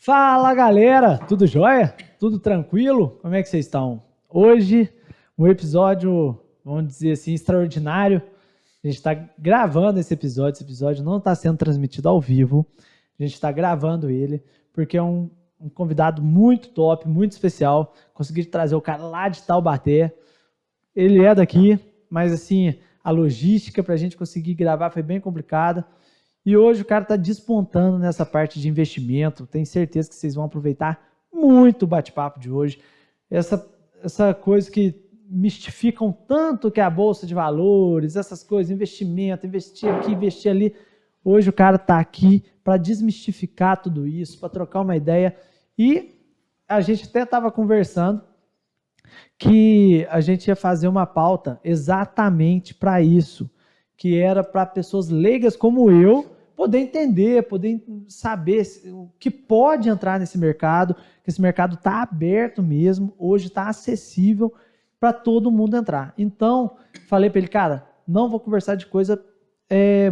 Fala galera, tudo jóia? Tudo tranquilo? Como é que vocês estão? Hoje, um episódio, vamos dizer assim, extraordinário. A gente está gravando esse episódio não está sendo transmitido ao vivo. A gente está gravando ele, porque é um convidado muito top, muito especial. Consegui trazer o cara lá de Taubaté. Ele é daqui, mas assim, a logística para a gente conseguir gravar foi bem complicada. E hoje o cara está despontando nessa parte de investimento. Tenho certeza que vocês vão aproveitar muito o bate-papo de hoje. Essa coisa que mistificam tanto que é a Bolsa de Valores, essas coisas, investimento, investir aqui, investir ali. Hoje o cara está aqui para desmistificar tudo isso, para trocar uma ideia. E a gente até estava conversando que a gente ia fazer uma pauta exatamente para isso, que era para pessoas leigas como eu poder entender, poder saber o que pode entrar nesse mercado, que esse mercado está aberto mesmo, hoje está acessível para todo mundo entrar. Então, falei para ele, cara, não vou conversar de coisa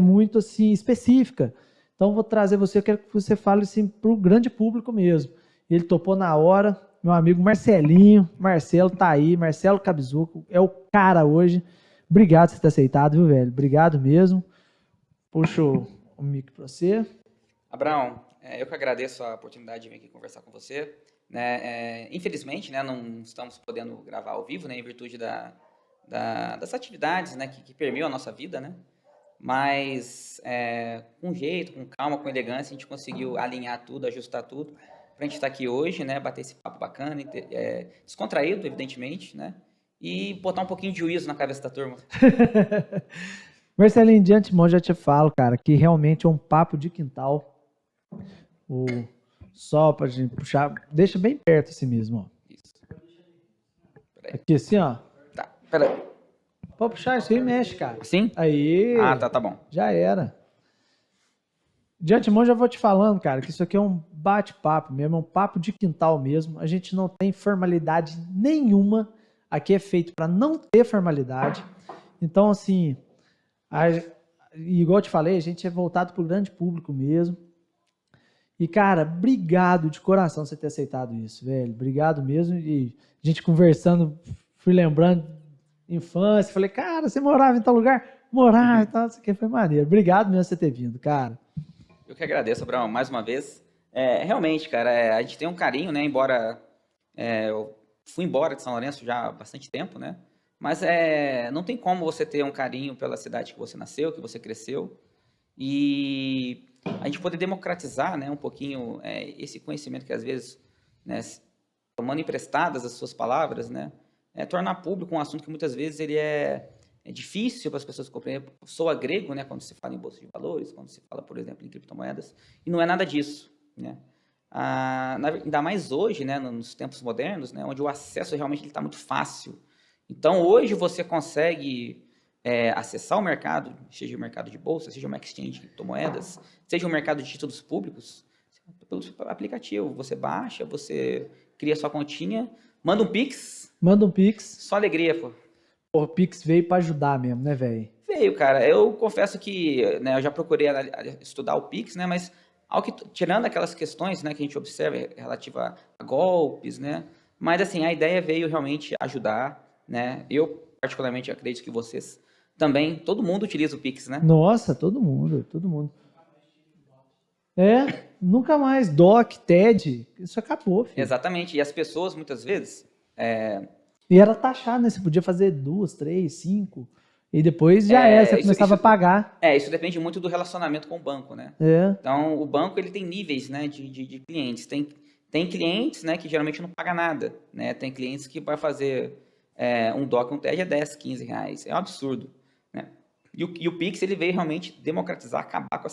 muito assim específica, então vou trazer você, eu quero que você fale assim, para o grande público mesmo. Ele topou na hora, meu amigo Marcelinho, Marcelo tá aí, Marcelo Cabizuco, é o cara hoje. Obrigado por você ter aceitado, viu, velho? Obrigado mesmo. Puxo o mic para você. Abraão, eu que agradeço a oportunidade de vir aqui conversar com você. Infelizmente, né, não estamos podendo gravar ao vivo, né, em virtude das atividades, né, que permeiam a nossa vida, né? Mas com jeito, com calma, com elegância, a gente conseguiu alinhar tudo, ajustar tudo, para a gente estar aqui hoje, né, bater esse papo bacana, descontraído, evidentemente, né? E botar um pouquinho de juízo na cabeça da turma. Marcelinho, de antemão já te falo, cara, que realmente é um papo de quintal. Só pra gente puxar, deixa bem perto assim mesmo, ó. Isso. Aqui assim, ó. Tá, peraí. Pode puxar isso aí, mexe, cara. Assim? Aí. Ah, tá bom. Já era. De antemão já vou te falando, cara, que isso aqui é um bate-papo mesmo, é um papo de quintal mesmo. A gente não tem formalidade nenhuma. Aqui é feito para não ter formalidade. Então, assim, igual eu te falei, a gente é voltado para o grande público mesmo. E, cara, obrigado de coração você ter aceitado isso, velho. Obrigado mesmo. E a gente conversando, fui lembrando infância. Falei, cara, você morava em tal lugar? Morava e tal, isso aqui foi maneiro. Obrigado mesmo por você ter vindo, cara. Eu que agradeço, Abraão, mais uma vez. Realmente, cara, a gente tem um carinho, né? Embora eu fui embora de São Lourenço já há bastante tempo, né? Mas não tem como você ter um carinho pela cidade que você nasceu, que você cresceu. E a gente poder democratizar, né, um pouquinho esse conhecimento que às vezes, né, tomando emprestadas as suas palavras, né, tornar público um assunto que muitas vezes ele é difícil para as pessoas compreenderem. Soa grego, né, quando se fala em bolsa de valores, quando se fala, por exemplo, em criptomoedas, e não é nada disso, né. Ainda mais hoje, né, nos tempos modernos, né, onde o acesso realmente está muito fácil. Então, hoje você consegue acessar o mercado, seja o mercado de bolsa, seja uma exchange de criptomoedas, seja o mercado de títulos públicos, pelo aplicativo. Você baixa, você cria sua continha, manda um Pix. Manda um Pix. Só alegria, pô. O Pix veio para ajudar mesmo, né, velho? Veio, cara. Eu confesso que, né, eu já procurei estudar o Pix, né, mas tirando aquelas questões, né, que a gente observa relativa a golpes, né, mas assim, a ideia veio realmente ajudar, né. Eu particularmente acredito que vocês também, todo mundo utiliza o Pix, né? Nossa, todo mundo. Nunca mais. DOC, TED, isso acabou, filho. Exatamente. E as pessoas, muitas vezes... E era taxado, né? Você podia fazer 2, 3, 5, e depois já você começava a pagar. Isso depende muito do relacionamento com o banco, né? Então, o banco, ele tem níveis, né, de clientes. Tem clientes, né, que geralmente não paga nada, né? Tem clientes que vai fazer um DOC, um TED a 10, 15 reais. É um absurdo, né? E o Pix, ele veio realmente democratizar, acabar com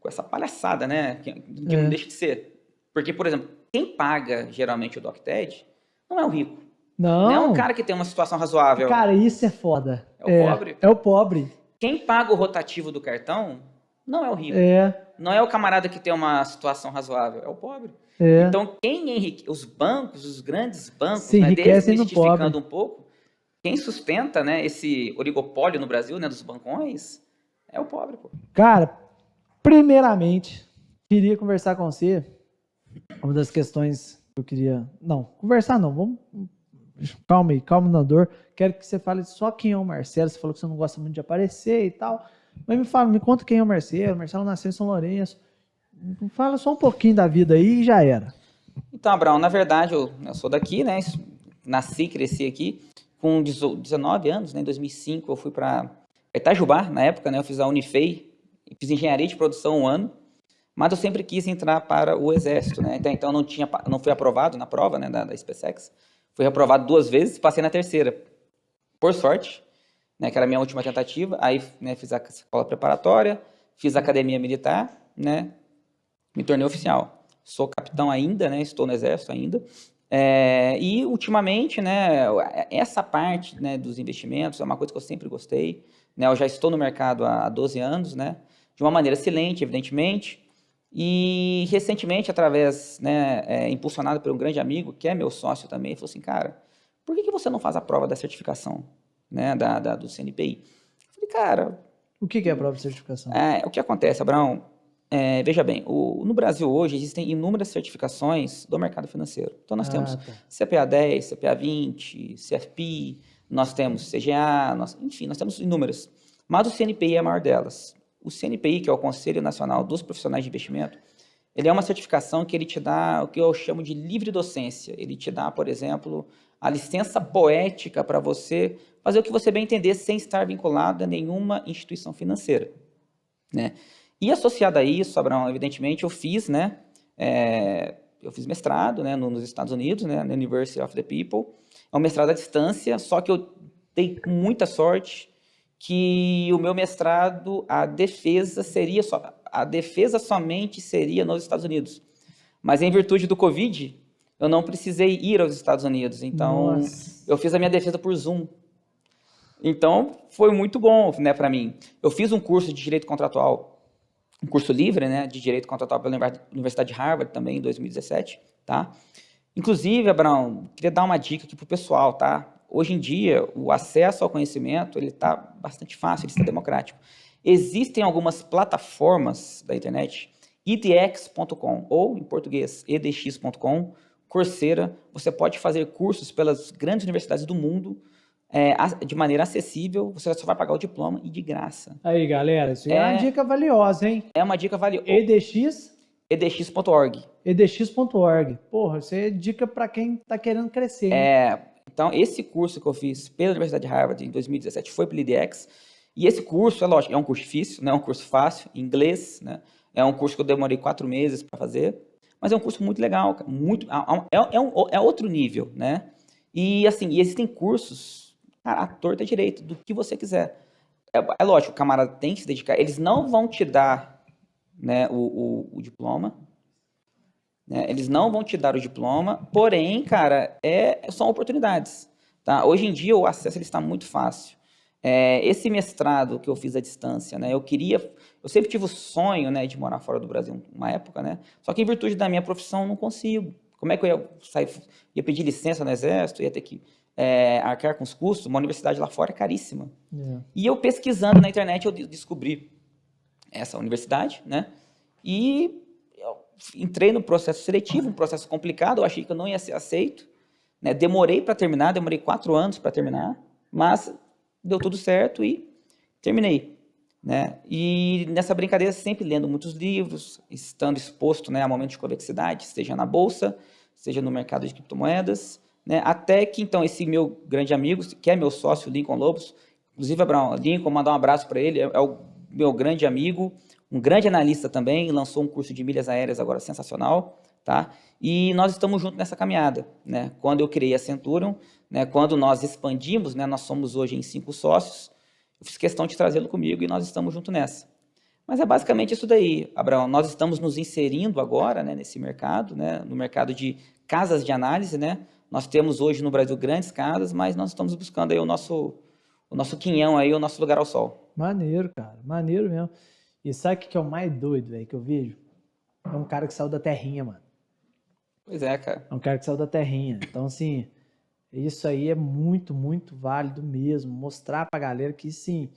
essa palhaçada, né? Que não deixa de ser. Porque, por exemplo, quem paga geralmente o DOC TED não é o rico. Não é um cara que tem uma situação razoável. Cara, isso é foda. É o pobre. É o pobre. Quem paga o rotativo do cartão não é o rico. Não é o camarada que tem uma situação razoável, é o pobre. Então, quem enriquece, os bancos, os grandes bancos, né, desmistificando um pouco, quem sustenta, né, esse oligopólio no Brasil, né, dos bancões, é o pobre, pô. Cara, primeiramente, queria conversar com você Uma das questões que eu queria... Não, conversar não, vamos... Calma aí, calma na dor. Quero que você fale só quem é o Marcelo. Você falou que você não gosta muito de aparecer e tal. Mas me conta quem é o Marcelo. O Marcelo nasceu em São Lourenço. Fala só um pouquinho da vida aí e já era. Então, Abraão, na verdade, eu sou daqui, né? Nasci, cresci aqui. Com 19 anos, né? Em 2005, eu fui para Itajubá, na época, né? Eu fiz a Unifei, fiz engenharia de produção 1 ano, mas eu sempre quis entrar para o Exército, né? Então não fui aprovado na prova, né? Da SpaceX. Fui aprovado 2 vezes, passei na terceira. Por sorte, né? Que era a minha última tentativa. Aí, né? Fiz a escola preparatória, fiz a academia militar, né? Me tornei oficial. Sou capitão ainda, né? Estou no Exército ainda. E ultimamente, né, essa parte, né, dos investimentos é uma coisa que eu sempre gostei, né, eu já estou no mercado há 12 anos, né, de uma maneira silente, evidentemente, e recentemente, através, né, impulsionado por um grande amigo, que é meu sócio também, ele falou assim, cara, por que você não faz a prova da certificação, né, do CNPI? Eu falei, cara... O que é a prova de certificação? O que acontece, Abraão? Veja bem, no Brasil hoje existem inúmeras certificações do mercado financeiro. Então nós temos CPA 10, CPA 20, CFP, nós temos CGA, enfim, nós temos inúmeras. Mas o CNPI é a maior delas. O CNPI, que é o Conselho Nacional dos Profissionais de Investimento, ele é uma certificação que ele te dá o que eu chamo de livre docência. Ele te dá, por exemplo, a licença poética para você fazer o que você bem entender sem estar vinculado a nenhuma instituição financeira, né? E associado a isso, Abraão, evidentemente, eu fiz, né? Eu fiz mestrado, né, nos Estados Unidos, né, na University of the People. É um mestrado à distância, só que eu dei muita sorte que o meu mestrado, a defesa somente seria nos Estados Unidos. Mas em virtude do Covid, eu não precisei ir aos Estados Unidos. Então, eu fiz a minha defesa por Zoom. Então, foi muito bom, né, para mim. Eu fiz um curso de Direito Contratual, um curso livre, né, de Direito Contratual pela Universidade de Harvard também, em 2017, tá? Inclusive, Abraão, queria dar uma dica aqui pro pessoal, tá? Hoje em dia, o acesso ao conhecimento, ele tá bastante fácil, ele está democrático. Existem algumas plataformas da internet, edx.com, ou, em português, edx.com, Coursera, você pode fazer cursos pelas grandes universidades do mundo, de maneira acessível, você só vai pagar o diploma e de graça. Aí, galera, isso é uma dica valiosa, hein? É uma dica valiosa. EDX? edx.org. edx.org. Porra, isso é dica para quem está querendo crescer, hein? Então, esse curso que eu fiz pela Universidade de Harvard em 2017 foi pelo EDX, e esse curso, é lógico, é um curso difícil, não é um curso fácil, em inglês, né? É um curso que eu demorei 4 meses para fazer, mas é um curso muito legal, muito, é outro nível, né? E, assim, existem cursos, cara, à torta e direito, do que você quiser. É lógico, o camarada tem que se dedicar. Eles não vão te dar, né, o diploma, né? Eles não vão te dar o diploma, porém, cara, são oportunidades. Tá? Hoje em dia, o acesso ele está muito fácil. Esse mestrado que eu fiz à distância, né, eu sempre tive o sonho, né, de morar fora do Brasil uma época, né? Só que em virtude da minha profissão, eu não consigo. Como é que eu ia pedir licença no Exército, ia ter que arcar com os custos? Uma universidade lá fora é caríssima. E eu pesquisando na internet, eu descobri essa universidade, né? E eu entrei no processo seletivo, um processo complicado, eu achei que eu não ia ser aceito, né? Demorei para terminar, demorei 4 anos para terminar, mas deu tudo certo e terminei, né? E nessa brincadeira, sempre lendo muitos livros, estando exposto, né, a momentos de convexidade, seja na bolsa, seja no mercado de criptomoedas, né? Até que, então, esse meu grande amigo, que é meu sócio, Lincoln Lobos, inclusive, Abraão, Lincoln, mandar um abraço para ele, é o meu grande amigo, um grande analista também, lançou um curso de milhas aéreas agora sensacional, tá? E nós estamos juntos nessa caminhada, né? Quando eu criei a Centurion, né, quando nós expandimos, né, nós somos hoje em 5 sócios, eu fiz questão de trazê-lo comigo e nós estamos juntos nessa. Mas é basicamente isso daí, Abraão. Nós estamos nos inserindo agora, né, nesse mercado, né, no mercado de casas de análise, né? Nós temos hoje no Brasil grandes casas, mas nós estamos buscando aí o nosso quinhão aí, o nosso lugar ao sol. Maneiro, cara. Maneiro mesmo. E sabe o que é o mais doido, velho, que eu vejo? É um cara que saiu da terrinha, mano. Pois é, cara. É um cara que saiu da terrinha. Então, assim, isso aí é muito, muito válido mesmo. Mostrar pra galera que, sim,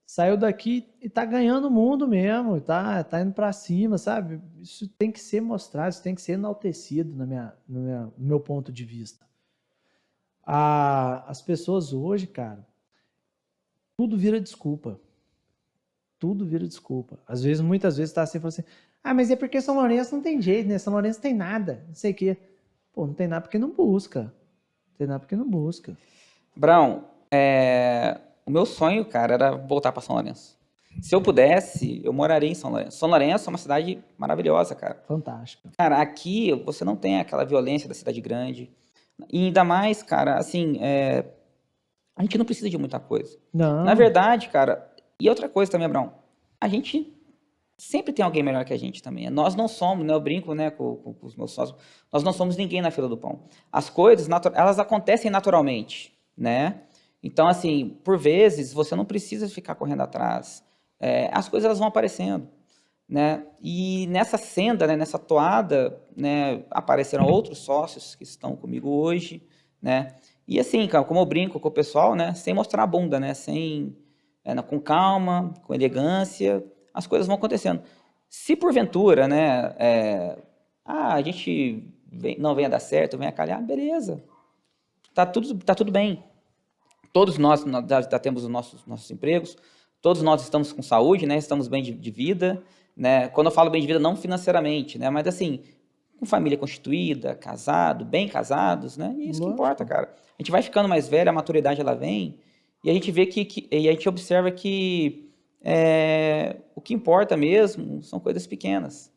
saiu daqui e tá ganhando o mundo mesmo, tá indo pra cima, sabe? Isso tem que ser mostrado, isso tem que ser enaltecido no meu ponto de vista. As pessoas hoje, cara, tudo vira desculpa. Tudo vira desculpa. Às vezes, muitas vezes, tá assim, fala assim, mas é porque São Lourenço não tem jeito, né? São Lourenço tem nada, não sei o quê. Pô, não tem nada porque não busca. Não tem nada porque não busca. Brown, o meu sonho, cara, era voltar para São Lourenço. Se eu pudesse, eu moraria em São Lourenço. São Lourenço é uma cidade maravilhosa, cara. Fantástico. Cara, aqui você não tem aquela violência da cidade grande. E ainda mais, cara, assim, a gente não precisa de muita coisa. Não. Na verdade, cara, e outra coisa também, Brown, a gente sempre tem alguém melhor que a gente também. Nós não somos, né? Eu brinco, né, com os meus sócios, nós não somos ninguém na fila do pão. As coisas, elas acontecem naturalmente, né? Então, assim, por vezes, você não precisa ficar correndo atrás. As coisas elas vão aparecendo, né? E nessa senda, né, nessa toada, né, apareceram outros sócios que estão comigo hoje, né? E assim, cara, como eu brinco com o pessoal, né, sem mostrar a bunda, né, com calma, com elegância, as coisas vão acontecendo. Se porventura, né, a gente não venha dar certo, venha calhar, beleza. Tá tudo bem. Todos nós já temos os nossos empregos, todos nós estamos com saúde, né, estamos bem de vida, né, quando eu falo bem de vida, não financeiramente, né, mas assim, com família constituída, casado, bem casados, né, e isso que importa, cara. A gente vai ficando mais velho, a maturidade ela vem, e a gente vê e a gente observa que o que importa mesmo são coisas pequenas,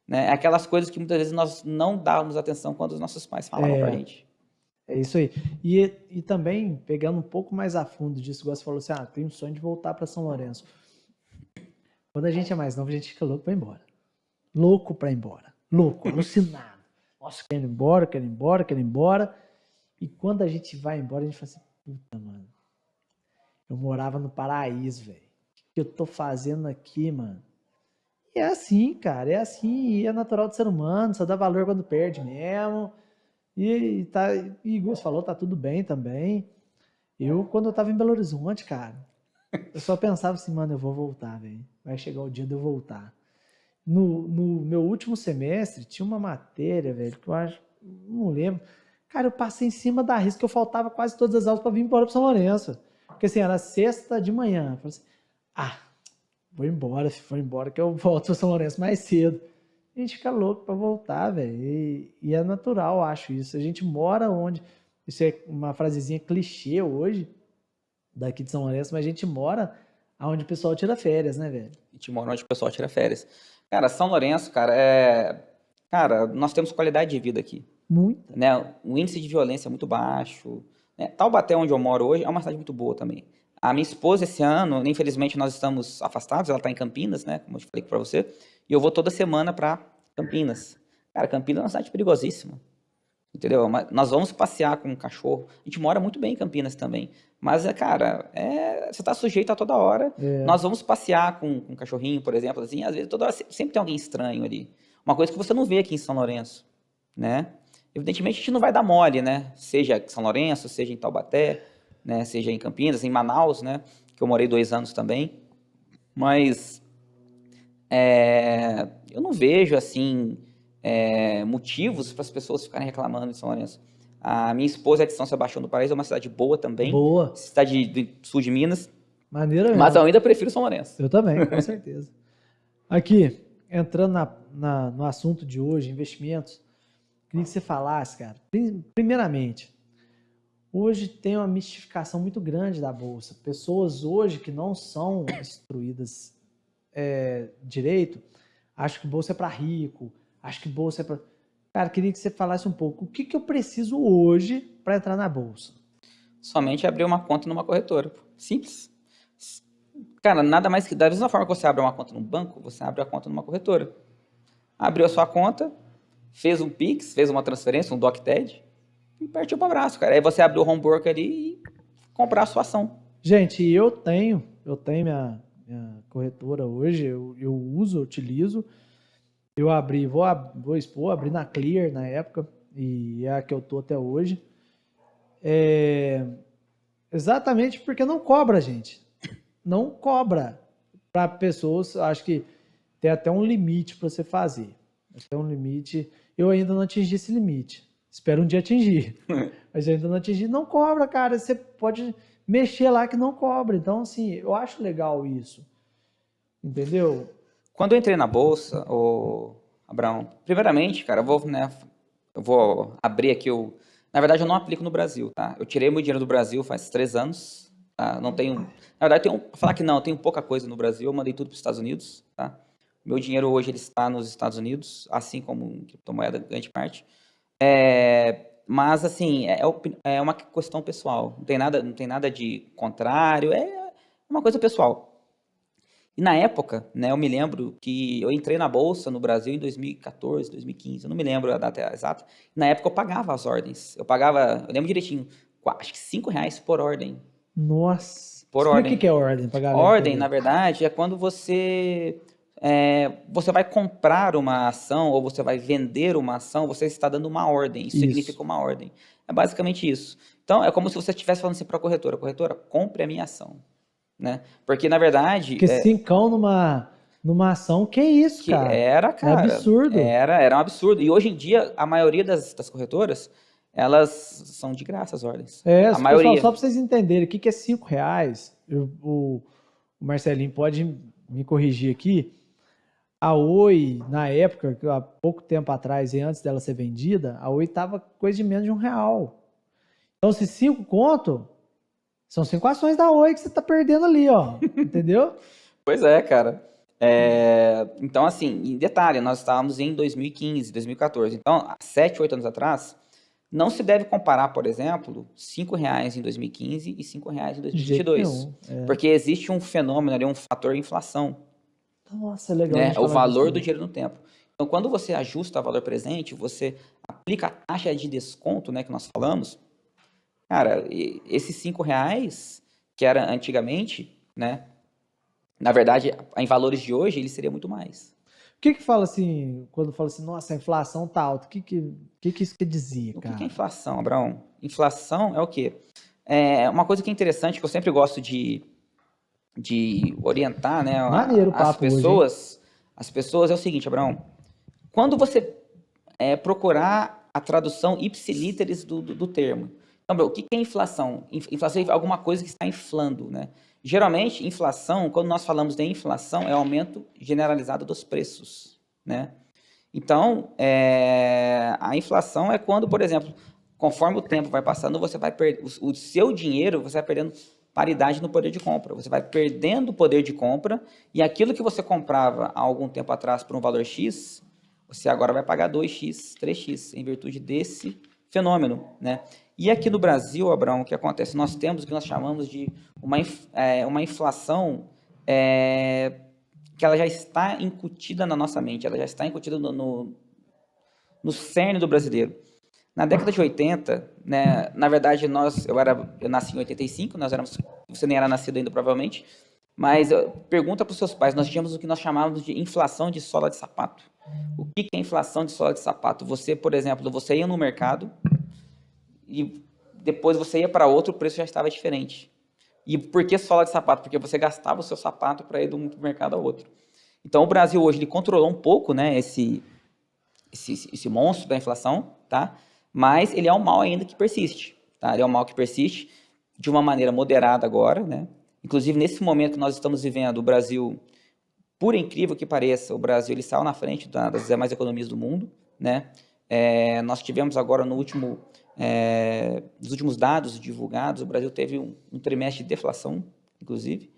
né, aquelas coisas que muitas vezes nós não dávamos atenção quando os nossos pais falavam pra gente. É isso aí. E também, pegando um pouco mais a fundo disso, igual você falou assim, tem um sonho de voltar para São Lourenço. Quando a gente é mais novo, a gente fica louco para ir embora. Louco para ir embora. Louco, alucinado. Nossa, quero ir embora, quero ir embora, quero ir embora. E quando a gente vai embora, a gente fala assim, puta, mano, eu morava no paraíso, velho. O que eu tô fazendo aqui, mano? E é assim, cara, é assim, e é natural do ser humano, só dá valor quando perde mesmo. E igual você falou, tá tudo bem também. Quando eu tava em Belo Horizonte, cara, eu só pensava assim, mano, eu vou voltar, velho. Vai chegar o dia de eu voltar. No meu último semestre, tinha uma matéria, velho, que eu acho, não lembro. Cara, eu passei em cima da risca, que eu faltava quase todas as aulas pra vir embora pro São Lourenço. Porque assim, era sexta de manhã. Eu falei assim, vou embora que eu volto pro São Lourenço mais cedo. A gente fica louco para voltar, velho. E é natural, acho isso. A gente mora onde... Isso é uma frasezinha clichê hoje, daqui de São Lourenço, mas a gente mora onde o pessoal tira férias, né, velho? A gente mora onde o pessoal tira férias. Cara, São Lourenço, cara, Cara, nós temos qualidade de vida aqui. Muita. Né? O índice de violência é muito baixo. Né? Taubaté, onde eu moro hoje, é uma cidade muito boa também. A minha esposa, esse ano, infelizmente, nós estamos afastados, ela está em Campinas, né? Como eu te falei para você. E eu vou toda semana para Campinas. Cara, Campinas é uma cidade perigosíssima. Entendeu? Mas nós vamos passear com um cachorro. A gente mora muito bem em Campinas também. Mas, cara, você está sujeito a toda hora. Nós vamos passear com um cachorrinho, por exemplo. Assim, às vezes, toda hora, sempre tem alguém estranho ali. Uma coisa que você não vê aqui em São Lourenço. Né? Evidentemente, a gente não vai dar mole, né? Seja em São Lourenço, seja em Taubaté, né? Seja em Campinas, em Manaus, né? Que eu morei 2 anos também. Mas eu não vejo, assim, motivos para as pessoas ficarem reclamando de São Lourenço. A minha esposa é de São Sebastião do Paraíso, é uma cidade boa também. Boa. Cidade do sul de Minas. Maneira mesmo. Mas eu ainda prefiro São Lourenço. Eu também, com certeza. Aqui, entrando no assunto de hoje, investimentos, queria que você falasse, cara. Primeiramente, hoje tem uma mistificação muito grande da Bolsa. Pessoas hoje que não são instruídas direito, acham que Bolsa é para rico, acham que Bolsa é para... Cara, queria que você falasse um pouco. O que eu preciso hoje para entrar na Bolsa? Somente abrir uma conta numa corretora. Simples. Cara, nada mais que... Da mesma forma que você abre uma conta num banco, você abre a conta numa corretora. Abriu a sua conta, fez um Pix, fez uma transferência, um DocTed, e partiu para o abraço, cara. Aí você abriu o home broker ali e comprar a sua ação. Gente, eu tenho minha corretora hoje, eu uso, utilizo. Eu vou expor, abri na Clear na época, e é a que eu tô até hoje. Exatamente porque não cobra, gente. não cobra para pessoas, acho que tem até um limite para você fazer. Tem um limite. Eu ainda não atingi esse limite. Espero um dia atingir. Mas eu ainda não atingi. Não cobra, cara. Você pode mexer lá que não cobra. Então, assim, eu acho legal isso. Entendeu? Quando eu entrei na bolsa, Abraão, primeiramente, cara, eu vou abrir aqui Na verdade, eu não aplico no Brasil, tá? Eu tirei meu dinheiro do Brasil faz 3 anos. Tá? Não tenho... Na verdade, pra falar que não, eu tenho pouca coisa no Brasil. Eu mandei tudo para os Estados Unidos, tá? Meu dinheiro hoje ele está nos Estados Unidos, assim como em criptomoeda, grande parte. Mas, assim, é uma questão pessoal. Não tem nada de contrário, é uma coisa pessoal. E na época, né, eu me lembro que eu entrei na Bolsa no Brasil em 2014, 2015, eu não me lembro a data exata. Na época eu pagava as ordens. Eu lembro direitinho, acho que R$5 por ordem. Nossa. Por Explica ordem. o que é ordem pra galera Ordem, entender. na verdade, é quando você vai comprar uma ação ou você vai vender uma ação, você está dando uma ordem. Isso significa uma ordem. É basicamente isso. Então, é como se você estivesse falando assim para a corretora: corretora, compre a minha ação. Né? Porque, na verdade... Porque 5 numa ação, que isso, cara? Era, cara. É absurdo. Era um absurdo. E hoje em dia, a maioria das corretoras, elas são de graça as ordens. A maioria. Pessoal, só para vocês entenderem, o que é R$5? O Marcelinho pode me corrigir aqui. A Oi, na época, há pouco tempo atrás, e antes dela ser vendida, a Oi estava coisa de menos de R$1. Então, se 5 conto, são 5 ações da Oi que você está perdendo ali, ó. Entendeu? Pois é, cara. Então, assim, em detalhe, nós estávamos em 2015, 2014. Então, há 7, 8 anos atrás, não se deve comparar, por exemplo, R$5 em 2015 e R$5 em 2022. Porque existe um fenômeno ali, um fator inflação. Nossa, é legal. Né? O valor do dinheiro no tempo. Então, quando você ajusta o valor presente, você aplica a taxa de desconto, né, que nós falamos, cara, esses R$5, que era antigamente, né, na verdade, em valores de hoje, ele seria muito mais. O que fala assim, quando fala assim, nossa, a inflação tá alta, o que isso quer dizer, cara? O que é inflação, Abraão? Inflação é o quê? É uma coisa que é interessante, que eu sempre gosto de orientar, né, as pessoas. Hoje, as pessoas é o seguinte, Abraão. Quando você procurar a tradução ipsilíteris do termo. Então, o que é inflação? Inflação é alguma coisa que está inflando, né? Geralmente, inflação, quando nós falamos de inflação, é aumento generalizado dos preços, né? Então, a inflação é quando, por exemplo, conforme o tempo vai passando, você vai o seu dinheiro, você vai perdendo paridade no poder de compra. Você vai perdendo o poder de compra e aquilo que você comprava há algum tempo atrás por um valor X, você agora vai pagar 2x, 3x, em virtude desse fenômeno, né? E aqui no Brasil, Abraão, o que acontece? Nós temos o que nós chamamos de uma inflação que ela já está incutida na nossa mente, ela já está incutida no cerne do brasileiro. Na década de 80, né, na verdade, eu nasci em 85, você nem era nascido ainda, provavelmente, mas pergunta para os seus pais, nós tínhamos o que nós chamávamos de inflação de sola de sapato. O que é inflação de sola de sapato? Você, por exemplo, você ia no mercado e depois você ia para outro, o preço já estava diferente. E por que sola de sapato? Porque você gastava o seu sapato para ir de um mercado ao outro. Então, o Brasil hoje ele controlou um pouco, né, esse monstro da inflação, tá? Mas ele é um mal ainda que persiste, tá? Ele é um mal que persiste de uma maneira moderada agora, né? Inclusive, nesse momento que nós estamos vivendo, o Brasil, por incrível que pareça, o Brasil ele saiu na frente das demais economias do mundo, né? Nós tivemos agora nos últimos dados divulgados, o Brasil teve um trimestre de deflação, inclusive,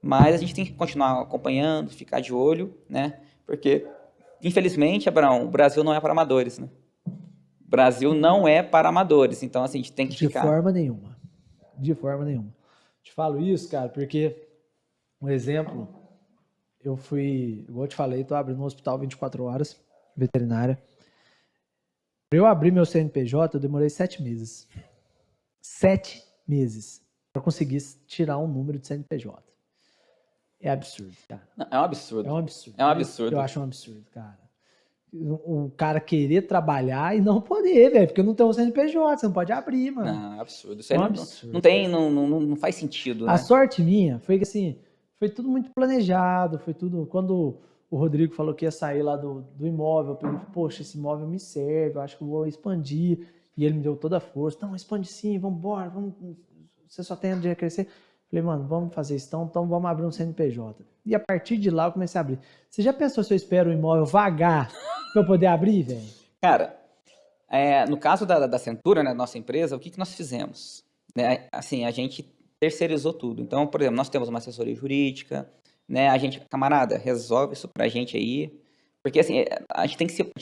mas a gente tem que continuar acompanhando, ficar de olho, né? Porque, infelizmente, Abraão, o Brasil não é para amadores, né? O Brasil não é para amadores, então assim, a gente tem que ficar... De forma nenhuma. De forma nenhuma. Te falo isso, cara, porque, um exemplo, eu fui, igual eu te falei, tô abrindo um hospital 24 horas, veterinária. Para eu abrir meu CNPJ, eu demorei 7 meses. 7 meses para conseguir tirar um número de CNPJ. É absurdo, cara. Não, é um absurdo. É um absurdo. É um absurdo. Eu acho um absurdo, cara. O cara querer trabalhar e não poder, velho, porque não tem um CNPJ, você não pode abrir, mano. Não, é absurdo. Isso aí não faz sentido, né? A sorte minha foi que, assim, foi tudo muito planejado, foi tudo... Quando o Rodrigo falou que ia sair lá do imóvel, eu falei, poxa, esse imóvel me serve, eu acho que eu vou expandir. E ele me deu toda a força. Não, expande sim, vamos embora, você só tem dinheiro a crescer. Falei, mano, vamos fazer isso, então vamos abrir um CNPJ. E a partir de lá eu comecei a abrir. Você já pensou se eu espero o imóvel vagar para eu poder abrir, velho? Cara, no caso da Centura, né, nossa empresa, o que nós fizemos? Né, assim, a gente terceirizou tudo. Então, por exemplo, nós temos uma assessoria jurídica, né, camarada, resolve isso pra gente aí, porque assim,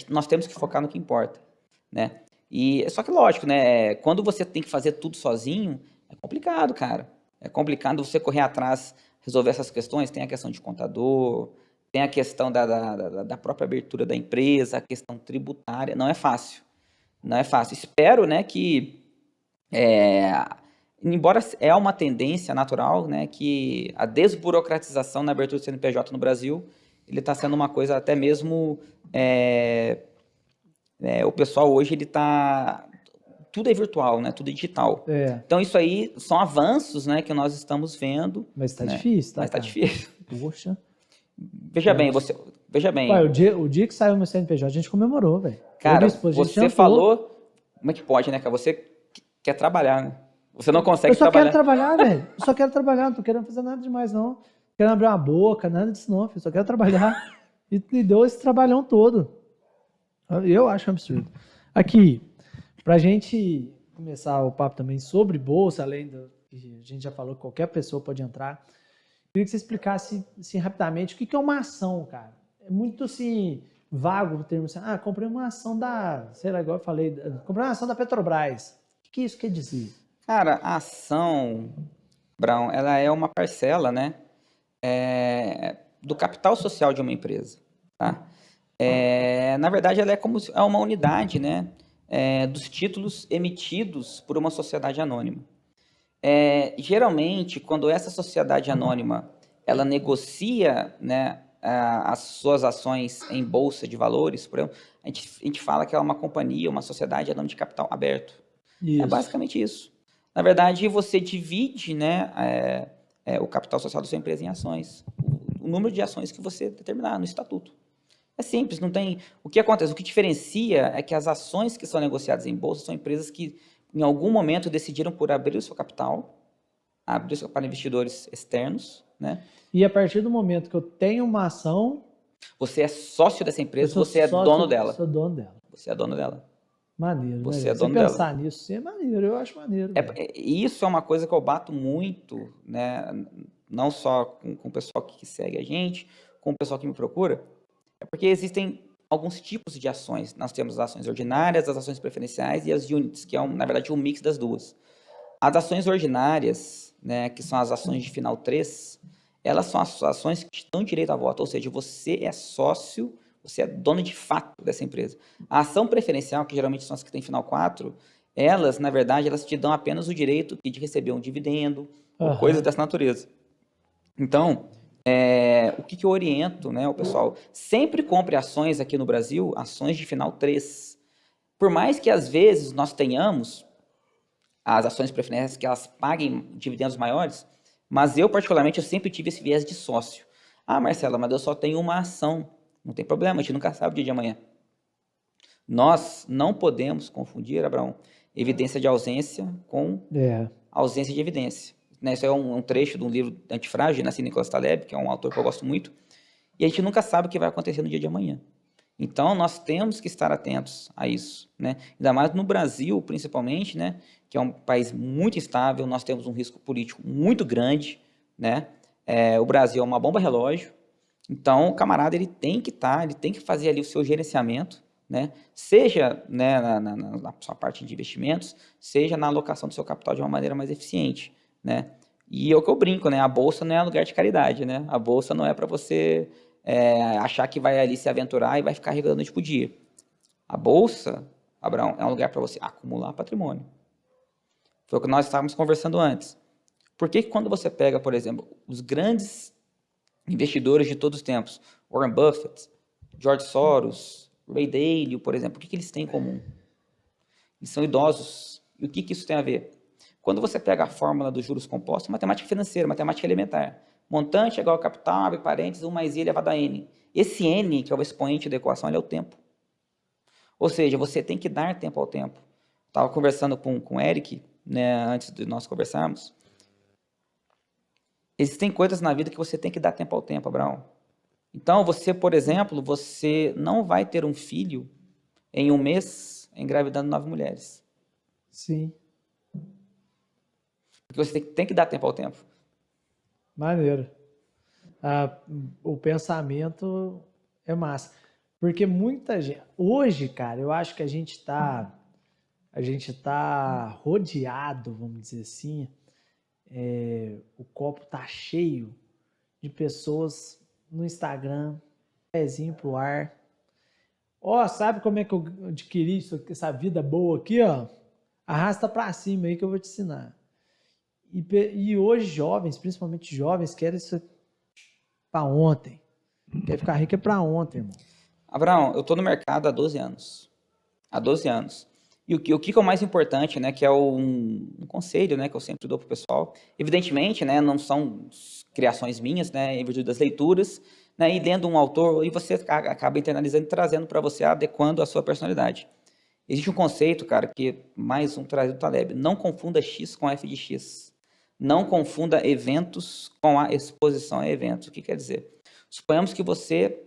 nós temos que focar no que importa, né? E só que lógico, né, quando você tem que fazer tudo sozinho, é complicado, cara. É complicado você correr atrás, resolver essas questões, tem a questão de contador, tem a questão da própria abertura da empresa, a questão tributária, não é fácil. Não é fácil. Espero, né, que, embora é uma tendência natural, né, que a desburocratização na abertura do CNPJ no Brasil, ele está sendo uma coisa até mesmo, o pessoal hoje, ele está, tudo é virtual, né, tudo é digital. Então isso aí são avanços, né, que nós estamos vendo. Mas está né? difícil, tá? Mas está difícil. Poxa. Veja bem. Ué, o dia que saiu meu CNPJ, a gente comemorou, velho. Cara, você falou, como é que pode, né, cara? Você quer trabalhar, né? Você não consegue trabalhar. Eu só quero trabalhar, velho. Eu só quero trabalhar, não tô querendo fazer nada demais, não. Não quero abrir uma boca, nada disso, não. Eu só quero trabalhar. E deu esse trabalhão todo. Eu acho um absurdo. Aqui, pra gente começar o papo também sobre bolsa, além do que a gente já falou que qualquer pessoa pode entrar, queria que você explicasse assim, rapidamente o que é uma ação, cara. É muito assim, vago o termo assim, comprei uma ação da, sei lá, igual eu falei, comprei uma ação da Petrobras. O que isso quer dizer? Cara, a ação, Brown, ela é uma parcela, né, do capital social de uma empresa, tá? Na verdade, ela é como é uma unidade, né, dos títulos emitidos por uma sociedade anônima. Geralmente, quando essa sociedade anônima ela negocia, né, as suas ações em bolsa de valores, por exemplo, a gente fala que ela é uma companhia, uma sociedade anônima de capital aberto. Isso. É basicamente isso. Na verdade, você divide, né, o capital social da sua empresa em ações, o número de ações que você determinar no estatuto. É simples, não tem... O que acontece? O que diferencia é que as ações que são negociadas em bolsa são empresas que, em algum momento, decidiram por abrir o seu capital, abrir para investidores externos, né? E a partir do momento que eu tenho uma ação... Você é sócio dessa empresa, você é dono dela. Eu sou dono dela. Você é dono dela. Maneiro, você né? é dono Se pensar dela. nisso, é maneiro, eu acho maneiro. Isso é uma coisa que eu bato muito, né? Não só com o pessoal que segue a gente, com o pessoal que me procura, é porque existem alguns tipos de ações. Nós temos as ações ordinárias, as ações preferenciais e as units, que é, na verdade, um mix das duas. As ações ordinárias, né, que são as ações de final 3, elas são as ações que te dão direito a voto, ou seja, você é sócio, você é dono de fato dessa empresa. A ação preferencial, que geralmente são as que têm final 4, elas, na verdade, elas te dão apenas o direito de receber um dividendo, ou coisas dessa natureza. Então, o que eu oriento, né, o pessoal? Sempre compre ações aqui no Brasil, ações de final 3. Por mais que, às vezes, nós tenhamos as ações preferenciais que elas paguem dividendos maiores, mas eu, particularmente, eu sempre tive esse viés de sócio. Marcela, mas eu só tenho uma ação. Não tem problema, a gente nunca sabe o dia de amanhã. Nós não podemos confundir, Abraão, evidência de ausência com ausência de evidência. Né? Isso é um trecho de um livro Antifrágil, Nassim Nicholas Taleb, que é um autor que eu gosto muito, e a gente nunca sabe o que vai acontecer no dia de amanhã. Então, nós temos que estar atentos a isso, né? Ainda mais no Brasil, principalmente, né? Que é um país muito instável, nós temos um risco político muito grande, né? O Brasil é uma bomba relógio, então o camarada ele tem que fazer ali o seu gerenciamento, né? Seja, né, na sua parte de investimentos, seja na alocação do seu capital de uma maneira mais eficiente, né? E é o que eu brinco, né? A bolsa não é lugar de caridade, né? A bolsa não é para você achar que vai ali se aventurar e vai ficar arrecadando noite por dia. A bolsa, Abraão, é um lugar para você acumular patrimônio. Foi o que nós estávamos conversando antes. Por que quando você pega, por exemplo, os grandes investidores de todos os tempos, Warren Buffett, George Soros, Ray Dalio, por exemplo, o que eles têm em comum? Eles são idosos. E o que isso tem a ver? Quando você pega a fórmula dos juros compostos, matemática financeira, matemática elementar. Montante é igual a capital, abre parênteses, 1 mais i elevado a n. Esse n, que é o expoente da equação, ele é o tempo. Ou seja, você tem que dar tempo ao tempo. Estava conversando com o Eric, né, antes de nós conversarmos. Existem coisas na vida que você tem que dar tempo ao tempo, Abraão. Então, você, por exemplo, você não vai ter um filho em 1 mês engravidando 9 mulheres. Sim. Porque você tem que dar tempo ao tempo. Maneiro. O pensamento é massa. Porque muita gente... Hoje, cara, eu acho que a gente tá rodeado, vamos dizer assim, o copo tá cheio de pessoas no Instagram, pezinho pro ar. Sabe como é que eu adquiri essa vida boa aqui, ó? Arrasta pra cima aí que eu vou te ensinar. E hoje jovens, principalmente jovens, querem isso pra ontem. Quer ficar rico é pra ontem, irmão. Abraão, eu tô no mercado há 12 anos. Há 12 anos. E o que é o mais importante, né, que é um conselho, né, que eu sempre dou pro pessoal. Evidentemente, né, não são criações minhas, né, em virtude das leituras, né, e lendo um autor, e você acaba internalizando e trazendo para você, adequando a sua personalidade. Existe um conceito, cara, que mais um traz do Taleb. Não confunda X com F de X. Não confunda eventos com a exposição a eventos. O que quer dizer? Suponhamos que você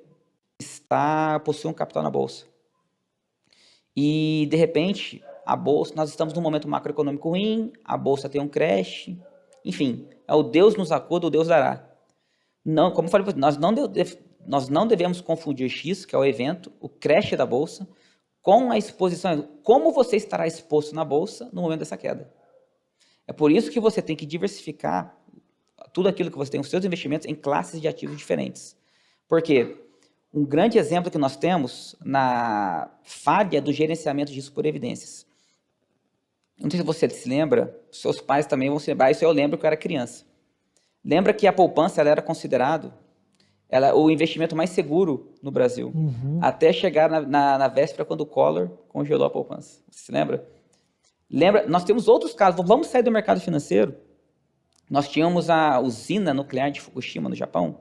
possui um capital na bolsa. E, de repente, a bolsa, nós estamos num momento macroeconômico ruim, a bolsa tem um crash, enfim, é o Deus nos acuda, o Deus dará. Não, como eu falei, nós não devemos confundir X, que é o evento, o crash da bolsa, com a exposição. Como você estará exposto na bolsa no momento dessa queda? É por isso que você tem que diversificar tudo aquilo que você tem, os seus investimentos, em classes de ativos diferentes. Por quê? Um grande exemplo que nós temos na falha do gerenciamento disso por evidências. Não sei se você se lembra, seus pais também vão se lembrar, isso eu lembro que eu era criança. Lembra que a poupança ela era considerado o investimento mais seguro no Brasil, até chegar na véspera quando o Collor congelou a poupança. Você se lembra? Lembra? Nós temos outros casos, vamos sair do mercado financeiro. Nós tínhamos a usina nuclear de Fukushima, no Japão,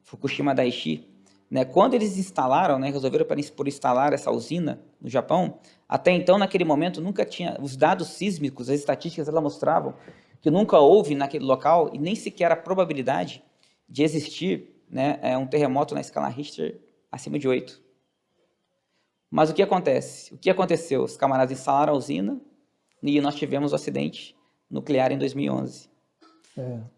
Fukushima Daiichi. Né? Quando eles instalaram, né, resolveram por instalar essa usina no Japão, até então, naquele momento, nunca tinha... Os dados sísmicos, as estatísticas, elas mostravam que nunca houve naquele local, e nem sequer a probabilidade de existir, né, um terremoto na escala Richter acima de 8. Mas o que acontece? O que aconteceu? Os camaradas instalaram a usina e nós tivemos o acidente nuclear em 2011.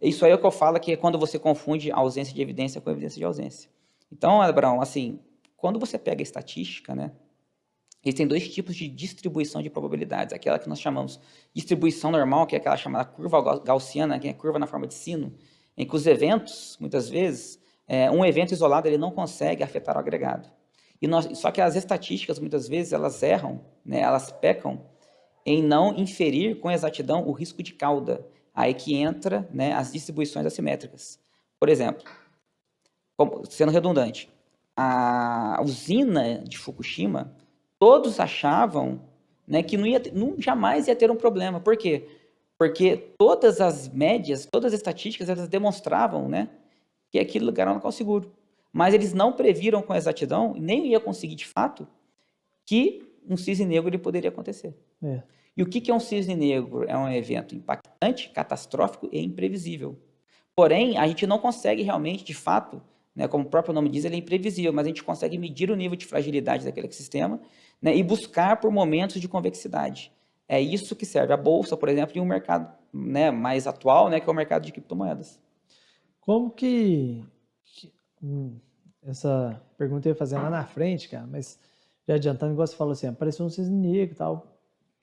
Isso aí é o que eu falo, que é quando você confunde a ausência de evidência com a evidência de ausência. Então, Abraão, assim, quando você pega a estatística, né, existem 2 tipos de distribuição de probabilidades. Aquela que nós chamamos de distribuição normal, que é aquela chamada curva gaussiana, que é curva na forma de sino, em que os eventos, muitas vezes, um evento isolado ele não consegue afetar o agregado. Só que as estatísticas, muitas vezes, elas erram, né, elas pecam em não inferir com exatidão o risco de cauda. Aí que entra, né, as distribuições assimétricas. Por exemplo, sendo redundante, a usina de Fukushima, todos achavam, né, que jamais ia ter um problema. Por quê? Porque todas as médias, todas as estatísticas, elas demonstravam, né, que aquele lugar era um local seguro. Mas eles não previram com exatidão, nem ia conseguir de fato, que um cisne negro ele poderia acontecer. E o que é um cisne negro? É um evento impactante, catastrófico e imprevisível. Porém, a gente não consegue realmente, de fato, né, como o próprio nome diz, ele é imprevisível, mas a gente consegue medir o nível de fragilidade daquele ecossistema, né, e buscar por momentos de convexidade. É isso que serve a bolsa, por exemplo, e um mercado, né, mais atual, né, que é o mercado de criptomoedas. Como que essa pergunta eu ia fazer lá na frente, cara, mas já adiantando, igual você falou assim, apareceu um cisne negro e tal,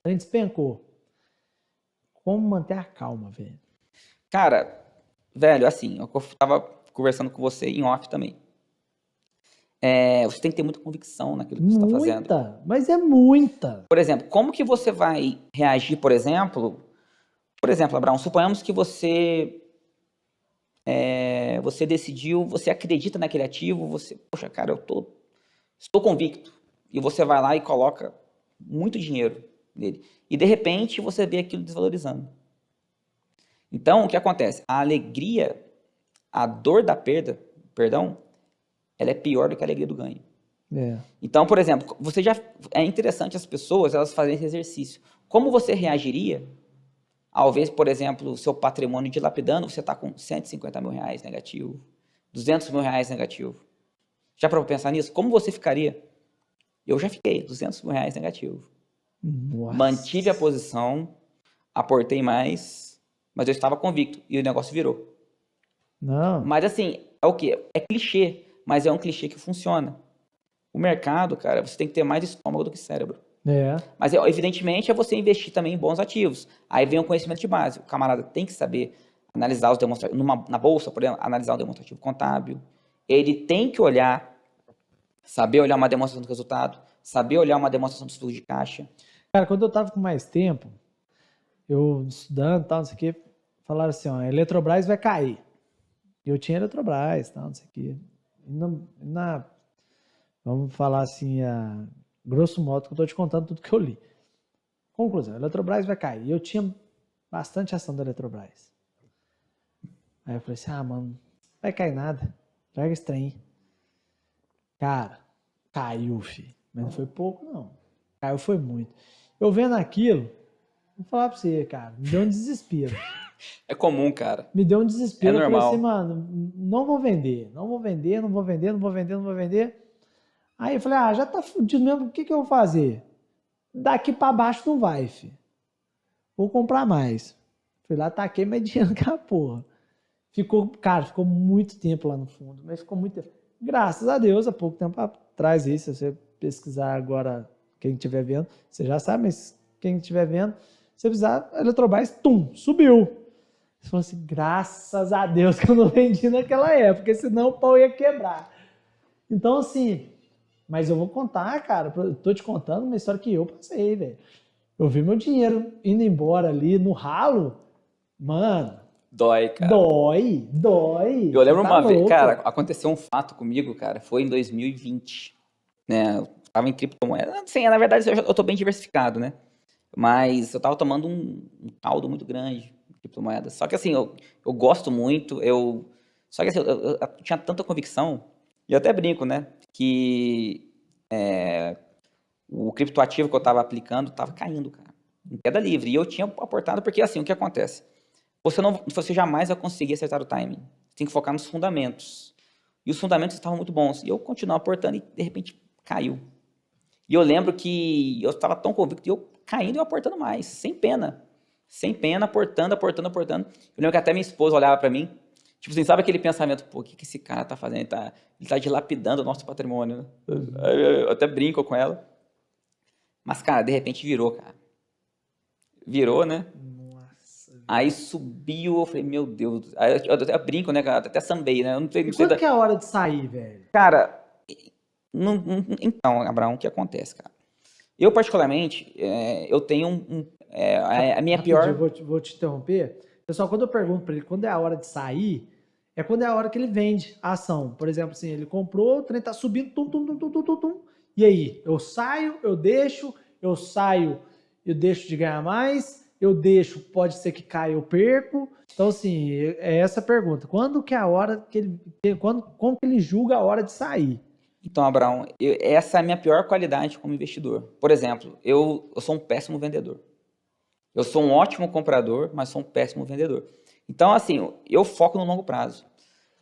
a gente despencou. Como manter a calma, velho? Cara, velho, assim, eu tava conversando com você em off também. Você tem que ter muita convicção naquilo que você está fazendo. Muita, mas é muita. Por exemplo, como que você vai reagir, por exemplo, Abraão, suponhamos que você decidiu, você acredita naquele ativo, poxa, cara, estou convicto. E você vai lá e coloca muito dinheiro nele. E, de repente, você vê aquilo desvalorizando. Então, o que acontece? A alegria, a dor da perda, perdão, ela é pior do que a alegria do ganho. Então, por exemplo, é interessante as pessoas elas fazerem esse exercício. Como você reagiria ao ver, por exemplo, o seu patrimônio dilapidando, você está com 150 mil reais negativo, 200 mil reais negativo. Já para pensar nisso? Como você ficaria? Eu já fiquei, 200 mil reais negativo. Nossa. Mantive a posição, aportei mais, mas eu estava convicto e o negócio virou. Não. Mas assim, é o quê? É clichê, mas é um clichê que funciona. O mercado, cara, você tem que ter mais estômago do que cérebro. Mas, evidentemente, é você investir também em bons ativos. Aí vem o conhecimento de base. O camarada tem que saber analisar os demonstrativos. Na bolsa, por exemplo, analisar um demonstrativo contábil. Ele tem que saber olhar uma demonstração do resultado, saber olhar uma demonstração do fluxo de caixa. Cara, quando eu tava com mais tempo, eu estudando e tal, não sei o quê, falaram assim, ó, a Eletrobras vai cair. E eu tinha Eletrobras, tal, não sei o quê. Vamos falar assim, grosso modo, que eu tô te contando tudo que eu li. Conclusão, a Eletrobras vai cair. E eu tinha bastante ação da Eletrobras. Aí eu falei assim, mano, vai cair nada. Larga esse trem. Cara, caiu, filho. Mas não foi pouco, não. Caiu foi muito. Eu vendo aquilo, vou falar pra você, cara, me deu um desespero. É comum, cara. Me deu um desespero. É normal. Eu falei assim, mano, não vou vender. Aí eu falei, já tá fudido mesmo, o que eu vou fazer? Daqui pra baixo não vai, filho. Vou comprar mais. Fui lá, taquei meu dinheiro com a porra. Ficou muito tempo lá no fundo, mas ficou muito tempo. Graças a Deus, há pouco tempo atrás, se você pesquisar agora, quem estiver vendo, você já sabe, mas quem estiver vendo, se você precisar, a Eletrobras, subiu. Você falou assim, graças a Deus que eu não vendi naquela época, senão o pau ia quebrar. Então, assim, mas eu vou contar, cara, eu tô te contando uma história que eu passei, velho. Eu vi meu dinheiro indo embora ali no ralo, mano. Dói, cara. Dói. Eu lembro uma vez, cara, aconteceu um fato comigo, cara, foi em 2020, né? Eu tava em criptomoeda. Sim, na verdade, eu tô bem diversificado, né? Mas eu tava tomando um caldo muito grande em criptomoedas. Só que assim, eu gosto muito, só que assim, eu tinha tanta convicção, e eu até brinco, né? Que o criptoativo que eu tava aplicando tava caindo, cara, em queda livre. E eu tinha aportado, porque assim, o que acontece? Você jamais vai conseguir acertar o timing. Você tem que focar nos fundamentos. E os fundamentos estavam muito bons. E eu continuava aportando e, de repente, caiu. E eu lembro que eu estava tão convicto e eu caindo e eu aportando mais, sem pena. Sem pena, aportando. Eu lembro que até minha esposa olhava para mim, tipo assim, sabe aquele pensamento, pô, o que esse cara tá fazendo? Ele tá dilapidando o nosso patrimônio, né? Eu até brinco com ela. Mas, cara, de repente virou, cara. Virou, né? Aí subiu, eu falei, meu Deus. Aí eu brinco, né, cara? Até sambei, né? Eu não sei, e quando que é a hora de sair, velho? Cara, então, Abraão, o que acontece, cara? Eu, particularmente, eu tenho a minha pior... Vou te interromper. Pessoal, quando eu pergunto para ele quando é a hora de sair, é quando é a hora que ele vende a ação. Por exemplo, assim, ele comprou, o trem tá subindo, tum. E aí? Eu saio, eu deixo, eu deixo de ganhar mais... Eu deixo, pode ser que caia, eu perco. Então, assim, é essa a pergunta. Quando que é a hora que ele... Como que ele julga a hora de sair? Então, Abraão, essa é a minha pior qualidade como investidor. Por exemplo, eu sou um péssimo vendedor. Eu sou um ótimo comprador, mas sou um péssimo vendedor. Então, assim, eu foco no longo prazo.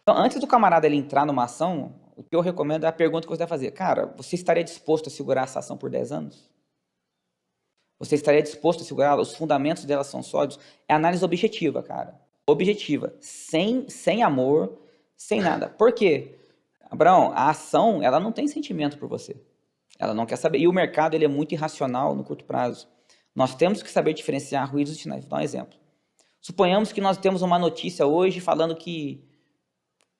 Então, antes do camarada ele entrar numa ação, o que eu recomendo é a pergunta que você deve fazer. Cara, você estaria disposto a segurar essa ação por 10 anos? Você estaria disposto a segurá-la? Os fundamentos dela são sólidos? É análise objetiva, cara. Objetiva. Sem amor, sem nada. Por quê? Abraão, a ação, ela não tem sentimento por você. Ela não quer saber. E o mercado, ele é muito irracional no curto prazo. Nós temos que saber diferenciar ruídos e sinais. Vou dar um exemplo. Suponhamos que nós temos uma notícia hoje falando que...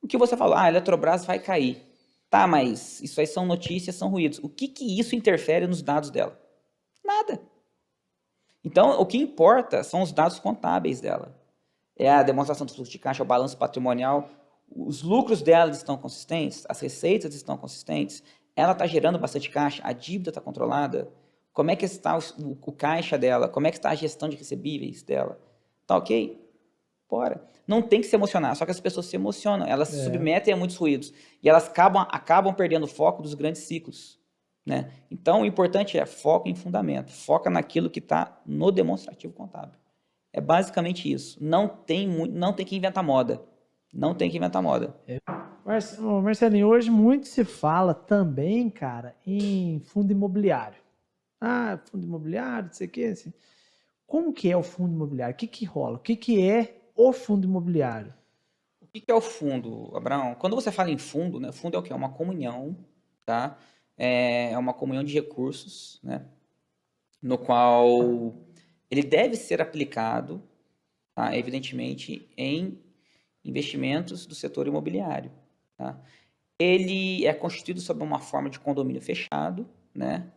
O que você falou? A Eletrobras vai cair. Tá, mas isso aí são notícias, são ruídos. O que isso interfere nos dados dela? Nada. Então, o que importa são os dados contábeis dela. É a demonstração do fluxo de caixa, o balanço patrimonial. Os lucros dela estão consistentes, as receitas estão consistentes, ela está gerando bastante caixa, a dívida está controlada. Como é que está o caixa dela? Como é que está a gestão de recebíveis dela? Tá ok? Bora. Não tem que se emocionar, só que as pessoas se emocionam, elas se submetem a muitos ruídos e elas acabam perdendo o foco dos grandes ciclos, né? Então, o importante é foco em fundamento, foca naquilo que está no demonstrativo contábil. É basicamente isso. Não tem que inventar moda. Não tem que inventar moda. Marcelinho, hoje muito se fala também, cara, em fundo imobiliário. Ah, fundo imobiliário, não sei o quê. Assim. Como que é o fundo imobiliário? O que que rola? O que que é o fundo imobiliário? O que é o fundo, Abraão? Quando você fala em fundo, né? Fundo é o quê? É uma comunhão, tá? É uma comunhão de recursos, né? No qual ele deve ser aplicado, tá? Evidentemente, em investimentos do setor imobiliário, tá? Ele é constituído sob uma forma de condomínio fechado, né?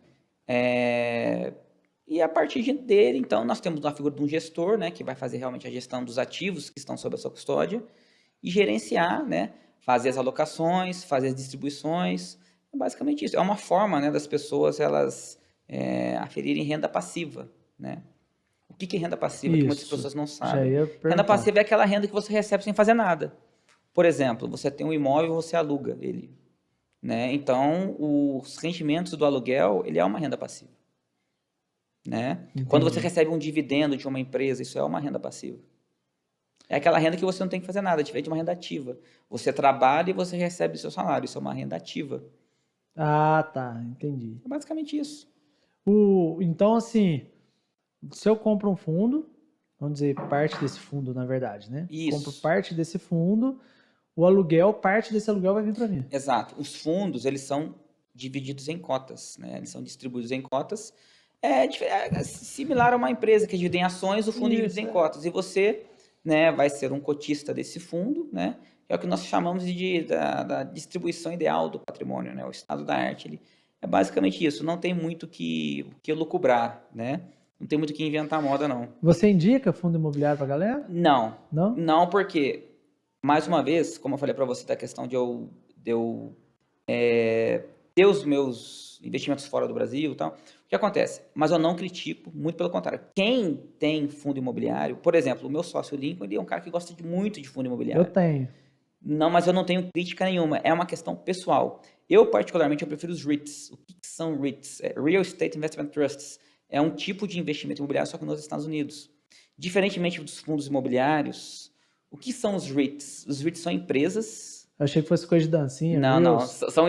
E a partir dele, então, nós temos a figura de um gestor, né, que vai fazer realmente a gestão dos ativos que estão sob a sua custódia e gerenciar, né, fazer as alocações, fazer as distribuições. É basicamente isso. É uma forma, né, das pessoas elas aferirem renda passiva, né? O que é renda passiva? Que muitas pessoas não sabem. Renda passiva é aquela renda que você recebe sem fazer nada. Por exemplo, você tem um imóvel e você aluga ele, né? Então, os rendimentos do aluguel, ele é uma renda passiva. Né? Quando você recebe um dividendo de uma empresa, isso é uma renda passiva. É aquela renda que você não tem que fazer nada, diferente de uma renda ativa. Você trabalha e você recebe o seu salário, isso é uma renda ativa. Ah, tá, entendi. É basicamente isso. Então, assim, se eu compro um fundo, vamos dizer, parte desse fundo, na verdade, né? Isso. Compro parte desse fundo, o aluguel, parte desse aluguel vai vir para mim. Exato. Os fundos, eles são divididos em cotas, né? Eles são distribuídos em cotas. É similar a uma empresa que divide em ações, o fundo divide em cotas. E você, né, vai ser um cotista desse fundo, né? É o que nós chamamos da distribuição ideal do patrimônio, né? O estado da arte. É basicamente isso. Não tem muito que lucubrar, né? Não tem muito que inventar moda, não. Você indica fundo imobiliário para galera? Não. Não? Não, porque, mais uma vez, como eu falei para você da questão de eu ter os meus investimentos fora do Brasil e tal, o que acontece? Mas eu não critico, muito pelo contrário. Quem tem fundo imobiliário, por exemplo, o meu sócio Lincoln, ele é um cara que gosta muito de fundo imobiliário. Eu tenho. Não, mas eu não tenho crítica nenhuma, é uma questão pessoal. Eu, particularmente, eu prefiro os REITs. O que são REITs? Real Estate Investment Trusts. É um tipo de investimento imobiliário, só que nos Estados Unidos. Diferentemente dos fundos imobiliários, o que são os REITs? Os REITs são empresas... Eu achei que fosse coisa de dancinha. Não. São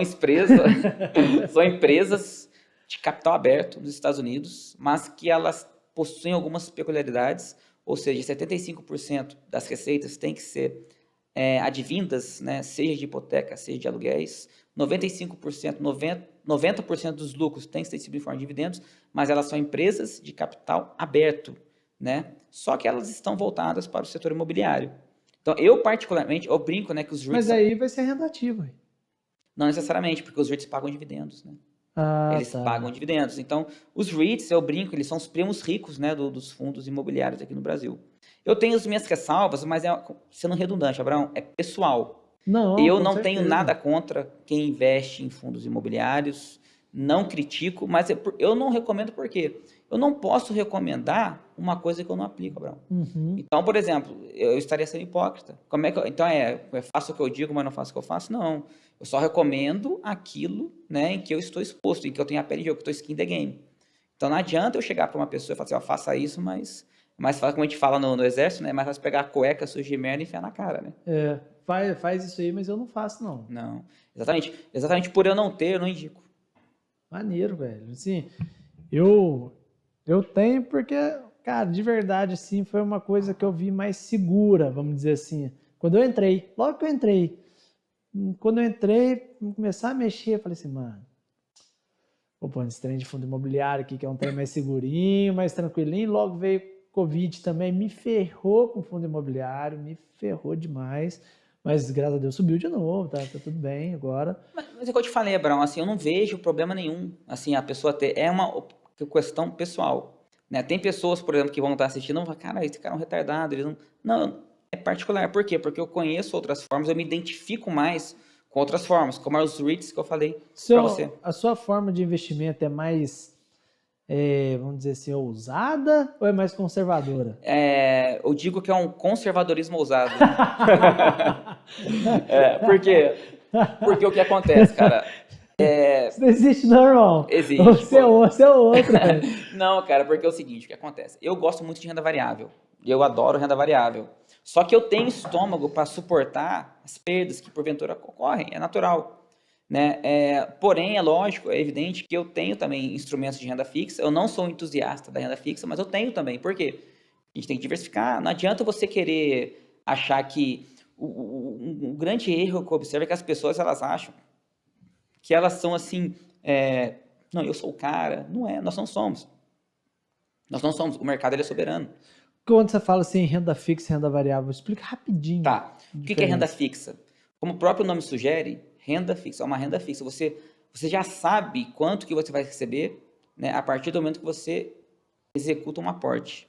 empresas de capital aberto nos Estados Unidos, mas que elas possuem algumas peculiaridades, ou seja, 75% das receitas têm que ser advindas, né, seja de hipoteca, seja de aluguéis, 95%, 90% dos lucros têm que ser distribuídos em forma de dividendos, mas elas são empresas de capital aberto, né? Só que elas estão voltadas para o setor imobiliário. Então, eu particularmente, eu brinco, né, que os REITs... Mas aí vai ser renda ativa. Não necessariamente, porque os REITs pagam dividendos, né? Eles tá. pagam dividendos. Então, os REITs, eu brinco, eles são os primos ricos, né, dos fundos imobiliários aqui no Brasil. Eu tenho as minhas ressalvas, mas sendo redundante, Abraão, é pessoal. Eu não tenho nada contra quem investe em fundos imobiliários, não critico, mas eu não recomendo por quê? Eu não posso recomendar uma coisa que eu não aplico, Abraão. Uhum. Então, por exemplo, eu estaria sendo hipócrita. Então, eu faço o que eu digo, mas não faço o que eu faço? Não. Eu só recomendo aquilo, né, em que eu estou exposto, em que eu tenho a pele de jogo, que eu estou skin the game. Então, não adianta eu chegar para uma pessoa e falar assim, ó, faça isso, mas como a gente fala no exército, né, mais fácil pegar a cueca, suja de merda e enfiar na cara, né? Faz isso aí, mas eu não faço, não. Não. Exatamente por eu não ter, eu não indico. Maneiro, velho. Assim, eu tenho porque, cara, de verdade, assim, foi uma coisa que eu vi mais segura, vamos dizer assim. Quando eu entrei, logo que eu entrei, começar a mexer, eu falei assim, mano, vou pôr esse trem de fundo imobiliário aqui, que é um trem mais segurinho, mais tranquilinho, logo veio Covid também, me ferrou com fundo imobiliário, me ferrou demais. Mas, graças a Deus, subiu de novo, tá tudo bem agora. Mas é o que eu te falei, Abraão, assim, eu não vejo problema nenhum, assim, a pessoa ter, é uma questão pessoal, né? Tem pessoas, por exemplo, que vão estar assistindo e vão falar, cara, esse cara é um retardado, eles não, é particular, por quê? Porque eu conheço outras formas, eu me identifico mais com outras formas, como os REITs que eu falei para você. A sua forma de investimento é mais vamos dizer assim, ousada ou é mais conservadora? Eu digo que é um conservadorismo ousado. Por quê? Porque o que acontece, cara? Isso não existe não, irmão. Existe. Você é outro, velho. Não, cara, porque é o seguinte, o que acontece? Eu gosto muito de renda variável. Eu adoro renda variável. Só que eu tenho estômago para suportar as perdas que porventura ocorrem, é natural. Né? Porém, é lógico, é evidente que eu tenho também instrumentos de renda fixa. Eu não sou um entusiasta da renda fixa, mas eu tenho também. Por quê? A gente tem que diversificar. Não adianta você querer achar que... Um grande erro que eu observo é que as pessoas elas acham que elas são assim... não, eu sou o cara. Não é, nós não somos. Nós não somos. O mercado ele é soberano. Quando você fala assim, renda fixa e renda variável, explica rapidinho. Tá. O que é renda fixa? Como o próprio nome sugere, renda fixa é uma renda fixa. Você já sabe quanto que você vai receber, né, a partir do momento que você executa um aporte.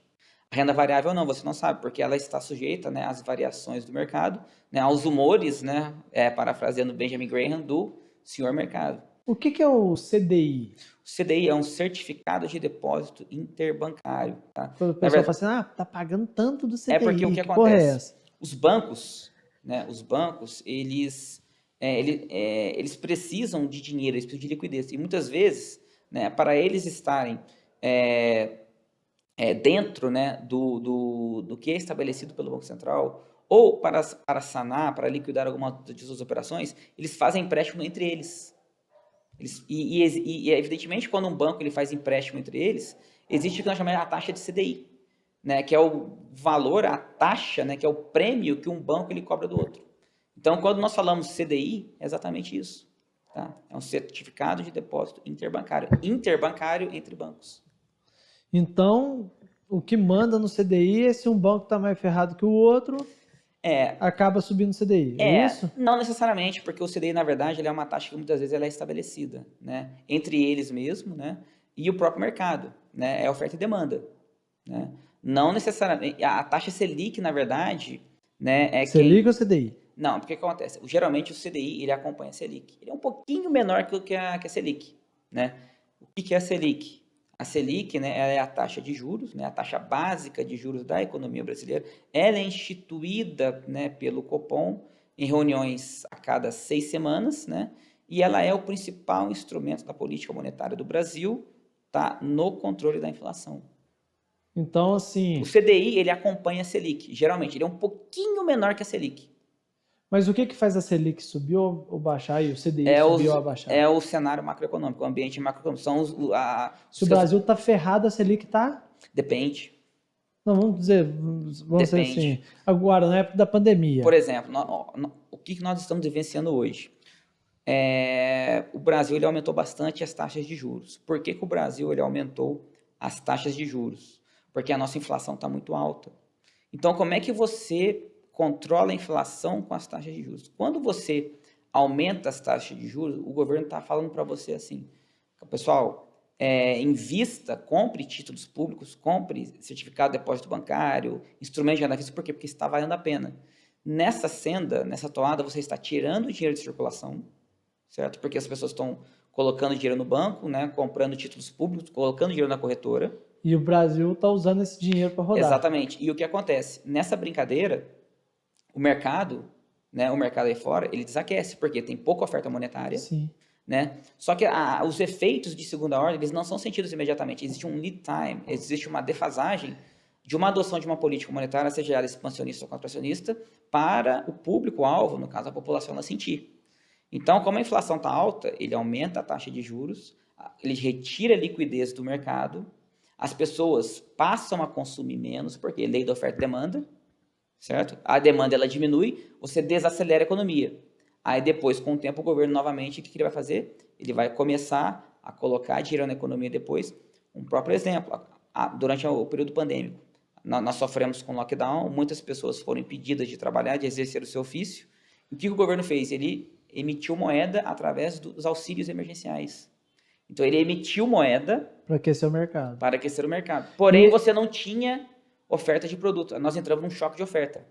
A renda variável não, você não sabe, porque ela está sujeita, né, às variações do mercado, né, aos humores, né, parafraseando Benjamin Graham, do senhor mercado. O que é o CDI? O CDI é um certificado de depósito interbancário. Tá? Quando o pessoal fala assim, tá pagando tanto do CDI, porque o que acontece? Porra é essa? Os bancos, né, eles precisam de dinheiro, eles precisam de liquidez. E muitas vezes, né, para eles estarem dentro, né, do que é estabelecido pelo Banco Central, ou para sanar, para liquidar alguma de suas operações, eles fazem empréstimo entre eles. Evidentemente, quando um banco ele faz empréstimo entre eles, existe o que nós chamamos de a taxa de CDI, né, que é o valor, a taxa, né, que é o prêmio que um banco ele cobra do outro. Então, quando nós falamos CDI, é exatamente isso. Tá? É um certificado de depósito interbancário entre bancos. Então, o que manda no CDI é se um banco está mais ferrado que o outro, acaba subindo o CDI. É isso? Não necessariamente, porque o CDI, na verdade, ele é uma taxa que muitas vezes ela é estabelecida, né, entre eles mesmo, né, e o próprio mercado. Né, é oferta e demanda. Né? Não necessariamente. A taxa Selic, na verdade, né, Selic ou CDI? Não, porque o que acontece? Geralmente o CDI ele acompanha a Selic. Ele é um pouquinho menor que a Selic. Né? O que é a Selic? A Selic, né, ela é a taxa de juros, né, a taxa básica de juros da economia brasileira. Ela é instituída, né, pelo Copom em reuniões a cada 6 semanas, né, e ela é o principal instrumento da política monetária do Brasil, tá, no controle da inflação. Então, assim... O CDI, ele acompanha a Selic. Geralmente, ele é um pouquinho menor que a Selic. Mas o que faz a Selic subir ou baixar e o CDI subir ou abaixar? É o cenário macroeconômico, o ambiente macroeconômico. Se o Brasil está ferrado, a Selic está? Depende. Não, vamos dizer assim, agora, na época da pandemia. Por exemplo, o que nós estamos vivenciando hoje? O Brasil ele aumentou bastante as taxas de juros. Por que o Brasil ele aumentou as taxas de juros? Porque a nossa inflação está muito alta. Então, como é que você controla a inflação com as taxas de juros? Quando você aumenta as taxas de juros, o governo está falando para você assim, pessoal, invista, compre títulos públicos, compre certificado de depósito bancário, instrumento de renda fixa, por quê? Porque está valendo a pena. Nessa senda, nessa toada, você está tirando dinheiro de circulação, certo? Porque as pessoas estão colocando dinheiro no banco, né? Comprando títulos públicos, colocando dinheiro na corretora. E o Brasil está usando esse dinheiro para rodar. Exatamente. E o que acontece? Nessa brincadeira, o mercado, né, o mercado aí fora, ele desaquece, porque tem pouca oferta monetária. Sim. Né? Só que os efeitos de segunda ordem, eles não são sentidos imediatamente. Existe um lead time, existe uma defasagem de uma adoção de uma política monetária, seja ela expansionista ou contracionista, para o público-alvo, no caso a população, ela sentir. Então, como a inflação está alta, ele aumenta a taxa de juros, ele retira a liquidez do mercado, as pessoas passam a consumir menos, porque lei da oferta e demanda, certo? A demanda ela diminui, você desacelera a economia. Aí depois, com o tempo, o governo novamente, o que ele vai fazer? Ele vai começar a colocar dinheiro na economia depois. Um próprio exemplo, durante o período pandêmico, nós sofremos com lockdown, muitas pessoas foram impedidas de trabalhar, de exercer o seu ofício. E o que o governo fez? Ele emitiu moeda através dos auxílios emergenciais. Então, ele emitiu moeda para aquecer o mercado. Para aquecer o mercado. Porém, você não tinha oferta de produto. Nós entramos num choque de oferta.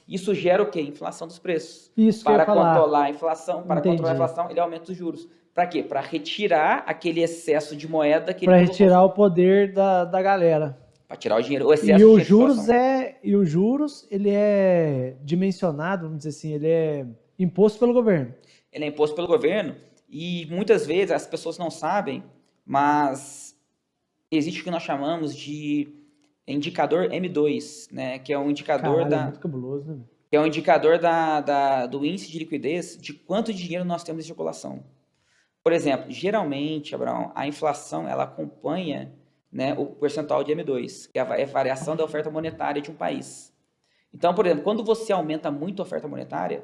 Isso gera o quê? Inflação dos preços. Isso para que eu ia falar. controlar a inflação, para Entendi. controlar a inflação, ele aumenta os juros. Para quê? Para retirar aquele excesso de moeda que Para ele retirar o poder da galera. para tirar o dinheiro, o excesso E de os circulação. juros, ele é dimensionado, vamos dizer assim, ele é imposto pelo governo. Ele é imposto pelo governo e muitas vezes as pessoas não sabem, mas existe o que nós chamamos de indicador M2, né? Que é um indicador Caralho, é muito cabuloso, né? que é um indicador do índice de liquidez de quanto dinheiro nós temos em circulação. Por exemplo, geralmente, Abraão, a inflação ela acompanha, né, o percentual de M2, que é a variação da oferta monetária de um país. Então, por exemplo, quando você aumenta muito a oferta monetária,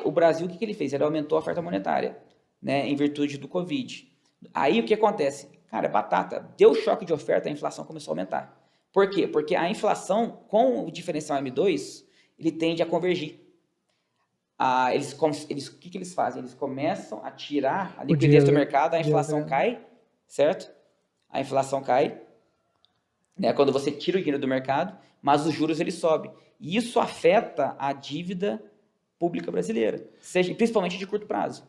o Brasil, o que ele fez? Ele aumentou a oferta monetária, né, em virtude do Covid. Aí o que acontece? Cara, batata, deu choque de oferta, a inflação começou a aumentar. Por quê? Porque a inflação, com o diferencial M2, ele tende a convergir. O que eles fazem? Eles começam a tirar a liquidez do mercado, a inflação cai, certo? A inflação cai, né, quando você tira o dinheiro do mercado, mas os juros ele sobe. E isso afeta a dívida pública brasileira, principalmente de curto prazo.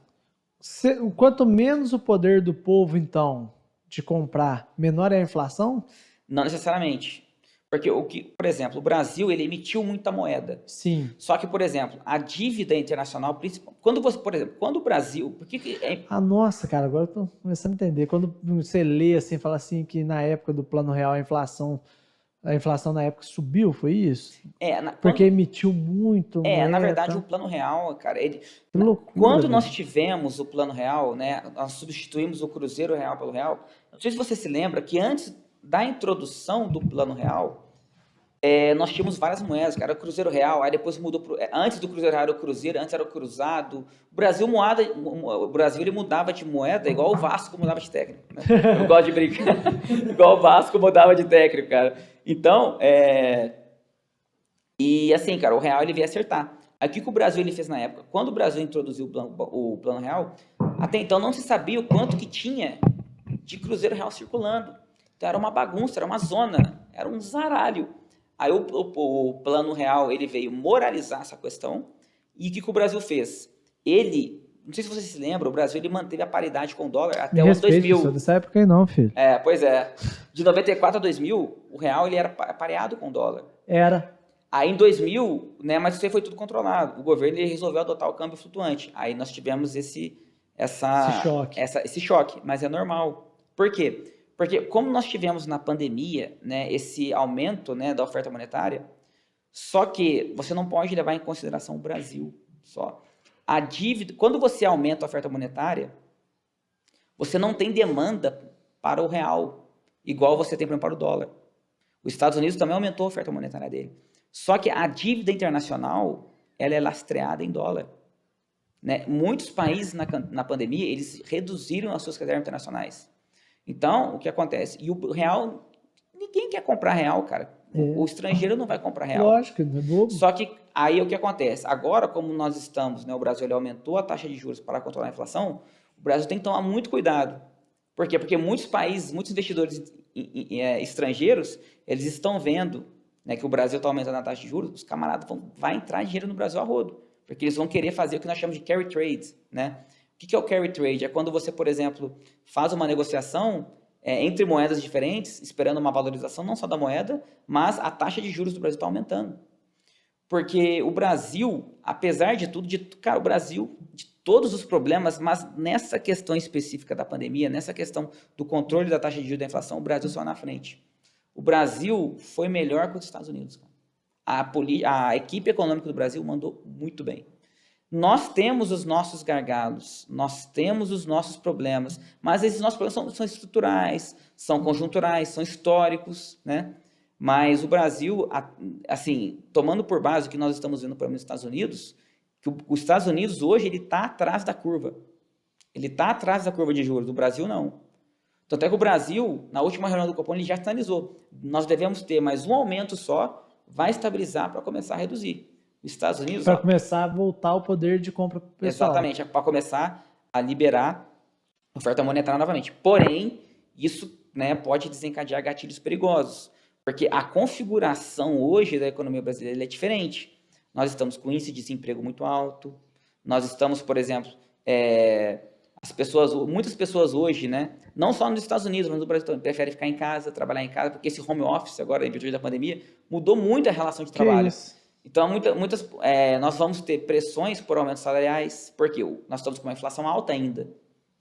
Quanto menos o poder do povo, então, de comprar, menor é a inflação? Não necessariamente. Porque, por exemplo, o Brasil ele emitiu muita moeda. Sim. Só que, por exemplo, a dívida internacional, quando o Brasil... nossa, cara, agora eu tô começando a entender. Quando você lê assim, fala assim que na época do Plano Real a inflação na época subiu, foi isso? Porque emitiu muito moeda. Na verdade, o Plano Real, cara, loucura, quando nós tivemos o Plano Real, né, nós substituímos o Cruzeiro Real pelo Real. Não sei se você se lembra que antes da introdução do Plano Real, nós tínhamos várias moedas, cara, o Cruzeiro Real, aí depois mudou antes do Cruzeiro Real era o Cruzeiro, antes era o Cruzado. O Brasil ele mudava de moeda igual o Vasco mudava de técnico, né? Eu gosto de brincar. Igual o Vasco mudava de técnico, cara. Então, e assim, cara, o Real ele veio acertar. Aí o que o Brasil ele fez na época? Quando o Brasil introduziu o Plano Real, até então não se sabia o quanto que tinha de Cruzeiro Real circulando. Então era uma bagunça, era uma zona, era um zaralho. Aí o Plano Real ele veio moralizar essa questão. E o que o Brasil fez? Não sei se você se lembra, o Brasil ele manteve a paridade com o dólar até o ano 2000. Não dessa época aí não, filho. Pois é. De 94 a 2000, o real ele era pareado com o dólar. Era. Aí em 2000, né, mas isso aí foi tudo controlado. O governo ele resolveu adotar o câmbio flutuante. Aí nós tivemos esse choque, mas é normal. Por quê? Porque como nós tivemos na pandemia, né, esse aumento, né, da oferta monetária, só que você não pode levar em consideração o Brasil só. A dívida, quando você aumenta a oferta monetária, você não tem demanda para o real, igual você tem, por exemplo, para o dólar. Os Estados Unidos também aumentou a oferta monetária dele. Só que a dívida internacional, ela é lastreada em dólar. Né? Muitos países na pandemia, eles reduziram as suas reservas internacionais. Então, o que acontece? E o real, ninguém quer comprar real, cara. O estrangeiro não vai comprar real. Lógico, não é bobo. Só que aí o que acontece? Agora, como nós estamos, né, o Brasil ele aumentou a taxa de juros para controlar a inflação, o Brasil tem que tomar muito cuidado. Por quê? Porque muitos países, muitos investidores estrangeiros, eles estão vendo, né, que o Brasil está aumentando a taxa de juros, os camaradas vai entrar dinheiro no Brasil a rodo. Porque eles vão querer fazer o que nós chamamos de carry trade. Né? O que é o carry trade? É quando você, por exemplo, faz uma negociação entre moedas diferentes, esperando uma valorização não só da moeda, mas a taxa de juros do Brasil está aumentando. Porque o Brasil, apesar de tudo, cara, o Brasil, de todos os problemas, mas nessa questão específica da pandemia, nessa questão do controle da taxa de juros da inflação, o Brasil só na frente. O Brasil foi melhor que os Estados Unidos. Cara. A equipe econômica do Brasil mandou muito bem. Nós temos os nossos gargalos, nós temos os nossos problemas, mas esses nossos problemas são estruturais, são conjunturais, são históricos, né? Mas o Brasil, assim, tomando por base o que nós estamos vendo, por exemplo, nos Estados Unidos, que os Estados Unidos hoje ele está atrás da curva. Ele está atrás da curva de juros, o Brasil não. Tanto é que o Brasil, na última reunião do Copom, ele já sinalizou, nós devemos ter mais um aumento só, vai estabilizar para começar a reduzir. Os Estados Unidos... Para começar a voltar o poder de compra pessoal. Exatamente, para começar a liberar oferta monetária novamente. Porém, isso, né, pode desencadear gatilhos perigosos, porque a configuração hoje da economia brasileira é diferente. Nós estamos com índice de desemprego muito alto, nós estamos, por exemplo, Muitas pessoas hoje, né, não só nos Estados Unidos, mas no Brasil também, preferem ficar em casa, trabalhar em casa, porque esse home office agora, em virtude da pandemia, mudou muito a relação de trabalho. Então, nós vamos ter pressões por aumentos salariais, porque nós estamos com uma inflação alta ainda,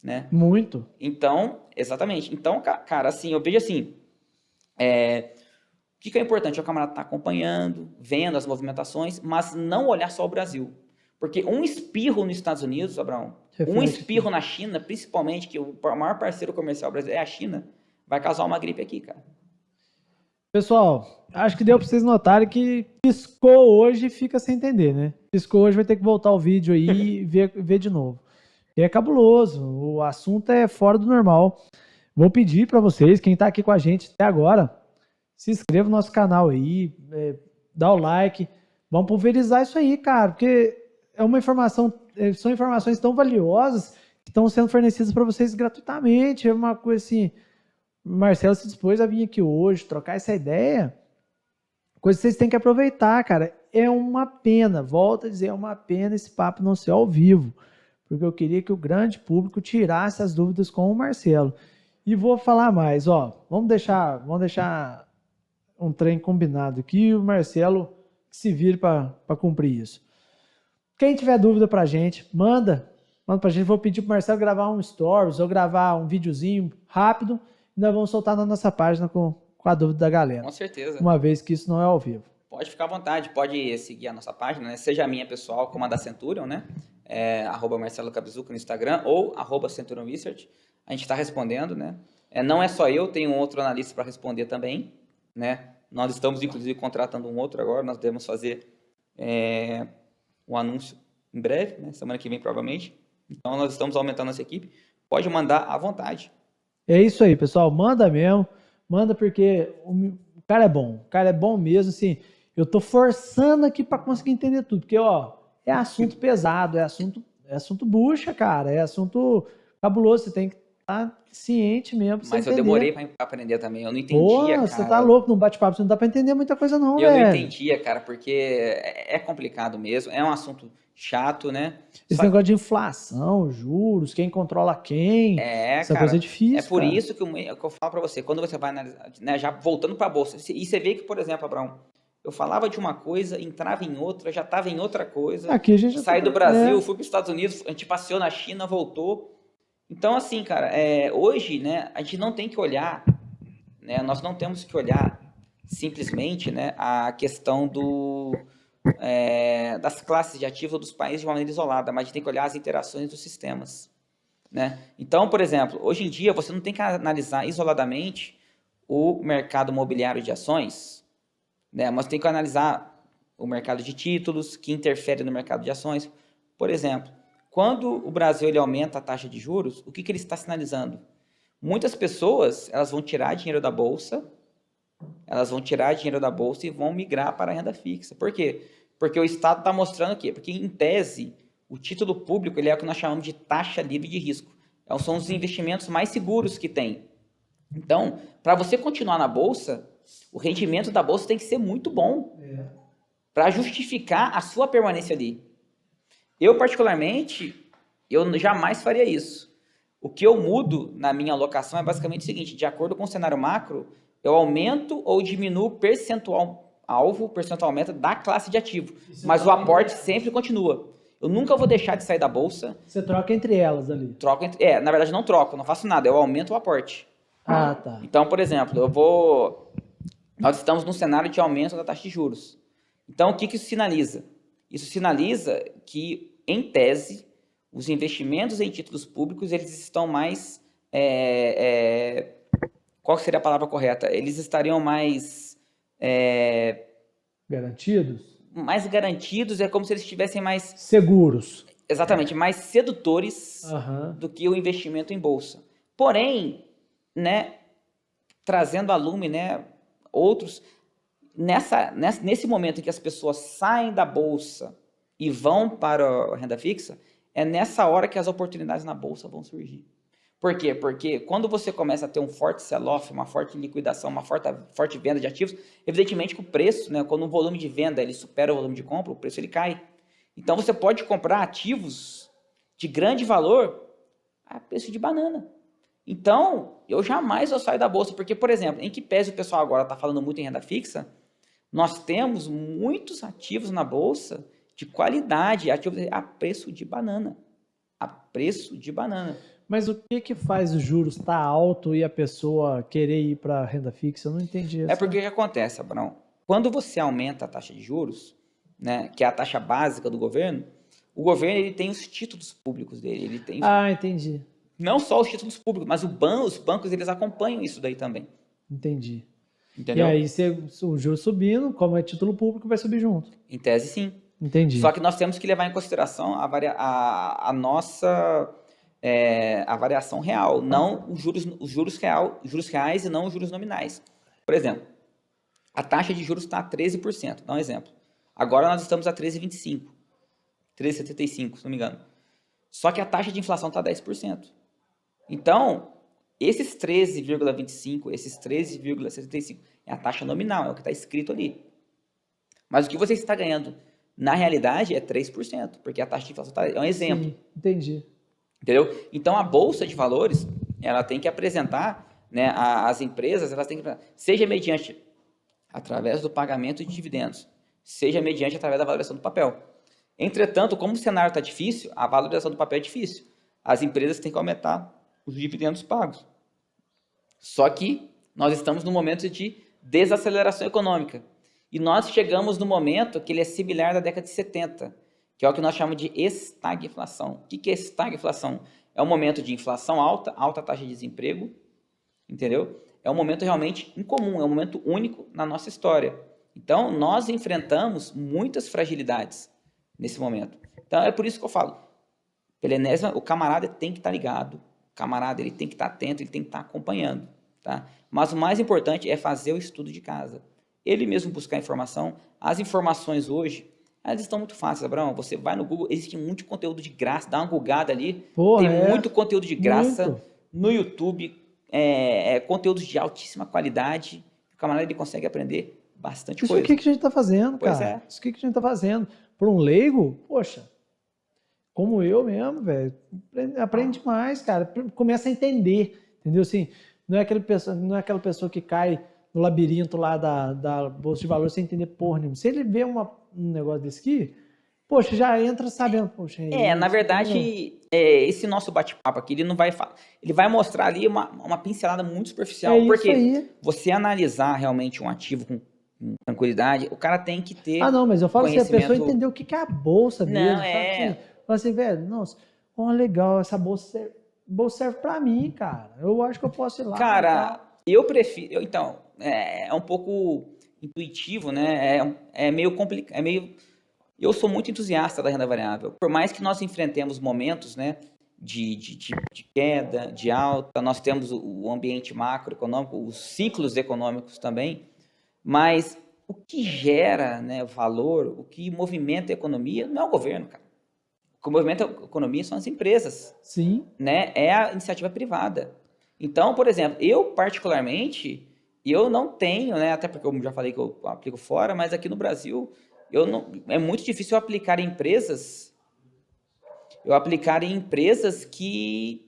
né? Muito. Então, exatamente. Então, cara, assim, eu vejo assim, o que é importante? O camarada estar acompanhando, vendo as movimentações, mas não olhar só o Brasil. Porque um espirro nos Estados Unidos, Abraão, um espirro na China, principalmente, que o maior parceiro comercial brasileiro é a China, vai causar uma gripe aqui, cara. Pessoal, acho que deu para vocês notarem que piscou hoje fica sem entender, né? Piscou hoje, vai ter que voltar o vídeo aí e ver de novo. E é cabuloso, o assunto é fora do normal. Vou pedir para vocês, quem está aqui com a gente até agora, se inscreva no nosso canal aí, dá o like, vamos pulverizar isso aí, cara, porque é uma informação, são informações tão valiosas que estão sendo fornecidas para vocês gratuitamente. É uma coisa assim, o Marcelo se dispôs a vir aqui hoje, trocar essa ideia, coisa que vocês têm que aproveitar, cara. É uma pena, volto a dizer, é uma pena esse papo não ser ao vivo, porque eu queria que o grande público tirasse as dúvidas com o Marcelo. E vou falar mais, ó, vamos deixar um trem combinado aqui, o Marcelo se vire para cumprir isso. Quem tiver dúvida pra gente, manda pra gente. Vou pedir pro Marcelo gravar um stories ou gravar um videozinho rápido e nós vamos soltar na nossa página com a dúvida da galera. Com certeza. Uma vez que isso não é ao vivo. Pode ficar à vontade, pode seguir a nossa página, né? Seja a minha pessoal, como a da Centurion, né? @Marcelo Cabizuca no Instagram ou @Centurion Research. A gente está respondendo, né? Não é só eu, tem um outro analista para responder também, né? Nós estamos, inclusive, contratando um outro agora, nós devemos fazer um anúncio em breve, né? Semana que vem, provavelmente. Então, nós estamos aumentando essa equipe. Pode mandar à vontade. É isso aí, pessoal. Manda mesmo. Manda porque o cara é bom. O cara é bom mesmo, assim. Eu tô forçando aqui para conseguir entender tudo. Porque, ó, é assunto pesado, é assunto bucha, cara. É assunto cabuloso. Você tem que estar ciente mesmo. Mas eu demorei para aprender também. Eu não entendia, cara. Você tá louco, num bate-papo, você não dá para entender muita coisa não, velho. Eu não entendia, cara, porque é complicado mesmo. É um assunto chato, né? Esse negócio de inflação, juros, quem controla quem. Essa cara, coisa é difícil. É por isso que eu falo para você, quando você vai analisar, né, já voltando para a bolsa, e você vê que, por exemplo, Abraão, eu falava de uma coisa, entrava em outra, já estava em outra coisa. Aqui a gente saí do Brasil, fui para os Estados Unidos, a gente passeou na China, voltou. Então, assim, cara, hoje, né, a gente não tem que olhar, né, nós não temos que olhar simplesmente, né, a questão das classes de ativos dos países de uma maneira isolada, mas a gente tem que olhar as interações dos sistemas, né? Então, por exemplo, hoje em dia você não tem que analisar isoladamente o mercado imobiliário de ações, né? Mas tem que analisar o mercado de títulos que interfere no mercado de ações. Por exemplo, quando o Brasil ele aumenta a taxa de juros, o que ele está sinalizando? Muitas pessoas elas vão tirar dinheiro da bolsa, e vão migrar para a renda fixa. Por quê? Porque o Estado está mostrando o quê? Porque, em tese, o título público ele é o que nós chamamos de taxa livre de risco. São os investimentos mais seguros que tem. Então, para você continuar na bolsa, o rendimento da bolsa tem que ser muito bom para justificar a sua permanência ali. Eu, particularmente, eu jamais faria isso. O que eu mudo na minha alocação é basicamente o seguinte, de acordo com o cenário macro, eu aumento ou diminuo o percentual meta da classe de ativo. Mas o aporte sempre continua. Eu nunca vou deixar de sair da bolsa. Você troca entre elas ali. Na verdade não troco, não faço nada, eu aumento o aporte. Ah, tá. Então, por exemplo, nós estamos num cenário de aumento da taxa de juros. Então, o que isso sinaliza? Isso sinaliza que, em tese, os investimentos em títulos públicos, eles estão mais... qual seria a palavra correta? Eles estariam mais... garantidos? Mais garantidos, é como se eles estivessem mais... seguros. Exatamente, mais sedutores do que o investimento em bolsa. Porém, né, trazendo a lume, né, outros... Nesse momento em que as pessoas saem da bolsa e vão para a renda fixa, é nessa hora que as oportunidades na bolsa vão surgir. Por quê? Porque quando você começa a ter um forte sell-off, uma forte liquidação, uma forte venda de ativos, evidentemente que o preço, né, quando o volume de venda ele supera o volume de compra, o preço ele cai. Então você pode comprar ativos de grande valor a preço de banana. Então, eu jamais eu saio da bolsa, porque, por exemplo, em que pese o pessoal agora está falando muito em renda fixa, nós temos muitos ativos na bolsa de qualidade, ativos a preço de banana. A preço de banana. Mas o que faz os juros estar alto e a pessoa querer ir para renda fixa? Eu não entendi isso. É porque o que acontece, Abraão? Quando você aumenta a taxa de juros, né, que é a taxa básica do governo, o governo ele tem os títulos públicos dele. Ele tem entendi. Não só os títulos públicos, mas os bancos eles acompanham isso daí também. Entendi. Entendeu? E aí, se o juro subindo, como é título público, vai subir junto. Em tese, sim. Entendi. Só que nós temos que levar em consideração a nossa a variação real, não os juros reais e não os juros nominais. Por exemplo, a taxa de juros está a 13%, dá um exemplo. Agora nós estamos a 13,25%, 13,75%, se não me engano. Só que a taxa de inflação está a 10%. Então, esses 13,25%, esses 13,75% é a taxa nominal, é o que está escrito ali. Mas o que você está ganhando, na realidade, é 3%, porque a taxa de inflação é um exemplo. Sim, entendi. Entendeu? Então, a Bolsa de Valores, ela tem que apresentar, né, as empresas, elas têm que apresentar, seja mediante, através do pagamento de dividendos, seja mediante através da valorização do papel. Entretanto, como o cenário está difícil, a valorização do papel é difícil. As empresas têm que aumentar os dividendos pagos. Só que nós estamos num momento de desaceleração econômica. E nós chegamos no momento que ele é similar da década de 70, que é o que nós chamamos de estagflação. O que é estagflação? É um momento de inflação alta, alta taxa de desemprego, entendeu? É um momento realmente incomum, é um momento único na nossa história. Então, nós enfrentamos muitas fragilidades nesse momento. Então, é por isso que eu falo, pela enésima, o camarada tem que estar ligado, o camarada ele tem que estar atento, ele tem que estar acompanhando, tá? Mas o mais importante é fazer o estudo de casa. Ele mesmo buscar informação. As informações hoje, elas estão muito fáceis, Abraão. Você vai no Google, existe muito conteúdo de graça, dá uma googada ali, tem muito conteúdo de graça muito. No YouTube, conteúdos de altíssima qualidade. O camarada ele consegue aprender bastante coisa. Isso que a gente está fazendo, cara. Pois é. Isso que a gente está fazendo. Por um leigo, poxa, como eu mesmo, velho, aprende mais, cara. Começa a entender, entendeu? Assim, não é aquela pessoa que cai no labirinto lá da Bolsa de Valores sem entender porra nenhuma. Se ele vê um negócio desse aqui, poxa, já entra sabendo, poxa. Na verdade, esse nosso bate-papo aqui, ele não vai falar. Ele vai mostrar ali uma pincelada muito superficial. Porque você analisar realmente um ativo com tranquilidade, o cara tem que ter. Não, mas eu falo assim, a pessoa entendeu o que é a bolsa mesmo. Não, Fala assim, velho, nossa, legal, essa bolsa serve pra mim, cara. Eu acho que eu posso ir lá. Cara, eu prefiro. Então, é um pouco intuitivo, né? É meio complicado. Eu sou muito entusiasta da renda variável. Por mais que nós enfrentemos momentos, né, de queda, de alta, nós temos o ambiente macroeconômico, os ciclos econômicos também, mas o que gera, né, valor, o que movimenta a economia não é o governo, cara. O que movimenta a economia são as empresas. Sim. Né? É a iniciativa privada. Então, por exemplo, eu particularmente, eu não tenho, né, até porque eu já falei que eu aplico fora, mas aqui no Brasil, é muito difícil eu aplicar em empresas que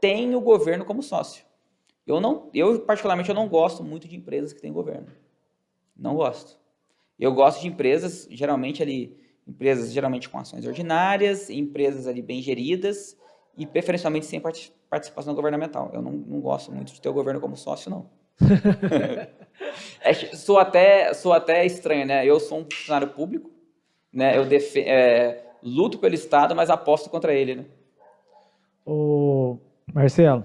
têm o governo como sócio. Eu particularmente, eu não gosto muito de empresas que têm governo. Não gosto. Eu gosto de empresas, geralmente com ações ordinárias, empresas ali bem geridas e preferencialmente sem participação governamental. Eu não gosto muito de ter o governo como sócio, não. Sou até estranho, né? Eu sou um funcionário público, né? Eu luto pelo Estado, mas aposto contra ele, né? Ô, Marcelo,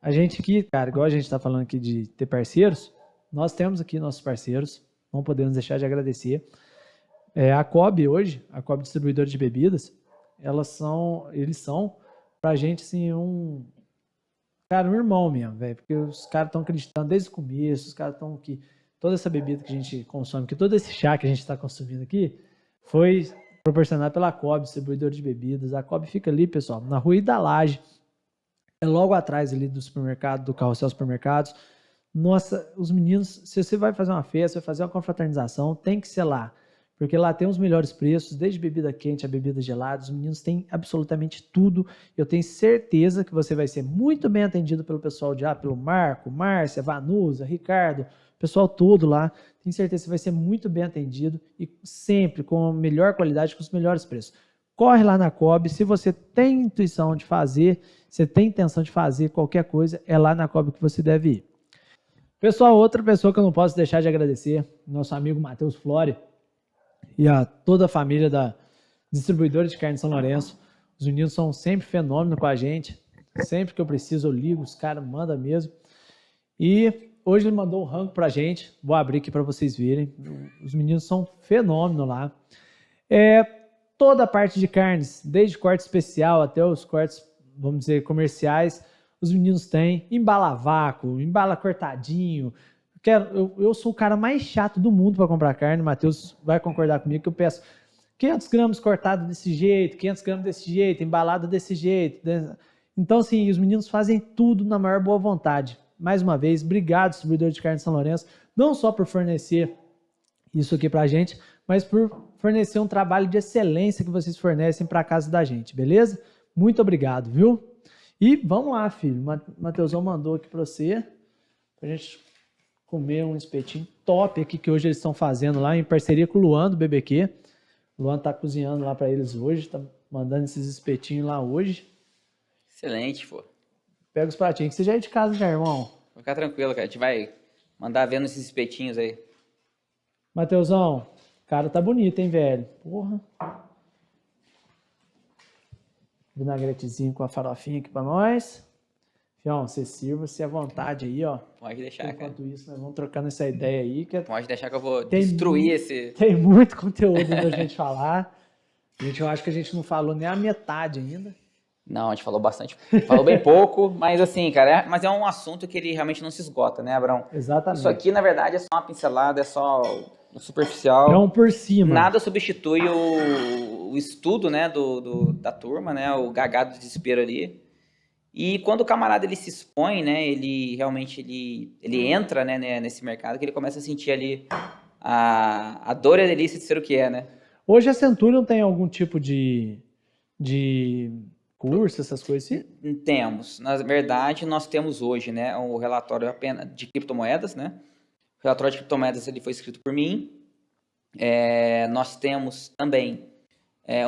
a gente aqui, cara, igual a gente está falando aqui de ter parceiros, nós temos aqui nossos parceiros, não podemos deixar de agradecer. A Cobb hoje, a Cobb Distribuidora de Bebidas, eles são pra gente assim um irmão mesmo, velho, porque os caras estão acreditando desde o começo, os caras estão aqui, toda essa bebida que a gente consome, que todo esse chá que a gente está consumindo aqui, foi proporcionado pela Cobb Distribuidora de Bebidas. A Cobb fica ali, pessoal, na Rua da Laje, é logo atrás ali do supermercado, do Carrossel Supermercados. Nossa, os meninos, se você vai fazer uma festa, vai fazer uma confraternização, tem que ser lá. porque lá tem os melhores preços, desde bebida quente a bebida gelada, os meninos têm absolutamente tudo. Eu tenho certeza que você vai ser muito bem atendido pelo pessoal de lá, pelo Marco, Márcia, Vanusa, Ricardo, o pessoal todo lá. Tenho certeza que você vai ser muito bem atendido e sempre com a melhor qualidade, com os melhores preços. Corre lá na Cobb, se você tem intuição de fazer, você tem intenção de fazer qualquer coisa, é lá na Cobb que você deve ir. Pessoal, outra pessoa que eu não posso deixar de agradecer, nosso amigo Matheus Flore e a toda a família da distribuidora de carne de São Lourenço. Os meninos são sempre fenômeno com a gente. Sempre que eu preciso eu ligo, os caras mandam mesmo. E hoje ele mandou um rango pra gente. Vou abrir aqui para vocês verem. Os meninos são fenômeno lá. Toda a parte de carnes, desde corte especial até os cortes, vamos dizer, comerciais, os meninos têm. Embala a vácuo, embala cortadinho. Eu sou o cara mais chato do mundo para comprar carne. O Matheus vai concordar comigo que eu peço 500 gramas cortado desse jeito, 500 gramas desse jeito, embalado desse jeito. Então, assim, os meninos fazem tudo na maior boa vontade. Mais uma vez, obrigado, distribuidor de carne de São Lourenço, não só por fornecer isso aqui pra gente, mas por fornecer um trabalho de excelência que vocês fornecem para casa da gente, beleza? Muito obrigado, viu? E vamos lá, filho. O Matheusão mandou aqui para você, pra gente comer um espetinho top aqui que hoje eles estão fazendo lá em parceria com o Luan do BBQ. O Luan tá cozinhando lá para eles hoje, tá mandando esses espetinhos lá hoje. Excelente, pô. Pega os pratinhos, que você já é de casa já, irmão. Vou ficar tranquilo, cara. A gente vai mandar vendo esses espetinhos aí. Matheusão, cara tá bonito, hein, velho? Porra. Vinagretezinho com a farofinha aqui pra nós. Fião, você sirva-se à vontade aí, ó. Pode deixar, Enquanto cara. isso, nós vamos trocando essa ideia aí. Pode deixar que eu vou destruir esse... Tem muito conteúdo ainda a gente falar. Eu acho que a gente não falou nem a metade ainda. Não, a gente falou bastante. Falou bem pouco, mas assim, cara, mas é um assunto que ele realmente não se esgota, né, Abrão? Exatamente. Isso aqui, na verdade, é só uma pincelada, é só superficial. É um por cima. Nada substitui o estudo, né, da turma, né, o gagado de desespero ali. E quando o camarada ele se expõe, né, ele realmente ele entra, né, nesse mercado, que ele começa a sentir ali a dor e a delícia de ser o que é, né? Hoje a Centurion tem algum tipo de curso, essas coisas assim? Temos. Na verdade, nós temos hoje, né, o relatório apenas de criptomoedas, né? O relatório de criptomoedas ele foi escrito por mim. Nós temos também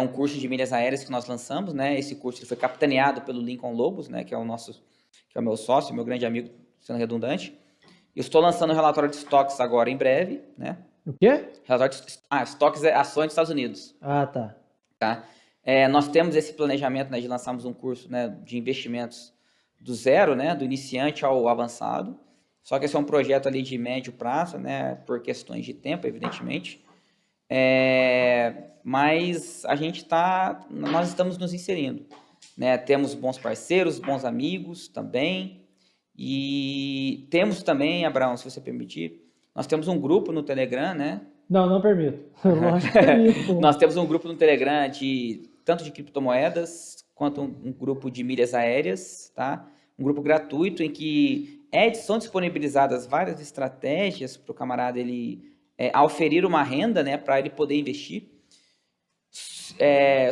um curso de milhas aéreas que nós lançamos, né? Esse curso ele foi capitaneado pelo Lincoln Lobos, né? Que é o meu sócio, meu grande amigo, sendo redundante. Eu estou lançando o relatório de estoques agora em breve, né? O quê? Relatório de estoques ações dos Estados Unidos. Ah, tá. Tá? Nós temos esse planejamento, né, de lançarmos um curso, né, de investimentos do zero, né, do iniciante ao avançado. Só que esse é um projeto ali de médio prazo, né, por questões de tempo, evidentemente. Mas nós estamos nos inserindo, né? Temos bons parceiros, bons amigos também. E temos também, Abraão, se você permitir, nós temos um grupo no Telegram, né? Não permito. Lógico que permito. Nós temos um grupo no Telegram tanto de criptomoedas quanto um grupo de milhas aéreas, tá? Um grupo gratuito em que são disponibilizadas várias estratégias para o camarada auferir uma renda, né, para ele poder investir.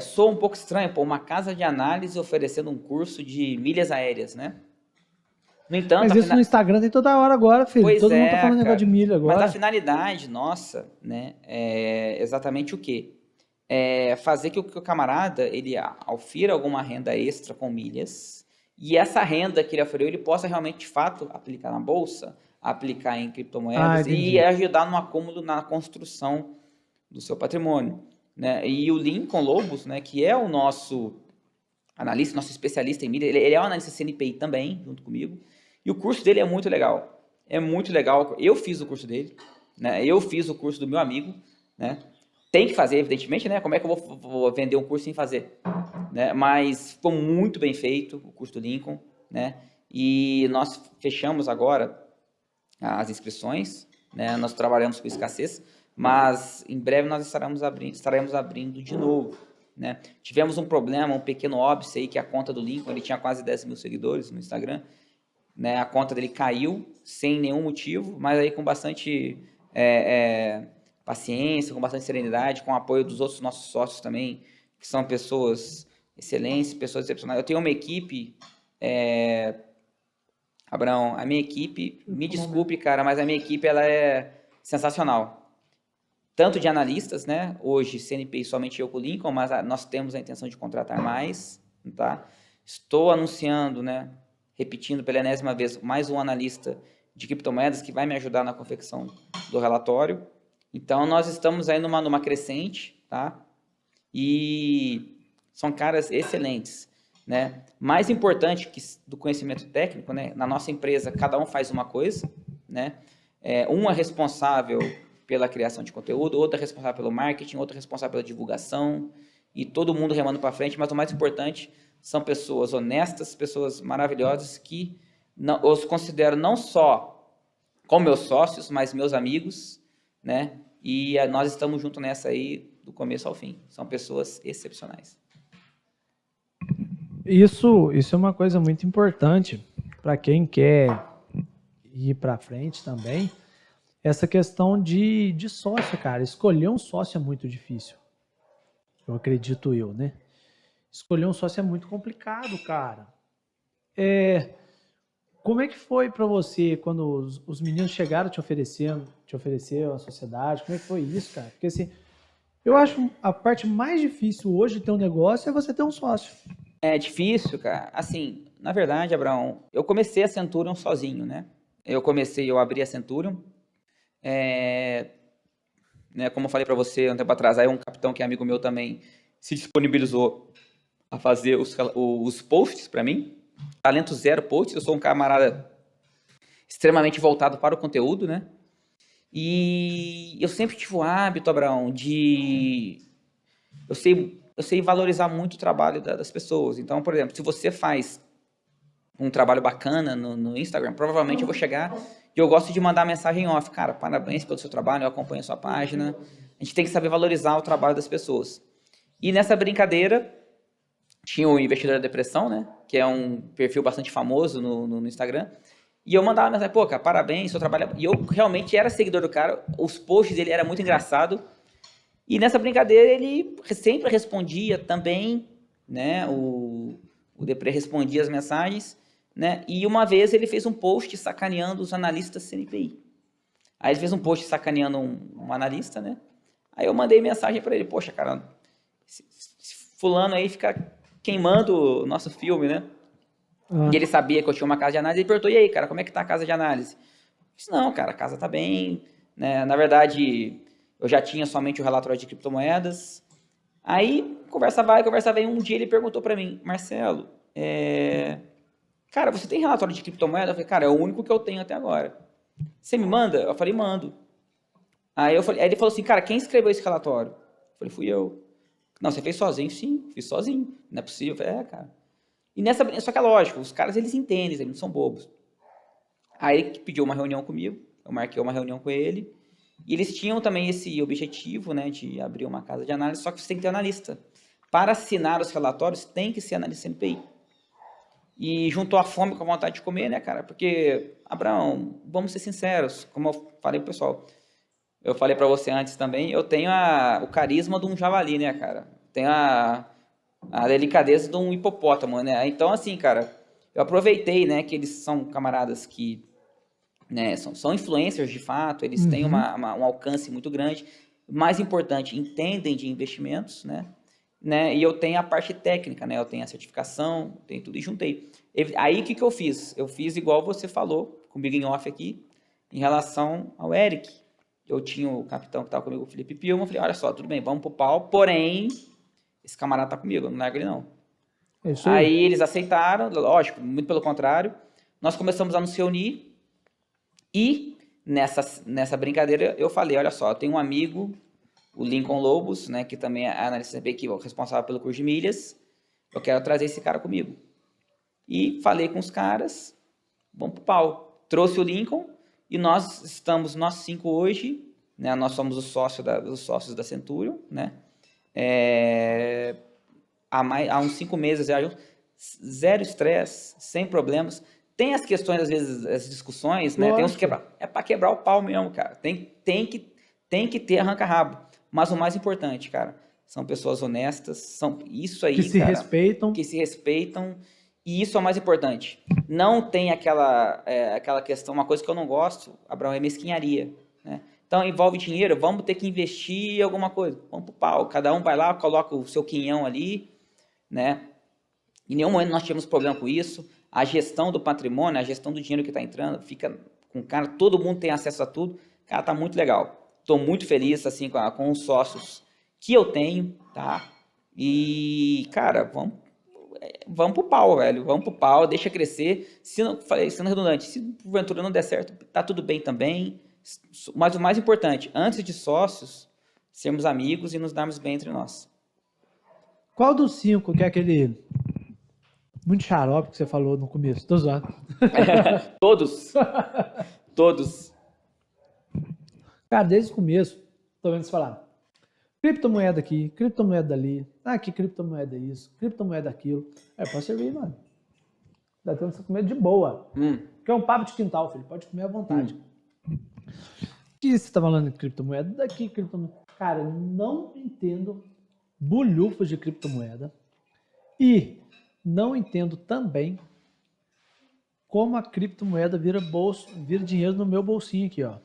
Sou um pouco estranho, uma casa de análise oferecendo um curso de milhas aéreas, né? No entanto, mas isso no Instagram tem toda hora agora, filho. Pois Todo mundo tá falando negócio de milha agora. Mas a finalidade nossa, né, é exatamente o quê? Fazer que o camarada, ele aufira alguma renda extra com milhas, e essa renda que ele oferiu, ele possa realmente, de fato, aplicar na bolsa, aplicar em criptomoedas e ajudar no acúmulo, na construção do seu patrimônio, né? E o Lincoln Lobos, né, que é o nosso analista, nosso especialista em milha, ele é um analista CNPI também, junto comigo, e o curso dele é muito legal. É muito legal. Eu fiz o curso dele, né? Eu fiz o curso do meu amigo, né? Tem que fazer, evidentemente, né? Como é que eu vou vender um curso sem fazer? Né? Mas ficou muito bem feito o curso do Lincoln, né? E nós fechamos agora as inscrições, né? Nós trabalhamos com escassez, mas em breve nós estaremos abrindo de novo, né? Tivemos um problema, um pequeno óbice aí, que a conta do Lincoln, ele tinha quase 10 mil seguidores no Instagram, né? A conta dele caiu sem nenhum motivo, mas aí com bastante paciência, com bastante serenidade, com o apoio dos outros nossos sócios também, que são pessoas excelentes, pessoas excepcionais. Eu tenho uma equipe, Abraão, a minha equipe, me desculpe, cara, mas a minha equipe ela é sensacional. Tanto de analistas, né? Hoje, CNPI, somente eu com o Lincoln, mas nós temos a intenção de contratar mais, tá? Estou anunciando, né? Repetindo pela enésima vez, mais um analista de criptomoedas que vai me ajudar na confecção do relatório. Então, nós estamos aí numa crescente, tá? E são caras excelentes, né? Mais importante que do conhecimento técnico, né? Na nossa empresa, cada um faz uma coisa, né? Um é responsável pela criação de conteúdo, outro é responsável pelo marketing, outro é responsável pela divulgação, e todo mundo remando para frente, mas o mais importante são pessoas honestas, pessoas maravilhosas que eu os considero não só como meus sócios, mas meus amigos, né? E nós estamos juntos nessa aí do começo ao fim. São pessoas excepcionais. Isso é uma coisa muito importante para quem quer ir para frente também. Essa questão de sócio, cara. Escolher um sócio é muito difícil. Eu acredito né? Escolher um sócio é muito complicado, cara. Como é que foi para você quando os meninos chegaram te oferecer a sociedade? Como é que foi isso, cara? Porque assim, eu acho a parte mais difícil hoje de ter um negócio é você ter um sócio. É difícil, cara. Assim, na verdade, Abraão, eu comecei a Centurion sozinho, né? Eu abri a Centurion. Né, como eu falei para você um tempo atrás, aí um capitão que é amigo meu também se disponibilizou a fazer os posts para mim. Talento zero posts, eu sou um camarada extremamente voltado para o conteúdo, né? E eu sempre tive o hábito, Abraão, de... Eu sei valorizar muito o trabalho das pessoas. Então, por exemplo, se você faz um trabalho bacana no Instagram, provavelmente eu vou chegar e eu gosto de mandar mensagem off. Cara, parabéns pelo seu trabalho, eu acompanho a sua página. A gente tem que saber valorizar o trabalho das pessoas. E nessa brincadeira, tinha o Investidor da Depressão, né? Que é um perfil bastante famoso no Instagram. E eu mandava mensagem, pô, cara, parabéns, seu trabalho... E eu realmente era seguidor do cara, os posts dele eram muito engraçados. E nessa brincadeira ele sempre respondia também, né? O Depré respondia as mensagens, né? E uma vez ele fez um post sacaneando os analistas CNPI. Aí ele fez um post sacaneando um analista, né? Aí eu mandei mensagem para ele, poxa, cara, esse fulano aí fica queimando o nosso filme, né? E ele sabia que eu tinha uma casa de análise, ele perguntou, e aí, cara, como é que tá a casa de análise? Eu disse, não, cara, a casa tá bem, né? Na verdade, eu já tinha somente o relatório de criptomoedas. Aí, conversa vai, um dia ele perguntou para mim, Marcelo, cara, você tem relatório de criptomoeda? Eu falei, cara, é o único que eu tenho até agora. Você me manda? Eu falei, mando. Aí ele falou assim, cara, quem escreveu esse relatório? Eu falei, fui eu. Não, você fez sozinho? Sim, fiz sozinho. Não é possível. Eu falei, cara. E só que é lógico, os caras, eles entendem, eles não são bobos. Aí ele pediu uma reunião comigo, eu marquei uma reunião com ele, e eles tinham também esse objetivo, né, de abrir uma casa de análise, só que você tem que ter analista. Para assinar os relatórios, tem que ser analista CNPI. E juntou a fome com a vontade de comer, né, cara? Porque, Abraão, vamos ser sinceros, como eu falei pro pessoal, eu falei para você antes também, eu tenho o carisma de um javali, né, cara? Tenho a delicadeza de um hipopótamo, né? Então, assim, cara, eu aproveitei, né, que eles são camaradas que, né, são influencers de fato, eles têm um alcance muito grande. Mais importante, entendem de investimentos, né? E eu tenho a parte técnica, né? Eu tenho a certificação, tenho tudo e juntei. Aí, o que eu fiz? Eu fiz igual você falou, comigo em off aqui, em relação ao Eric. Eu tinha o capitão que estava comigo, o Felipe Pilma, eu falei, olha só, tudo bem, vamos pro pau, porém, esse camarada tá comigo, eu não largo ele não. Aí eles aceitaram, lógico, muito pelo contrário, nós começamos a nos reunir e nessa brincadeira eu falei, olha só, eu tenho um amigo, o Lincoln Lobos, né, que também é analista CNPI, responsável pelo curso de milhas, eu quero trazer esse cara comigo. E falei com os caras, vamos pro pau. Trouxe o Lincoln e nós 5 hoje, né, nós somos os sócios da Centurion, né, há uns 5 meses já, zero estresse, sem problemas. Tem as questões, às vezes, as discussões, né? Tem uns para quebrar o pau mesmo, cara. Tem tem que ter arranca-rabo. Mas o mais importante, cara, são pessoas honestas, são isso aí, que se cara, respeitam. que se respeitam, e isso é o mais importante. Não tem aquela questão, uma coisa que eu não gosto, Abraão, é mesquinharia, né? Então, envolve dinheiro, vamos ter que investir em alguma coisa. Vamos pro pau, cada um vai lá, coloca o seu quinhão ali, né? Em nenhum momento nós tivemos problema com isso. A gestão do patrimônio, a gestão do dinheiro que está entrando, fica com o cara, todo mundo tem acesso a tudo. Cara, tá muito legal. Estou muito feliz, assim, com os sócios que eu tenho, tá? E, cara, vamos pro pau, velho. Vamos pro pau, deixa crescer. Sendo redundante, se porventura não der certo, tá tudo bem também. Mas o mais importante, antes de sócios, sermos amigos e nos darmos bem entre nós. Qual dos 5 que é aquele muito xarope que você falou no começo? Tô zoando. Todos. Todos. Cara, desde o começo, tô vendo você falar. Criptomoeda aqui, criptomoeda ali. Aqui, criptomoeda isso, criptomoeda aquilo. Pode servir, mano. Dá tempo de você comer de boa. Que é um papo de quintal, filho. Pode comer à vontade. Que você tá falando de criptomoeda? Daqui, criptomoeda. Cara, eu não entendo bulhufos de criptomoeda. E não entendo também como a criptomoeda vira dinheiro no meu bolsinho aqui, ó.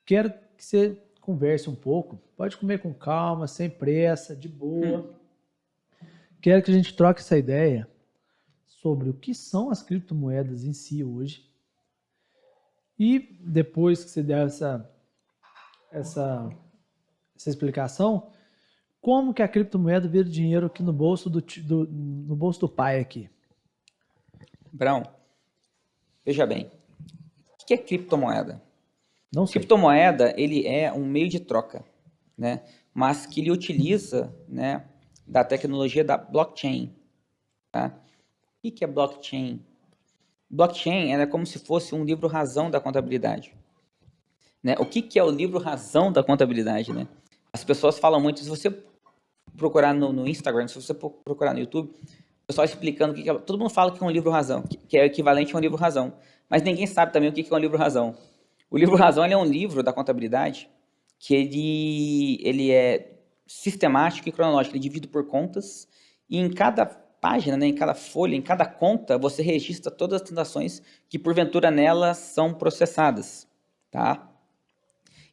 Quero que você converse um pouco. Pode comer com calma, sem pressa, de boa. Quero que a gente troque essa ideia sobre o que são as criptomoedas em si hoje. E depois que você der essa explicação, como que a criptomoeda vira dinheiro aqui no bolso no bolso do pai aqui? Brown, veja bem, o que é criptomoeda? Não sei. Criptomoeda, ele é um meio de troca, né? Mas que ele utiliza, né, da tecnologia da blockchain. Tá? O que é blockchain? Blockchain é como se fosse um livro-razão da contabilidade. Né? O que é o livro-razão da contabilidade? Né? As pessoas falam muito, se você procurar no Instagram, se você procurar no YouTube, o pessoal explicando o que é. Todo mundo fala que é um livro-razão, que é o equivalente a um livro-razão. Mas ninguém sabe também o que é um livro-razão. O livro-razão é um livro da contabilidade que ele é sistemático e cronológico, ele é dividido por contas, e em cada página, né, em cada folha, em cada conta, você registra todas as transações que porventura nelas são processadas, tá?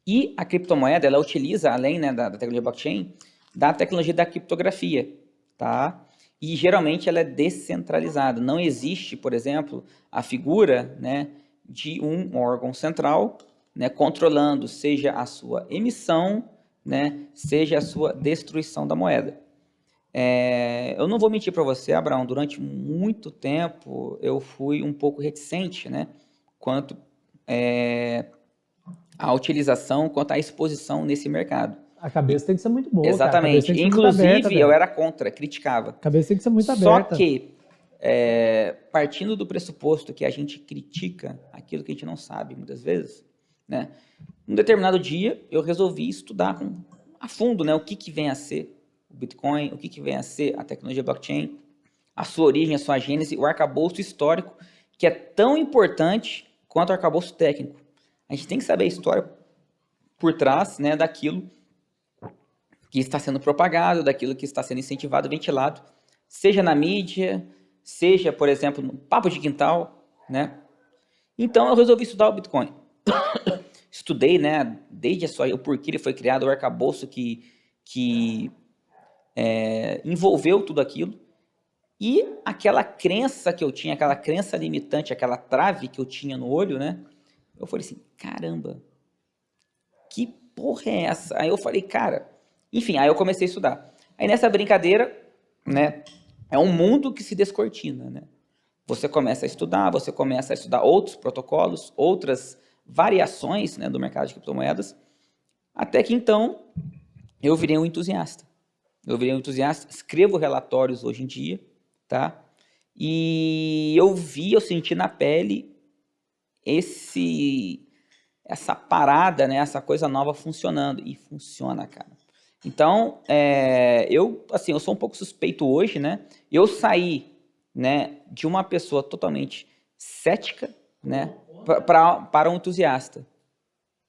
E a criptomoeda, ela utiliza, além, né, da tecnologia blockchain, da tecnologia da criptografia, tá? E geralmente ela é descentralizada. Não existe, por exemplo, a figura, né, de um órgão central, né, controlando seja a sua emissão, né, seja a sua destruição da moeda. Eu não vou mentir para você, Abraão, durante muito tempo eu fui um pouco reticente, né, quanto à utilização, quanto à exposição nesse mercado. A cabeça tem que ser muito boa. Exatamente. Cara. Inclusive, aberta, eu era contra, criticava. A cabeça tem que ser muito aberta. Só que, partindo do pressuposto que a gente critica aquilo que a gente não sabe, muitas vezes, né? Um determinado dia, eu resolvi estudar a fundo, né, o que vem a ser o Bitcoin, o que vem a ser a tecnologia blockchain, a sua origem, a sua gênese, o arcabouço histórico, que é tão importante quanto o arcabouço técnico. A gente tem que saber a história por trás, né, daquilo que está sendo propagado, daquilo que está sendo incentivado, ventilado, seja na mídia, seja, por exemplo, no papo de quintal, né? Então, eu resolvi estudar o Bitcoin. Estudei, né, desde o porquê ele foi criado, o arcabouço que envolveu tudo aquilo, e aquela crença que eu tinha, aquela crença limitante, aquela trave que eu tinha no olho, né? Eu falei assim, caramba, que porra é essa? Aí eu falei, cara, enfim, aí eu comecei a estudar. Aí nessa brincadeira, né, é um mundo que se descortina, né? Você começa a estudar outros protocolos, outras variações, né, do mercado de criptomoedas, até que então eu virei um entusiasta. Escrevo relatórios hoje em dia, tá? E eu senti na pele essa parada, né, essa coisa nova funcionando. E funciona, cara. Então, eu sou um pouco suspeito hoje, né? Eu saí, né, de uma pessoa totalmente cética, né, para um entusiasta,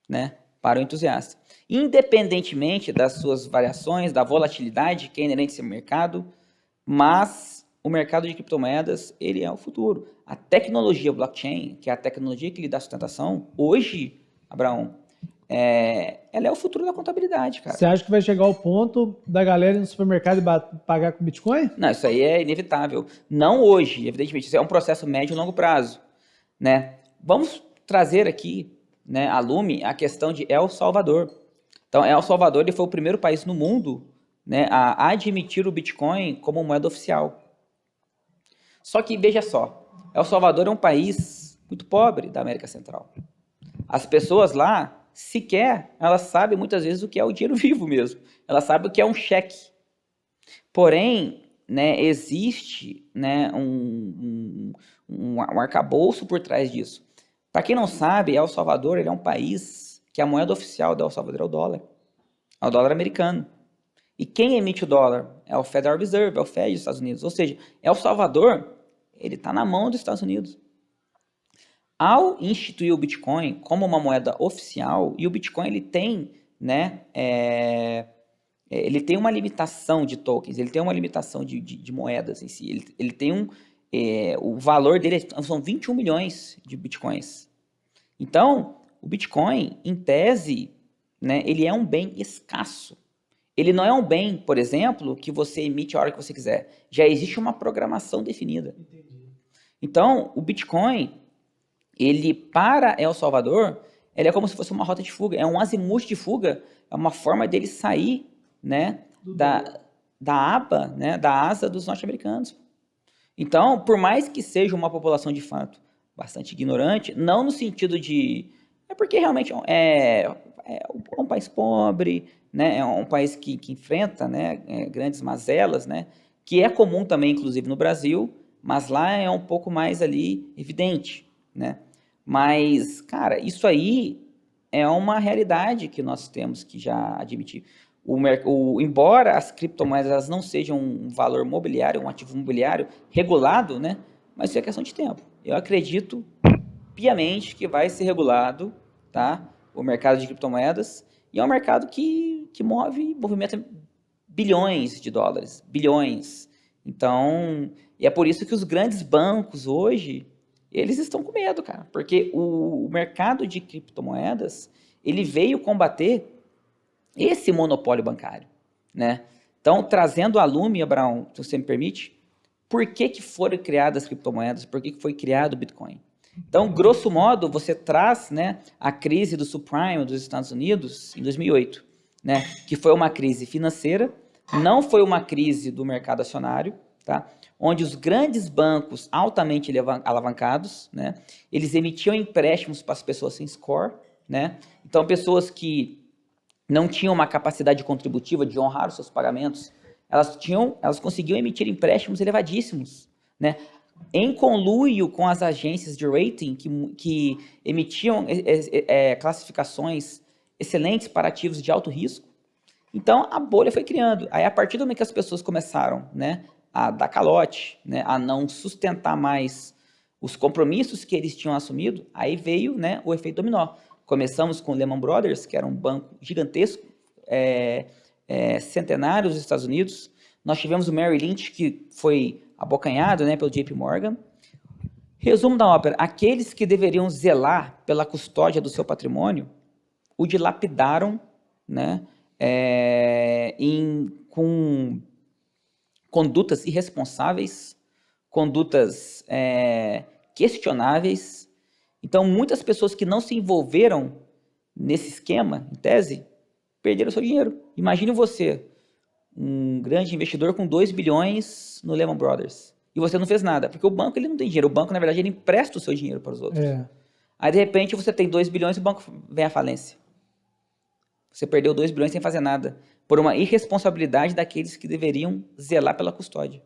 né? para o entusiasta. Independentemente das suas variações, da volatilidade que é inerente a esse mercado, mas o mercado de criptomoedas, ele é o futuro. A tecnologia blockchain, que é a tecnologia que lhe dá sustentação, hoje, Abraão, ela é o futuro da contabilidade, cara. Você acha que vai chegar ao ponto da galera ir no supermercado e pagar com Bitcoin? Não, isso aí é inevitável. Não hoje, evidentemente, isso é um processo médio e longo prazo, né? Vamos trazer aqui, né, a lume a questão de El Salvador. Então, El Salvador ele foi o primeiro país no mundo, né, a admitir o Bitcoin como moeda oficial. Só que, veja só, El Salvador é um país muito pobre da América Central. As pessoas lá, sequer, elas sabem muitas vezes o que é o dinheiro vivo mesmo. Elas sabem o que é um cheque. Porém, né, existe, né, um arcabouço por trás disso. Para quem não sabe, El Salvador ele é um país que a moeda oficial de El Salvador é o dólar americano. E quem emite o dólar é o Federal Reserve, é o Fed dos Estados Unidos. Ou seja, El Salvador ele está na mão dos Estados Unidos. Ao instituir o Bitcoin como uma moeda oficial, e o Bitcoin ele tem, né, ele tem uma limitação de tokens, ele tem uma limitação de moedas em si. Ele tem o valor dele são 21 milhões de Bitcoins. Então, o Bitcoin, em tese, né, ele é um bem escasso. Ele não é um bem, por exemplo, que você emite a hora que você quiser. Já existe uma programação definida. Entendi. Então, o Bitcoin, ele para El Salvador, ele é como se fosse uma rota de fuga, é um azimuth de fuga, é uma forma dele sair, né, da aba, né, da asa dos norte-americanos. Então, por mais que seja uma população de fato bastante ignorante, não no sentido de... É porque realmente é um país pobre, né, é um país que enfrenta, né, grandes mazelas, né, que é comum também, inclusive, no Brasil, mas lá é um pouco mais ali evidente, né? Mas, cara, isso aí é uma realidade que nós temos que já admitir. Embora as criptomoedas elas não sejam um valor mobiliário, um ativo mobiliário regulado, né? Mas isso é questão de tempo. Eu acredito piamente que vai ser regulado, tá? O mercado de criptomoedas, e é um mercado que movimenta bilhões de dólares, bilhões. Então, e é por isso que os grandes bancos hoje, eles estão com medo, cara, porque o mercado de criptomoedas, ele veio combater esse monopólio bancário, né? Então, trazendo a lume, Abraão, se você me permite, por que foram criadas as criptomoedas? Por que foi criado o Bitcoin? Então, grosso modo, você traz, né, a crise do subprime dos Estados Unidos em 2008, né, que foi uma crise financeira, não foi uma crise do mercado acionário, tá? Onde os grandes bancos altamente alavancados, né, eles emitiam empréstimos para as pessoas sem score, né? Então, pessoas que não tinham uma capacidade contributiva de honrar os seus pagamentos, elas conseguiam emitir empréstimos elevadíssimos, né? Em conluio com as agências de rating que emitiam classificações excelentes para ativos de alto risco. Então, a bolha foi criando. Aí, a partir do momento que as pessoas começaram, né, a dar calote, né, a não sustentar mais os compromissos que eles tinham assumido, aí veio, né, o efeito dominó. Começamos com o Lehman Brothers, que era um banco gigantesco, centenário dos Estados Unidos. Nós tivemos o Merrill Lynch, que foi abocanhado, né, pelo JP Morgan. Resumo da ópera: aqueles que deveriam zelar pela custódia do seu patrimônio o dilapidaram, né, com condutas irresponsáveis, condutas questionáveis. Então, muitas pessoas que não se envolveram nesse esquema, em tese, perderam seu dinheiro. Imagine você, um grande investidor com 2 bilhões no Lehman Brothers, e você não fez nada, porque o banco ele não tem dinheiro. O banco, na verdade, ele empresta o seu dinheiro para os outros. Aí, de repente, você tem 2 bilhões e o banco vem à falência. Você perdeu 2 bilhões sem fazer nada, por uma irresponsabilidade daqueles que deveriam zelar pela custódia.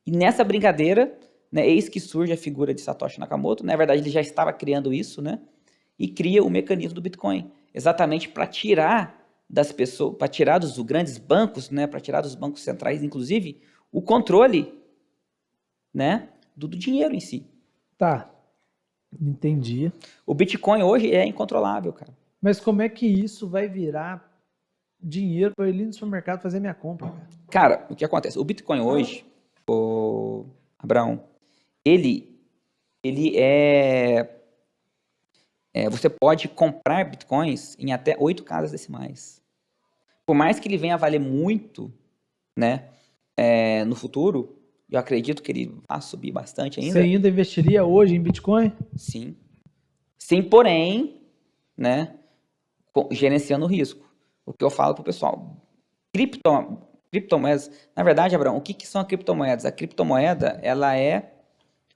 E nessa brincadeira, né, eis que surge a figura de Satoshi Nakamoto. Na verdade, ele já estava criando isso, né? E cria o mecanismo do Bitcoin, exatamente para tirar das pessoas, para tirar dos grandes bancos, né, para tirar dos bancos centrais, inclusive, o controle, né, do dinheiro em si. Tá, entendi. O Bitcoin hoje é incontrolável, cara. Mas como é que isso vai virar dinheiro para eu ir no supermercado fazer minha compra, cara? Cara, o que acontece? O Bitcoin hoje, o Abraão, ele você pode comprar Bitcoins em até 8 casas decimais. Por mais que ele venha a valer muito, né, no futuro, eu acredito que ele vai subir bastante ainda. Você ainda investiria hoje em Bitcoin? Sim. Sim, porém, né, gerenciando o risco. O que eu falo pro pessoal, criptomoedas, na verdade, Abraão, o que são as criptomoedas? A criptomoeda, ela é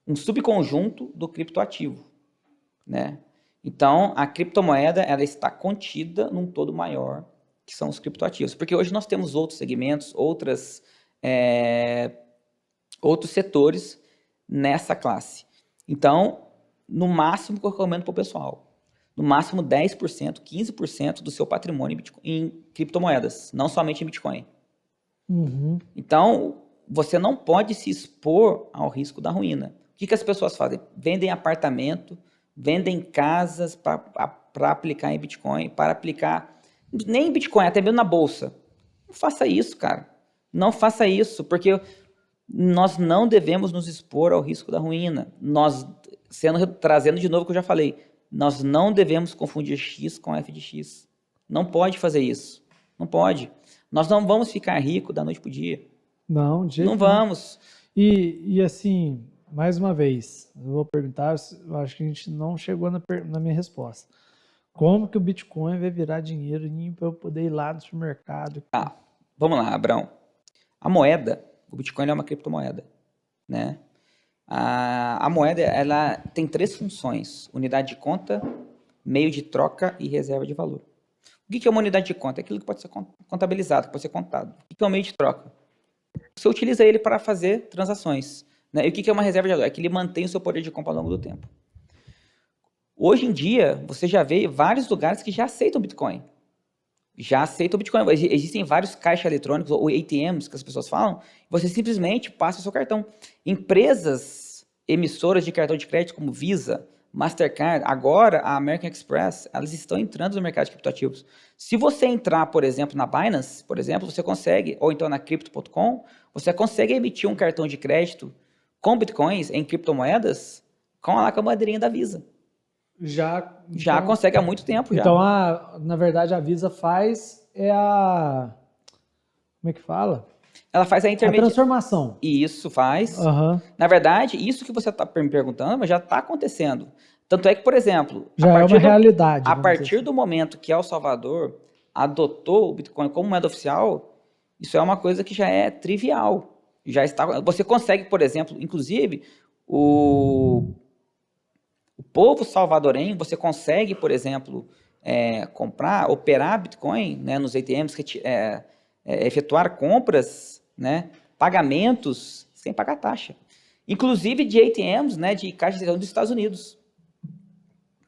um subconjunto do criptoativo, né? Então, a criptomoeda, ela está contida num todo maior, que são os criptoativos. Porque hoje nós temos outros segmentos, outros setores nessa classe. Então, no máximo que eu recomendo para o pessoal, no máximo 10%, 15% do seu patrimônio em criptomoedas, não somente em Bitcoin. Uhum. Então, você não pode se expor ao risco da ruína. O que as pessoas fazem? Vendem apartamento, vendem casas para aplicar em Bitcoin, para aplicar nem em Bitcoin, até mesmo na bolsa. Não faça isso, cara. Não faça isso, porque nós não devemos nos expor ao risco da ruína. Trazendo de novo o que eu já falei, nós não devemos confundir X com F de X. Não pode fazer isso. Não pode. Nós não vamos ficar ricos da noite para o dia. Não, de jeito Não vamos. E assim, mais uma vez, eu vou perguntar, eu acho que a gente não chegou na minha resposta. Como que o Bitcoin vai virar dinheiro para eu poder ir lá no supermercado? Tá, vamos lá, Abraão. A moeda, o Bitcoin é uma criptomoeda, né? A moeda, ela tem 3 funções: unidade de conta, meio de troca e reserva de valor. O que é uma unidade de conta? É aquilo que pode ser contabilizado, que pode ser contado. O que é um meio de troca? Você utiliza ele para fazer transações, né? E o que é uma reserva de valor? É que ele mantém o seu poder de compra ao longo do tempo. Hoje em dia, você já vê vários lugares que já aceitam Bitcoin. Já aceitam Bitcoin. Existem vários caixas eletrônicos, ou ATMs, que as pessoas falam. Você simplesmente passa o seu cartão. Empresas emissoras de cartão de crédito como Visa, Mastercard, agora a American Express, elas estão entrando no mercado de criptoativos. Se você entrar, por exemplo, na Binance, por exemplo, você consegue, ou então na Crypto.com, você consegue emitir um cartão de crédito com Bitcoins em criptomoedas com a bandeirinha da Visa. Já consegue há muito tempo. Então, na verdade, a Visa faz como é que fala? Ela faz a transformação. E isso faz. Uhum. Na verdade, isso que você está me perguntando já está acontecendo. Tanto é que, por exemplo, já é uma realidade. A partir do momento que El Salvador adotou o Bitcoin como moeda oficial, isso é uma coisa que já é trivial. Já está. Você consegue, por exemplo, inclusive, o povo salvadorenho, você consegue, por exemplo, operar Bitcoin, né, nos ATMs, efetuar compras, né, pagamentos sem pagar taxa. Inclusive de ATMs, né, de caixas de dos Estados Unidos.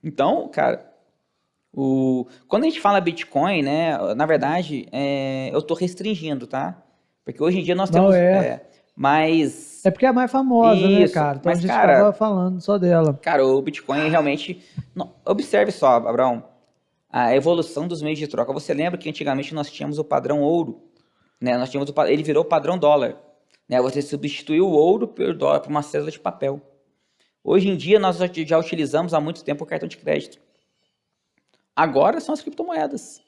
Então, cara, quando a gente fala Bitcoin, né, na verdade, eu estou restringindo, tá? Porque hoje em dia nós temos... mas... É porque é a mais famosa, né, cara? Então a gente acaba falando só dela. Cara, o Bitcoin realmente... Observe só, Abraão, a evolução dos meios de troca. Você lembra que antigamente nós tínhamos o padrão ouro, né? Ele virou o padrão dólar, né? Você substituiu o ouro pelo dólar por uma cédula de papel. Hoje em dia nós já utilizamos há muito tempo o cartão de crédito. Agora são as criptomoedas.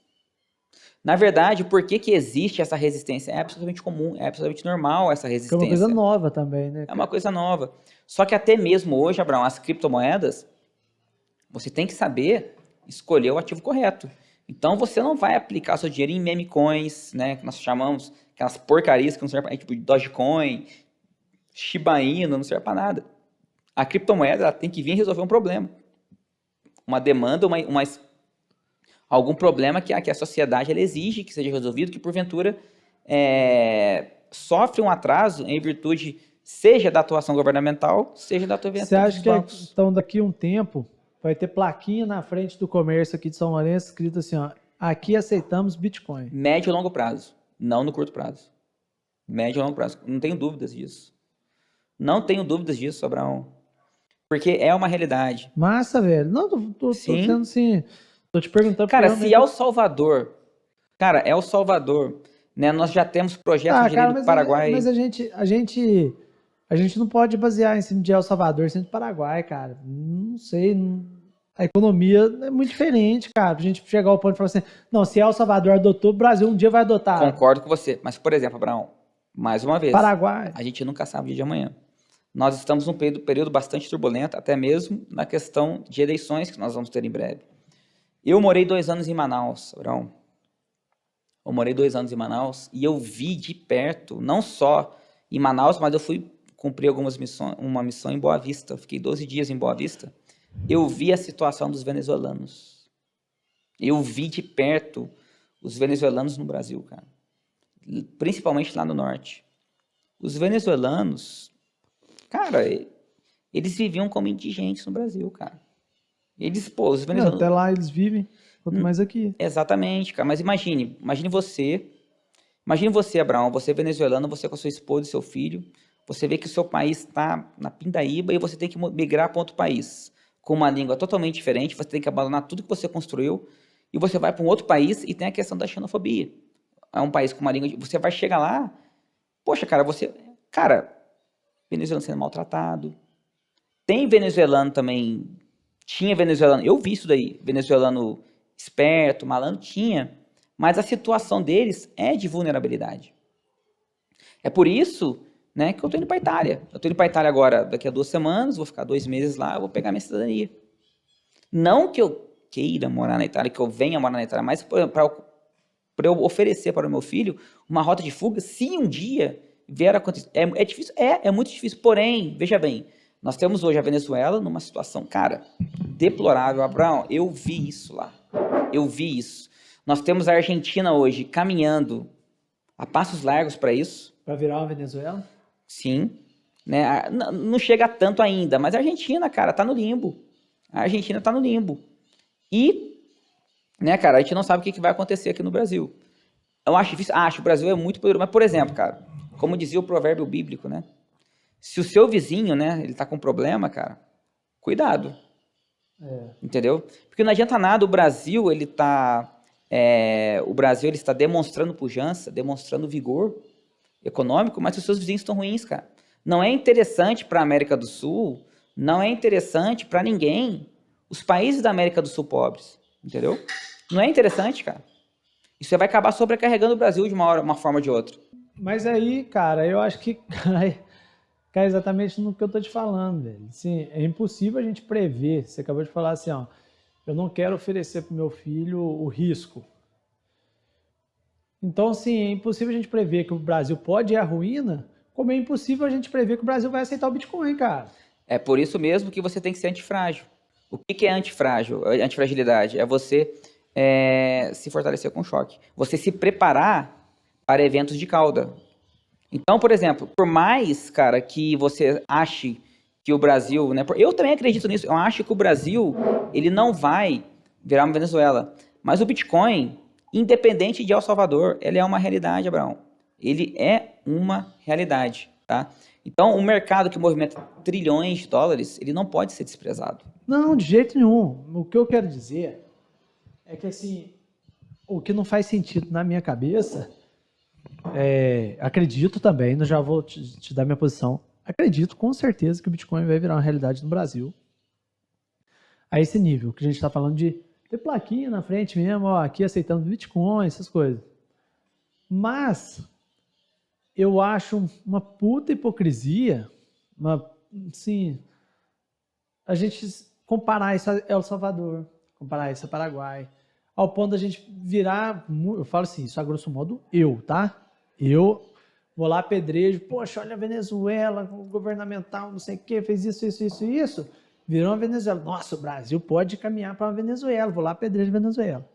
Na verdade, por que existe essa resistência? É absolutamente comum, é absolutamente normal essa resistência. É uma coisa nova também, né? É uma coisa nova. Só que até mesmo hoje, Abraão, as criptomoedas, você tem que saber escolher o ativo correto. Então, você não vai aplicar seu dinheiro em meme coins, né, que nós chamamos, aquelas porcarias que não servem para nada, tipo Dogecoin, Shiba Inu, não serve para nada. A criptomoeda ela tem que vir resolver um problema. Uma demanda, algum problema que a sociedade ela exige que seja resolvido, que porventura sofre um atraso em virtude, seja da atuação governamental, seja da atuação dos bancos. Você acha que então daqui a um tempo vai ter plaquinha na frente do comércio aqui de São Lourenço escrito assim, ó, aqui aceitamos Bitcoin? Médio e longo prazo, não no curto prazo. Médio e longo prazo, não tenho dúvidas disso. Não tenho dúvidas disso, Abraão. Porque é uma realidade. Massa, velho. Não, tô sendo assim... Tô te perguntando. Cara, se El Salvador, cara, El Salvador, né? Nós já temos projetos de lei cara, do Paraguai. mas a gente não pode basear em cima de El Salvador, em cima do Paraguai, cara. Não sei, a economia é muito diferente, cara. Pra gente chegar ao ponto de falar assim, não, se El Salvador adotou, o Brasil um dia vai adotar. Concordo com você. Mas, por exemplo, Abraão, mais uma vez, Paraguai. a gente nunca sabe o dia de amanhã. Nós estamos num período bastante turbulento, até mesmo na questão de eleições que nós vamos ter em breve. Eu morei 2 anos em Manaus, Abraão. Eu morei 2 anos em Manaus e eu vi de perto, não só em Manaus, mas eu fui cumprir uma missão em Boa Vista. Eu fiquei 12 dias em Boa Vista. Eu vi a situação dos venezuelanos. Eu vi de perto os venezuelanos no Brasil, cara. Principalmente lá no norte. Os venezuelanos, cara, eles viviam como indigentes no Brasil, cara. Os venezuelanos... Até lá eles vivem, quanto mais aqui. Exatamente, cara. Mas imagine você, Abraão, você é venezuelano, você com a sua esposa e seu filho, você vê que o seu país está na pindaíba e você tem que migrar para outro país, com uma língua totalmente diferente, você tem que abandonar tudo que você construiu, e você vai para um outro país e tem a questão da xenofobia. É um país com uma língua... Você vai chegar lá, poxa, cara, venezuelano sendo maltratado. Tem venezuelano também... Tinha venezuelano... Eu vi isso daí. Venezuelano esperto, malandro, tinha. Mas a situação deles é de vulnerabilidade. É por isso, né, que eu tô indo para a Itália. Eu tô indo para a Itália agora, daqui a 2 semanas, vou ficar 2 meses lá, eu vou pegar minha cidadania. Não que eu queira morar na Itália, que eu venha morar na Itália, mas para eu oferecer para o meu filho uma rota de fuga, se um dia vier a acontecer. É difícil? É muito difícil. Porém, veja bem, nós temos hoje a Venezuela numa situação, cara, deplorável. Abraão, eu vi isso lá. Eu vi isso. Nós temos a Argentina hoje caminhando a passos largos para isso. Para virar uma Venezuela? Sim. Né? Não chega tanto ainda, mas a Argentina, cara, tá no limbo. A Argentina tá no limbo. E, né, cara, a gente não sabe o que vai acontecer aqui no Brasil. Eu acho difícil. O Brasil é muito poderoso. Mas, por exemplo, cara, como dizia o provérbio bíblico, né? Se o seu vizinho, né, ele tá com problema, cara, cuidado. Entendeu? Porque não adianta nada o Brasil, ele está demonstrando pujança, demonstrando vigor econômico, mas os seus vizinhos estão ruins, cara. Não é interessante para a América do Sul, não é interessante para ninguém os países da América do Sul pobres, entendeu? Não é interessante, cara. Isso vai acabar sobrecarregando o Brasil de uma forma ou de outra. Mas aí, cara, eu acho que cai exatamente no que eu tô te falando, velho. Assim, é impossível a gente prever. Você acabou de falar assim, ó, eu não quero oferecer pro meu filho o risco. Então, assim, é impossível a gente prever que o Brasil pode ir à ruína, como é impossível a gente prever que o Brasil vai aceitar o Bitcoin, cara. É por isso mesmo que você tem que ser antifrágil. O que é antifrágil? Antifragilidade é você se fortalecer com choque. Você se preparar para eventos de cauda. Então, por exemplo, por mais, cara, que você ache que o Brasil, né, eu também acredito nisso, eu acho que o Brasil, ele não vai virar uma Venezuela, mas o Bitcoin, independente de El Salvador, ele é uma realidade, Abraão. Ele é uma realidade, tá? Então, o mercado que movimenta trilhões de dólares, ele não pode ser desprezado. Não, de jeito nenhum. O que eu quero dizer é que, assim, o que não faz sentido na minha cabeça... acredito também, já vou te dar minha posição, acredito com certeza que o Bitcoin vai virar uma realidade no Brasil a esse nível, que a gente está falando de ter plaquinha na frente mesmo, ó, aqui aceitando Bitcoin, essas coisas. Mas eu acho uma puta hipocrisia, assim, a gente comparar isso a El Salvador, comparar isso a Paraguai, ao ponto da gente virar, eu falo assim, isso a grosso modo tá? Eu vou lá, apedrejo, poxa, olha a Venezuela, governamental, não sei o que, fez isso, virou uma Venezuela. Nossa, o Brasil pode caminhar para uma Venezuela, vou lá, apedrejo Venezuela.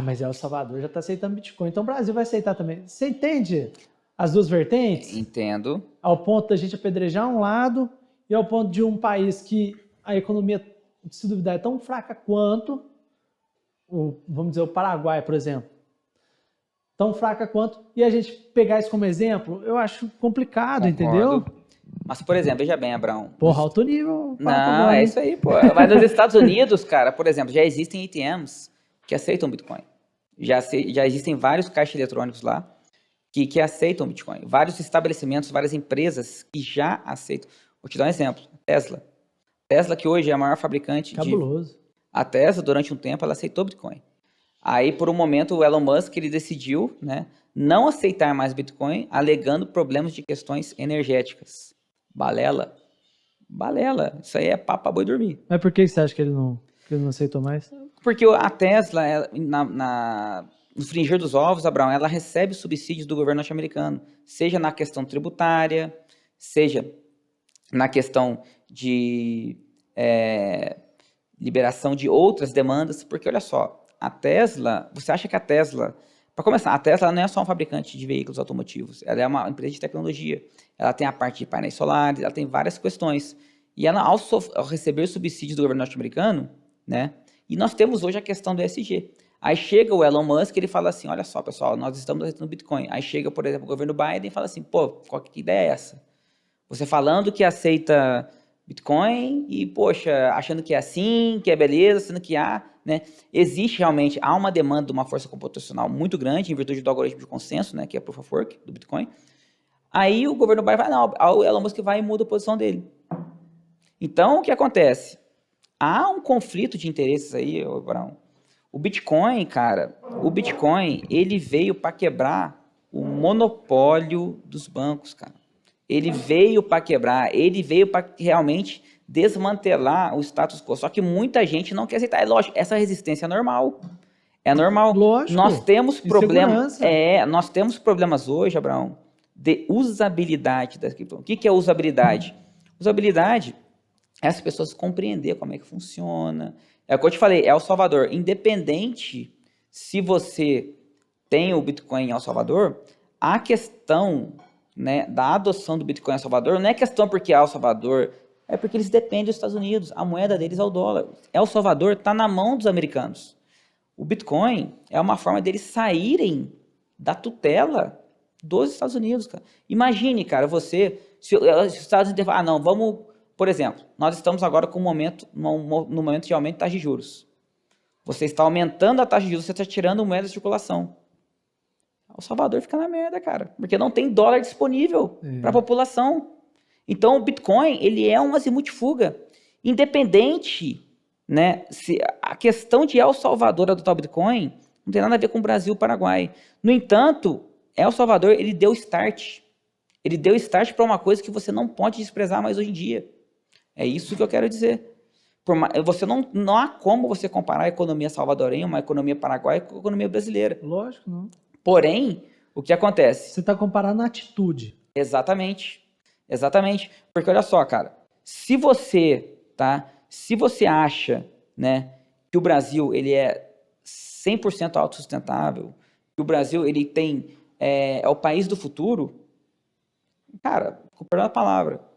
Mas El Salvador já está aceitando Bitcoin, então o Brasil vai aceitar também. Você entende as duas vertentes? Entendo. Ao ponto da gente apedrejar um lado e ao ponto de um país que a economia, se duvidar, é tão fraca quanto, vamos dizer, o Paraguai, por exemplo. Tão fraca quanto, e a gente pegar isso como exemplo, eu acho complicado, Concordo. entendeu? Mas, por exemplo, veja bem, Abraão. Porra, alto nível. Não, agora, é isso aí, pô. Mas nos Estados Unidos, cara, por exemplo, já existem ATMs que aceitam Bitcoin. Já existem vários caixas eletrônicos lá que aceitam Bitcoin. Vários estabelecimentos, várias empresas que já aceitam. Vou te dar um exemplo. Tesla. Tesla, que hoje é a maior fabricante Cabuloso. A Tesla, durante um tempo, ela aceitou Bitcoin. Aí, por um momento, o Elon Musk ele decidiu, né, não aceitar mais Bitcoin, alegando problemas de questões energéticas. Balela. Balela. Isso aí é papo pra boi dormir. Mas por que você acha que ele não aceitou mais? Porque a Tesla, no frigir dos ovos, Abraão, ela recebe subsídios do governo norte-americano, seja na questão tributária, seja na questão de liberação de outras demandas, porque olha só, a Tesla, você acha que a Tesla, para começar, a Tesla não é só um fabricante de veículos automotivos, ela é uma empresa de tecnologia, ela tem a parte de painéis solares, ela tem várias questões, e ela, ao receber subsídios do governo norte-americano, né, e nós temos hoje a questão do ESG. Aí chega o Elon Musk e ele fala assim, olha só, pessoal, nós estamos aceitando Bitcoin. Aí chega, por exemplo, o governo Biden e fala assim, pô, qual que ideia é essa? Você falando que aceita Bitcoin e, poxa, achando que é assim, que é beleza, sendo que né? Existe realmente, há uma demanda de uma força computacional muito grande em virtude do algoritmo de consenso, né, que é Proof of Work do Bitcoin. Aí o governo Biden vai, não, o Elon Musk vai e muda a posição dele. Então, o que acontece? Há um conflito de interesses aí, Brown. O Bitcoin, cara, ele veio para quebrar o monopólio dos bancos, cara. Ele veio para quebrar, ele veio para realmente desmantelar o status quo. Só que muita gente não quer aceitar. É lógico, essa resistência é normal. É normal. Lógico. Nós temos problemas. Nós temos problemas hoje, Abraão, de usabilidade das criptomoedas. O que é usabilidade? Usabilidade é as pessoas compreender como é que funciona. É o que eu te falei, é El Salvador. Independente se você tem o Bitcoin em El Salvador, a questão, né, da adoção do Bitcoin em El Salvador não é questão porque é El Salvador, é porque eles dependem dos Estados Unidos. A moeda deles é o dólar. El Salvador está na mão dos americanos. O Bitcoin é uma forma deles saírem da tutela dos Estados Unidos, cara. Imagine, cara, você... Se os Estados Unidos falam, não, vamos... Por exemplo, nós estamos agora com no momento de aumento da taxa de juros. Você está aumentando a taxa de juros, você está tirando moeda de circulação. O Salvador fica na merda, cara, porque não tem dólar disponível para a população. Então, o Bitcoin, ele é um azimuth-fuga. Independente, né, se a questão de El Salvador adotar o Bitcoin não tem nada a ver com o Brasil e o Paraguai. No entanto, El Salvador, ele deu start. Ele deu start para uma coisa que você não pode desprezar mais hoje em dia. É isso que eu quero dizer. Você não há como você comparar a economia salvadorenha, uma economia paraguaia, com a economia brasileira. Lógico, não. Porém, o que acontece? Você está comparando a atitude. Exatamente. Exatamente. Porque olha só, cara, se você acha, né, que o Brasil ele é 100% autossustentável, que o Brasil ele é o país do futuro, cara, com perdão da palavra,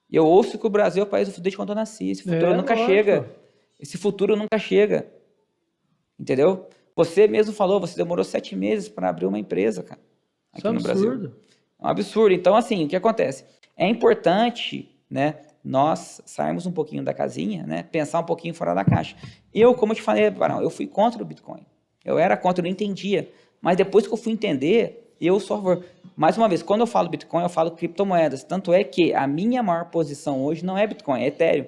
eu ouço que o Brasil é o país do futuro desde quando eu nasci. Esse futuro nunca chega. Esse futuro nunca chega. Entendeu? Você mesmo falou, você demorou 7 meses para abrir uma empresa, cara, aqui no Brasil. É um absurdo. Então, assim, o que acontece? É importante, né, nós sairmos um pouquinho da casinha, né, pensar um pouquinho fora da caixa. Eu, como eu te falei, Barão, eu fui contra o Bitcoin. Eu era contra, eu não entendia. Mas depois que eu fui entender, eu sou a favor. Mais uma vez, quando eu falo Bitcoin, eu falo criptomoedas. Tanto é que a minha maior posição hoje não é Bitcoin, é Ethereum.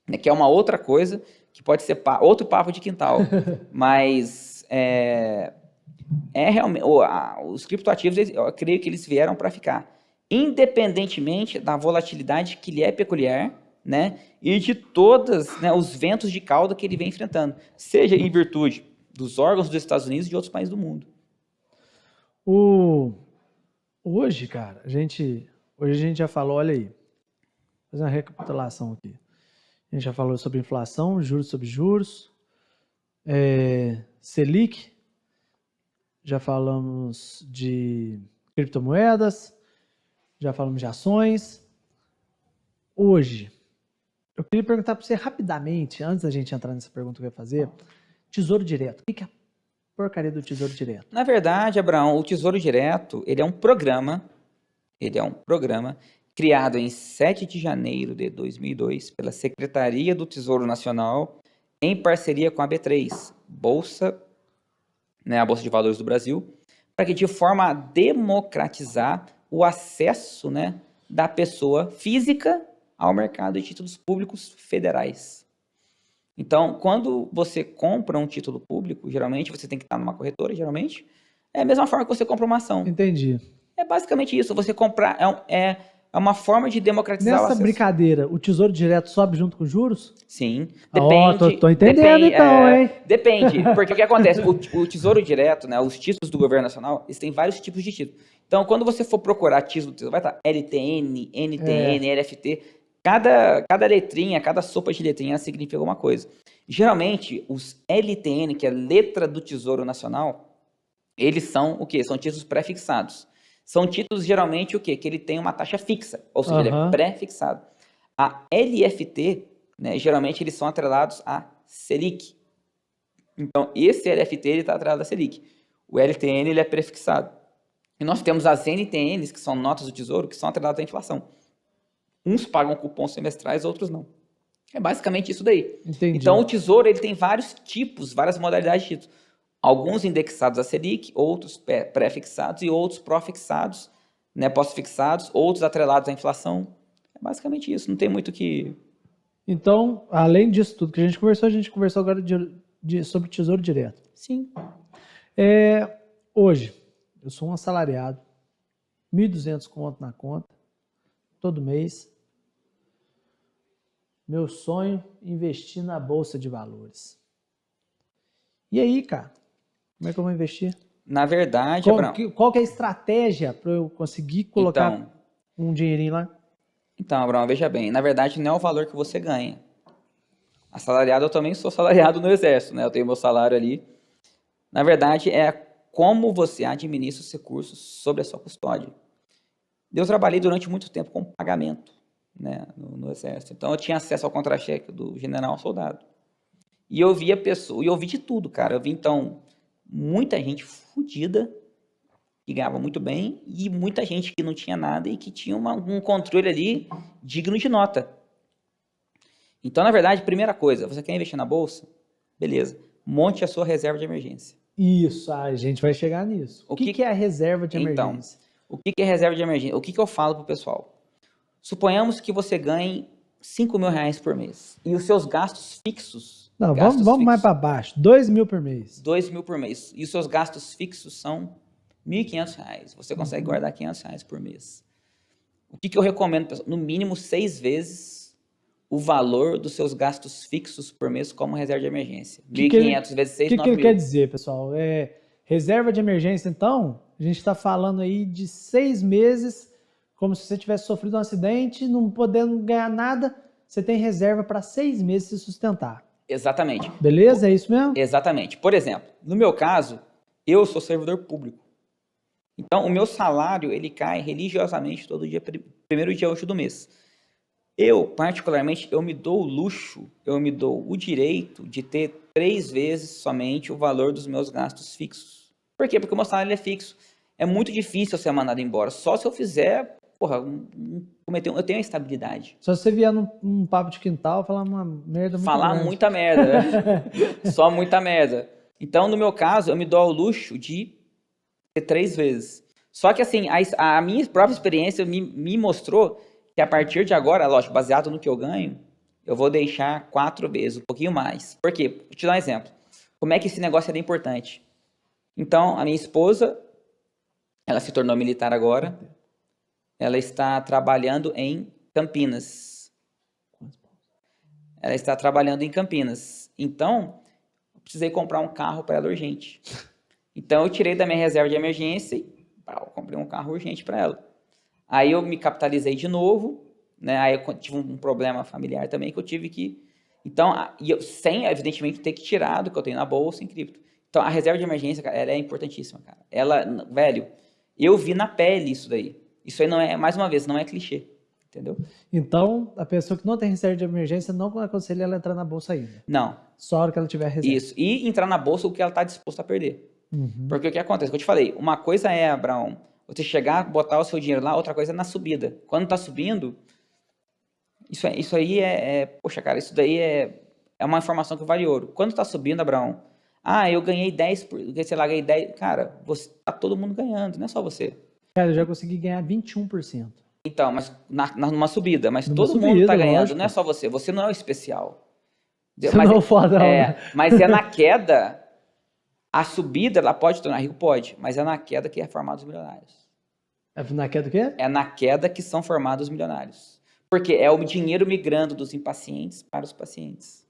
Né, que é uma outra coisa, que pode ser outro papo de quintal. Mas realmente, os criptoativos, eu creio que eles vieram para ficar. Independentemente da volatilidade que lhe é peculiar, né, e de todos, né, os ventos de cauda que ele vem enfrentando. Seja em virtude dos órgãos dos Estados Unidos e de outros países do mundo. Hoje, cara, a gente já falou, olha aí, vou fazer uma recapitulação aqui. A gente já falou sobre inflação, juros sobre juros, Selic, já falamos de criptomoedas, já falamos de ações. Hoje, eu queria perguntar para você rapidamente, antes da gente entrar nessa pergunta que eu ia fazer, Tesouro Direto. O que é a porcaria do Tesouro Direto? Na verdade, Abraão, o Tesouro Direto, ele é um programa criado em 7 de janeiro de 2002 pela Secretaria do Tesouro Nacional, em parceria com a B3, Bolsa, né, a Bolsa de Valores do Brasil, para que de forma a democratizar o acesso, né, da pessoa física ao mercado de títulos públicos federais. Então, quando você compra um título público, geralmente você tem que estar numa corretora, geralmente, é a mesma forma que você compra uma ação. Entendi. É basicamente isso, você comprar, é uma forma de democratizar o Nessa acesso. brincadeira, o Tesouro Direto sobe junto com os juros? Sim, Ó, depende. tô entendendo então, hein? Depende, porque o que acontece? O Tesouro Direto, né, os títulos do governo nacional, eles têm vários tipos de títulos. Então, quando você for procurar título do Tesouro, vai estar LTN, NTN, LFT. Cada letrinha, cada sopa de letrinha significa alguma coisa. Geralmente, os LTN, que é letra do Tesouro Nacional, eles são o quê? São títulos pré-fixados. São títulos, geralmente, o quê? Que ele tem uma taxa fixa, ou seja, ele é pré-fixado. A LFT, né, geralmente, eles são atrelados a Selic. Então, esse LFT está atrelado a Selic. O LTN, ele é prefixado. E nós temos as NTNs, que são notas do Tesouro, que são atreladas à inflação. Uns pagam cupons semestrais, outros não. É basicamente isso daí. Entendi. Então, o Tesouro, ele tem vários tipos, várias modalidades de títulos. Alguns indexados a Selic, outros pré-fixados e outros pró-fixados, né, pós-fixados, outros atrelados à inflação. É basicamente isso, não tem muito que... Então, além disso tudo que a gente conversou agora sobre Tesouro Direto. Sim. Hoje, eu sou um assalariado, 1.200 conto na conta, todo mês. Meu sonho, investir na Bolsa de Valores. E aí, cara? Como é que eu vou investir? Na verdade, qual que é a estratégia para eu conseguir colocar um dinheirinho lá? Então, Abraão, veja bem. Na verdade, não é o valor que você ganha. Assalariado, eu também sou assalariado no Exército, né? Eu tenho meu salário ali. Na verdade, é como você administra os recursos sobre a sua custódia. Eu trabalhei durante muito tempo com pagamento, né, no Exército. Então, eu tinha acesso ao contra-cheque do general ao soldado. E eu via pessoas, e eu vi de tudo, cara. Eu vi, então, muita gente fodida, que ganhava muito bem, e muita gente que não tinha nada e que tinha um controle ali digno de nota. Então, na verdade, primeira coisa, você quer investir na Bolsa? Beleza. Monte a sua reserva de emergência. Isso, a gente vai chegar nisso. O que é a reserva de emergência? Então, o que é reserva de emergência? O que eu falo pro pessoal? Suponhamos que você ganhe R$5.000 por mês. E os seus gastos fixos... Não, vamos mais para baixo. R$2.000 por mês. R$2.000 por mês. E os seus gastos fixos são R$1.500. Você consegue guardar R$500 por mês. O que eu recomendo, pessoal? No mínimo 6 vezes o valor dos seus gastos fixos por mês como reserva de emergência. 1.500 vezes 6, 9.000. O que ele quer dizer, pessoal? Reserva de emergência, então, a gente está falando aí de 6 meses, como se você tivesse sofrido um acidente, não podendo ganhar nada, você tem reserva para 6 meses se sustentar. Exatamente. Beleza? É isso mesmo? Exatamente. Por exemplo, no meu caso, eu sou servidor público. Então, o meu salário, ele cai religiosamente todo dia, primeiro dia útil do mês. Eu, particularmente, eu me dou o luxo, eu me dou o direito de ter 3 vezes somente o valor dos meus gastos fixos. Por quê? Porque o meu salário é fixo. É muito difícil eu ser mandado embora. Só se eu fizer, eu tenho estabilidade. Só se você vier num papo de quintal, falar uma merda muito Falar grande. muita merda. Só muita merda. Então, no meu caso, eu me dou o luxo de ter 3 vezes. Só que, assim, a minha própria experiência me mostrou que a partir de agora, lógico, baseado no que eu ganho, eu vou deixar 4 vezes, um pouquinho mais. Por quê? Vou te dar um exemplo. Como é que esse negócio é importante? Então, a minha esposa, ela se tornou militar agora, ela está trabalhando em Campinas. Ela está trabalhando em Campinas. Então, eu precisei comprar um carro para ela urgente. Então, eu tirei da minha reserva de emergência e eu comprei um carro urgente para ela. Aí eu me capitalizei de novo, né? Aí eu tive um problema familiar também que eu tive que... Então, sem, evidentemente, ter que tirar do que eu tenho na bolsa em cripto. Então, a reserva de emergência, cara, ela é importantíssima, cara. Ela, velho, eu vi na pele isso daí. Isso aí não é, mais uma vez, não é clichê, entendeu? Então, a pessoa que não tem reserva de emergência, não aconselha ela entrar na bolsa ainda. Não. Só a hora que ela tiver reserva. Isso. E entrar na bolsa o que ela está disposta a perder. Porque o que acontece? Que eu te falei, uma coisa é, Abraão, você chegar, botar o seu dinheiro lá, outra coisa é na subida. Quando está subindo, isso aí poxa, cara, isso daí é uma informação que vale ouro. Quando está subindo, Abraão, eu ganhei 10, sei lá, ganhei 10, cara, tá todo mundo ganhando, não é só você. Cara, eu já consegui ganhar 21%. Então, mas numa subida, mas Numa todo subida, mundo tá ganhando, lógico. não é só você não é o especial. Você não é o fodão, né? Mas é na queda, a subida, ela pode tornar rico? Pode, mas é na queda que é formado os milionários. É na queda do quê? É na queda que são formados os milionários. Porque é o dinheiro migrando dos impacientes para os pacientes.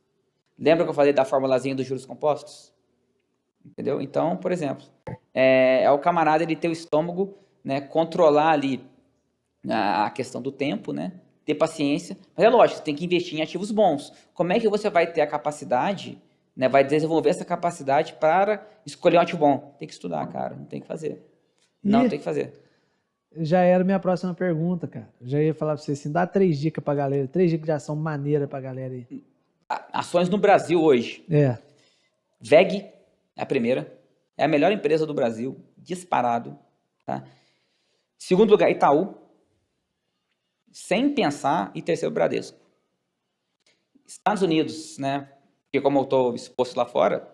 Lembra que eu falei da formulazinha dos juros compostos? Entendeu? Então, por exemplo, é o camarada ele ter o estômago, né, controlar ali a questão do tempo, né, ter paciência. Mas é lógico, você tem que investir em ativos bons. Como é que você vai ter a capacidade, né, vai desenvolver essa capacidade para escolher um ativo bom? Tem que estudar, cara, não tem que fazer. Não tem que fazer. Já era minha próxima pergunta, cara. Eu já ia falar pra você assim, dá 3 dicas pra galera, 3 dicas de ação maneira pra galera aí. Ações no Brasil hoje. VEG é a primeira. É a melhor empresa do Brasil, disparado. Tá? Segundo lugar, Itaú. Sem pensar. E terceiro, Bradesco. Estados Unidos, né? Porque como eu estou exposto lá fora,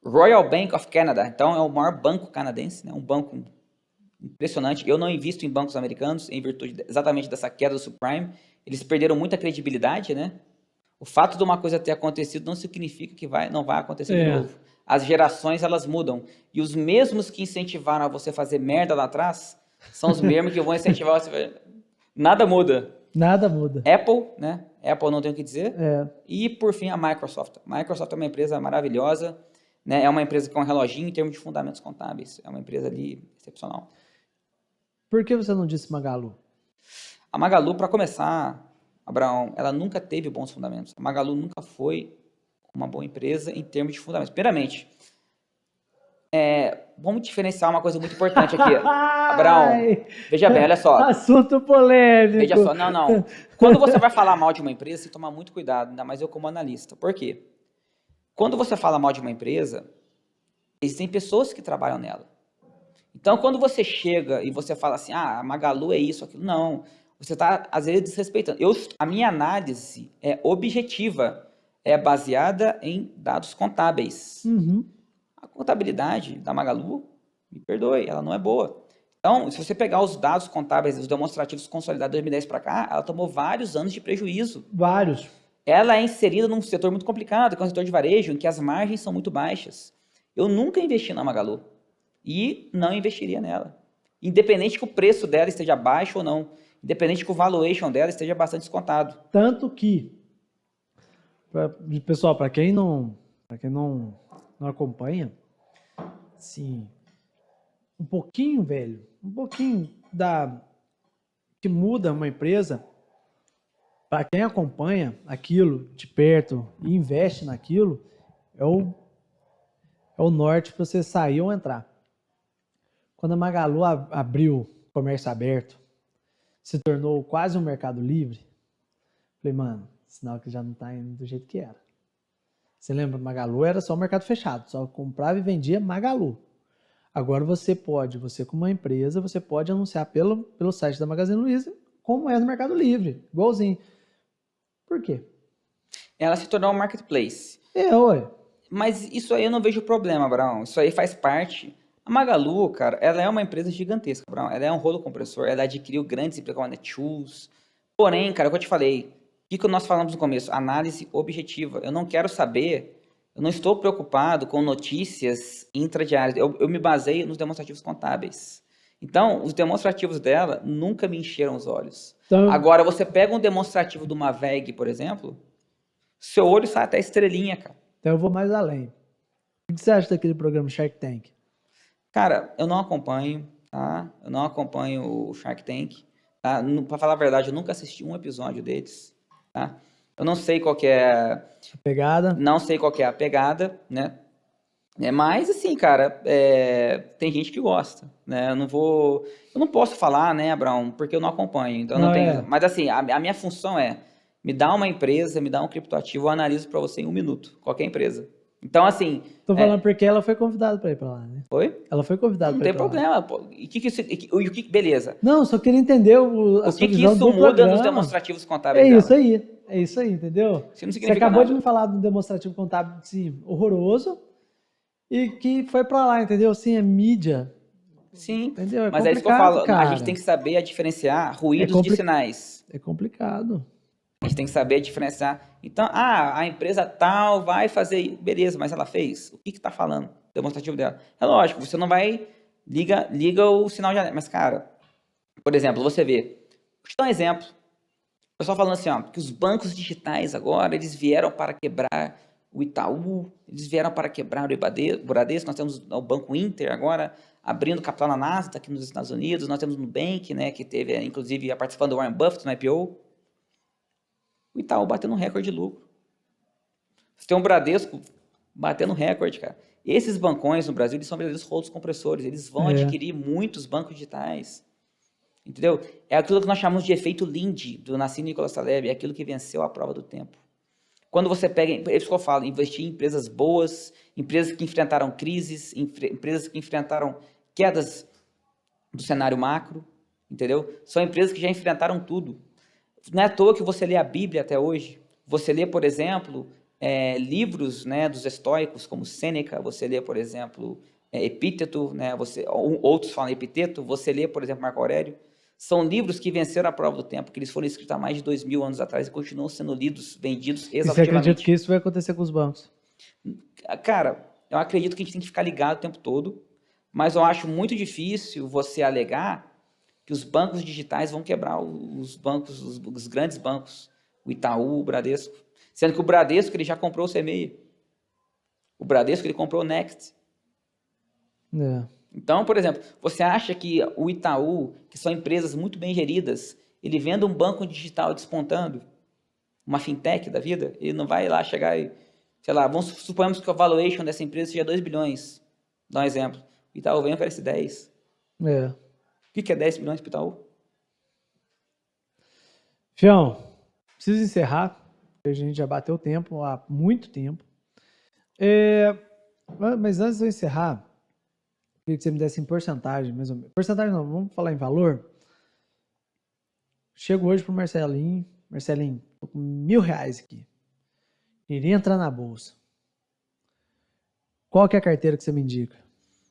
Royal Bank of Canada. Então é o maior banco canadense, né? Um banco impressionante. Eu não invisto em bancos americanos em virtude exatamente dessa queda do subprime. Eles perderam muita credibilidade, né? O fato de uma coisa ter acontecido não significa que não vai acontecer de novo. As gerações, elas mudam. E os mesmos que incentivaram a você fazer merda lá atrás, são os mesmos que vão incentivar você. Nada muda. Nada muda. Apple, né? Apple não tem o que dizer. E, por fim, a Microsoft. A Microsoft é uma empresa maravilhosa, né? É uma empresa que é um reloginho em termos de fundamentos contábeis. É uma empresa ali excepcional. Por que você não disse Magalu? A Magalu, para começar, Abraão, ela nunca teve bons fundamentos. A Magalu nunca foi uma boa empresa em termos de fundamentos. Primeiramente, vamos diferenciar uma coisa muito importante aqui. Abraão, veja bem, olha só. Assunto polêmico. Veja só, não. Quando você vai falar mal de uma empresa, você tem que tomar muito cuidado, ainda mais eu como analista. Por quê? Quando você fala mal de uma empresa, existem pessoas que trabalham nela. Então, quando você chega e você fala assim, a Magalu é isso, aquilo, não. Você está, às vezes, desrespeitando. A minha análise é objetiva, é baseada em dados contábeis. A contabilidade da Magalu, me perdoe, ela não é boa. Então, se você pegar os dados contábeis, os demonstrativos consolidados de 2010 para cá, ela tomou vários anos de prejuízo. Vários. Ela é inserida num setor muito complicado, que é o setor de varejo, em que as margens são muito baixas. Eu nunca investi na Magalu e não investiria nela. Independente que o preço dela esteja baixo ou não. Independente que o valuation dela esteja bastante descontado. Tanto que, pessoal, para quem não acompanha, assim, um pouquinho que muda uma empresa, para quem acompanha aquilo de perto e investe naquilo, é o norte para você sair ou entrar. Quando a Magalu abriu comércio aberto, se tornou quase um mercado livre, falei, mano, sinal que já não está indo do jeito que era. Você lembra, Magalu era só um mercado fechado, só comprava e vendia Magalu. Agora você como uma empresa, você pode anunciar pelo site da Magazine Luiza, como é no Mercado Livre, igualzinho. Por quê? Ela se tornou um marketplace. Ué. Mas isso aí eu não vejo problema, Abraão. Isso aí faz parte. A Magalu, cara, ela é uma empresa gigantesca, Abraão. Ela é um rolo compressor, ela adquiriu grandes empresas como a Netshoes. Porém, cara, o que eu te falei, o que nós falamos no começo? Análise objetiva. Eu não quero saber, eu não estou preocupado com notícias intradiárias. Eu me baseio nos demonstrativos contábeis. Então, os demonstrativos dela nunca me encheram os olhos. Então, agora, você pega um demonstrativo de uma VEG, por exemplo, seu olho sai até estrelinha, cara. Então, eu vou mais além. O que você acha daquele programa Shark Tank? Cara, eu não acompanho, tá? Eu não acompanho o Shark Tank. Tá? Pra falar a verdade, eu nunca assisti um episódio deles, tá? Eu não sei qual que é a pegada. Não sei qual que é a pegada, né? Mas, assim, cara, tem gente que gosta, né? Eu não posso falar, né, Abraão, porque eu não acompanho, então não tenho. Mas, assim, a minha função me dá uma empresa, me dá um criptoativo, eu analiso para você em 1 minuto, qualquer empresa. Então, assim... Tô falando porque ela foi convidada para ir para lá, né? Foi? Ela foi convidada Não para ir tem pra lá. problema, pô. Beleza. Não, só queria entender a sua visão isso do muda programa. nos demonstrativos contábeis dela? É isso aí, entendeu? Isso não Você significa acabou nada. de me falar do demonstrativo contábil, assim, horroroso, e que foi para lá, entendeu? Assim, é mídia. Sim, Entendeu? É mas é isso que eu complicado, falo. A cara. gente tem que saber diferenciar ruídos de sinais. É complicado. A gente tem que saber diferenciar. Então, a empresa tal vai fazer... Beleza, mas ela fez. O que está falando? Demonstrativo dela. É lógico, você não vai... Liga o sinal de alerta. Mas, cara, por exemplo, você vê... Vou te dar um exemplo. O pessoal falando assim, ó, que os bancos digitais agora, eles vieram para quebrar o Itaú, eles vieram para quebrar o Bradesco, nós temos o Banco Inter agora abrindo capital na Nasdaq aqui nos Estados Unidos, nós temos o Nubank, né, que teve, inclusive, participando do Warren Buffett no IPO. O Itaú batendo um recorde de lucro. Você tem um Bradesco batendo recorde, cara. Esses bancões no Brasil, eles são verdadeiros rolos compressores, eles vão adquirir muitos bancos digitais. Entendeu? É aquilo que nós chamamos de efeito Lindy, do Nassim Nicholas Taleb, é aquilo que venceu a prova do tempo. Quando você pega, é isso que eu falo, investir em empresas boas, empresas que enfrentaram crises, empresas que enfrentaram quedas do cenário macro, entendeu? São empresas que já enfrentaram tudo. Não é à toa que você lê a Bíblia até hoje. Você lê, por exemplo, livros, né, dos estoicos, como Sêneca, você lê, por exemplo, Epíteto, né, outros falam Epiteto, você lê, por exemplo, Marco Aurélio. São livros que venceram a prova do tempo, que eles foram escritos há mais de 2000 anos atrás e continuam sendo lidos, vendidos exaustivamente. E você acredita que isso vai acontecer com os bancos? Cara, eu acredito que a gente tem que ficar ligado o tempo todo, mas eu acho muito difícil você alegar que os bancos digitais vão quebrar os bancos, os grandes bancos, o Itaú, o Bradesco. Sendo que o Bradesco ele já comprou o CMEI. O Bradesco ele comprou o Next. Então, por exemplo, você acha que o Itaú, que são empresas muito bem geridas, ele vendo um banco digital despontando, uma fintech da vida, ele não vai lá chegar e, sei lá, suponhamos que a valuation dessa empresa seja 2 bilhões. Dá um exemplo. O Itaú vem e oferece 10. O que é 10 bilhões para o Itaú? Fião, preciso encerrar, porque a gente já bateu o tempo há muito tempo. Mas antes de eu encerrar, queria que você me desse em porcentagem, mais ou menos. Porcentagem não, vamos falar em valor. Chego hoje pro Marcelinho. Marcelinho, tô com R$1.000 aqui. Iria entrar na bolsa. Qual que é a carteira que você me indica?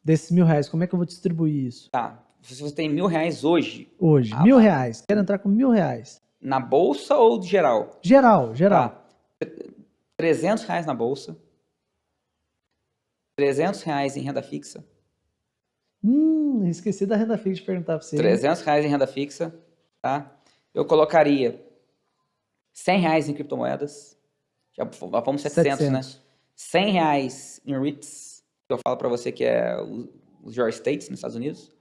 Desses R$1.000, como é que eu vou distribuir isso? Tá, se você tem R$1.000 hoje... Hoje, R$1.000. Quero entrar com R$1.000. Na bolsa ou geral? Geral. Tá. R$300 na bolsa. R$300 em renda fixa. Esqueci da renda fixa de perguntar para você. R$300 em renda fixa, tá? Eu colocaria R$100 em criptomoedas. Já vamos 700, né? R$100 em REITs, que eu falo para você que é os Your Estates nos Estados Unidos.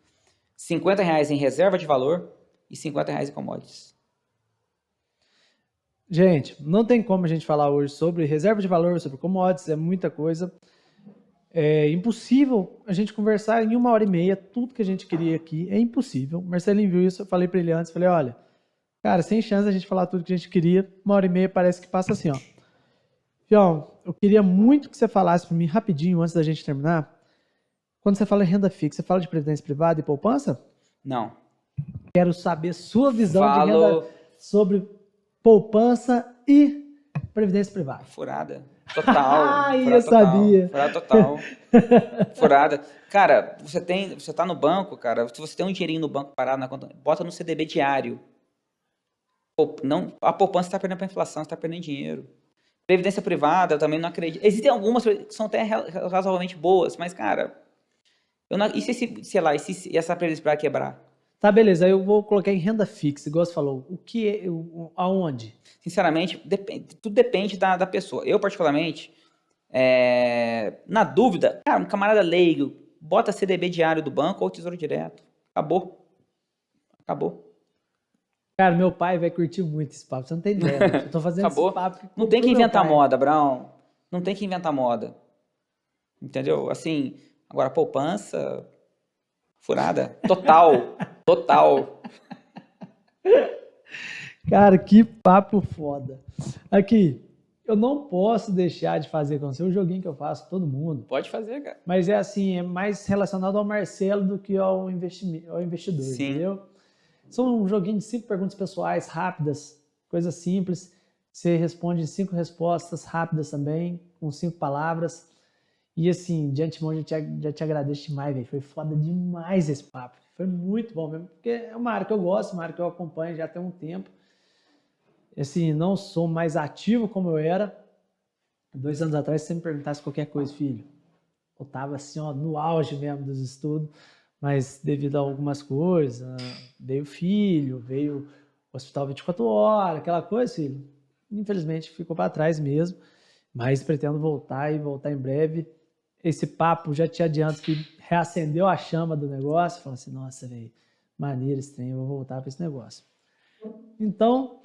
R$50 em reserva de valor e R$50 em commodities. Gente, não tem como a gente falar hoje sobre reserva de valor, sobre commodities, é muita coisa. É impossível a gente conversar em 1h30 tudo que a gente queria aqui. É impossível. O Marcelinho viu isso, eu falei para ele antes, falei, olha, cara, sem chance a gente falar tudo que a gente queria. 1h30 parece que passa assim, ó. Fião, eu queria muito que você falasse para mim rapidinho, antes da gente terminar. Quando você fala em renda fixa, você fala de previdência privada e poupança? Não. Quero saber sua visão de renda sobre poupança e previdência privada. Furada. Total. Eu sabia. Furada total. Furada. Cara, você tá no banco, cara, se você tem um dinheirinho no banco parado na conta, bota no CDB diário. Não, a poupança está perdendo para a inflação, você está perdendo dinheiro. Previdência privada, eu também não acredito. Existem algumas que são até razoavelmente boas, mas, cara, e se essa previdência privada quebrar? Tá, beleza. Aí eu vou colocar em renda fixa, igual você falou. O que é, aonde? Sinceramente, tudo depende da pessoa. Eu, particularmente, na dúvida, cara, um camarada leigo, bota CDB diário do banco ou Tesouro Direto. Acabou. Cara, meu pai vai curtir muito esse papo. Você não tem ideia. Eu tô fazendo esse papo. Não tem que inventar moda, Brown. Não tem que inventar moda. Entendeu? Assim, agora poupança, furada. Total. Cara, que papo foda. Aqui, eu não posso deixar de fazer com você o joguinho que eu faço com todo mundo. Pode fazer, cara. Mas é assim, é mais relacionado ao Marcelo do que ao investidor, Sim. entendeu? São um joguinho de 5 perguntas pessoais, rápidas, coisas simples. Você responde 5 respostas rápidas também, com 5 palavras. E assim, de antemão, já te agradeço demais, velho. Foi foda demais esse papo. Foi muito bom mesmo, porque é uma área que eu gosto, uma área que eu acompanho já tem um tempo. Assim, não sou mais ativo como eu era. 2 anos atrás, se você me perguntasse qualquer coisa, filho, eu tava assim, ó, no auge mesmo dos estudos, mas devido a algumas coisas, veio filho, veio hospital 24 horas, aquela coisa, filho, infelizmente ficou para trás mesmo, mas pretendo voltar e voltar em breve. Esse papo, já te adianto que reacendeu a chama do negócio, falei assim, nossa, velho, maneiro esse trem, eu vou voltar para esse negócio. Então,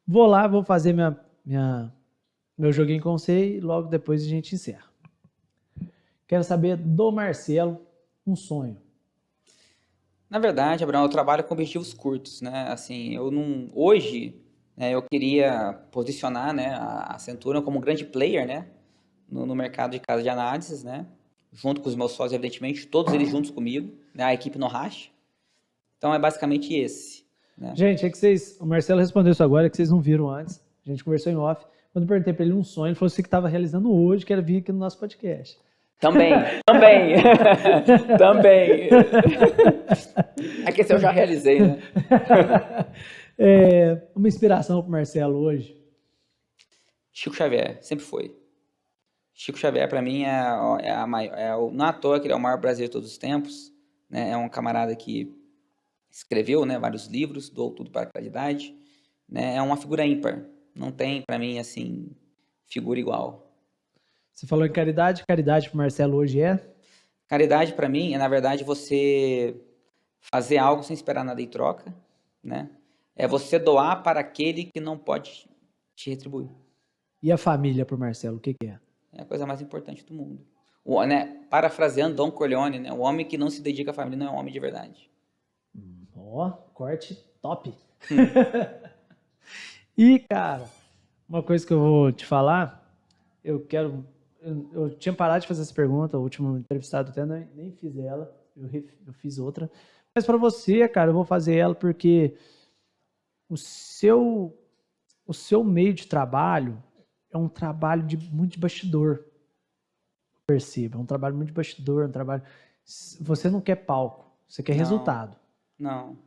vou lá, vou fazer meu joguinho com você e logo depois a gente encerra. Quero saber do Marcelo um sonho. Na verdade, Abraão, eu trabalho com objetivos curtos, né? Assim, eu não... Hoje, né, eu queria posicionar, né, a Centurion como um grande player, né? No mercado de casa de análises, né? Junto com os meus sócios, evidentemente, todos eles juntos comigo, né? A equipe no racha. Então, é basicamente esse. Né? Gente, é que o Marcelo respondeu isso agora, é que vocês não viram antes. A gente conversou em off. Quando eu perguntei para ele um sonho, ele falou assim que estava realizando hoje, que era vir aqui no nosso podcast. Também. É que esse eu já realizei, né? Uma inspiração para o Marcelo hoje? Chico Xavier, sempre foi. Chico Xavier, para mim, não à toa que ele é o maior brasileiro de todos os tempos. Né? É um camarada que escreveu, né, vários livros, doou tudo para a caridade. Né? É uma figura ímpar. Não tem, para mim, assim, figura igual. Você falou em caridade. Caridade para o Marcelo hoje é? Caridade, para mim, é, na verdade, você fazer algo sem esperar nada em troca. Né? É você doar para aquele que não pode te retribuir. E a família para o Marcelo, o que é? É a coisa mais importante do mundo. Né, parafraseando Don Corleone, né, o homem que não se dedica à família não é um homem de verdade. Corte top. E, cara, uma coisa que eu vou te falar, eu tinha parado de fazer essa pergunta, o último entrevistado até nem fiz ela, eu fiz outra. Mas para você, cara, eu vou fazer ela porque o seu meio de trabalho é um trabalho muito de bastidor. Perceba, é um trabalho muito de bastidor, um trabalho... Você não quer palco, você quer resultado. Não.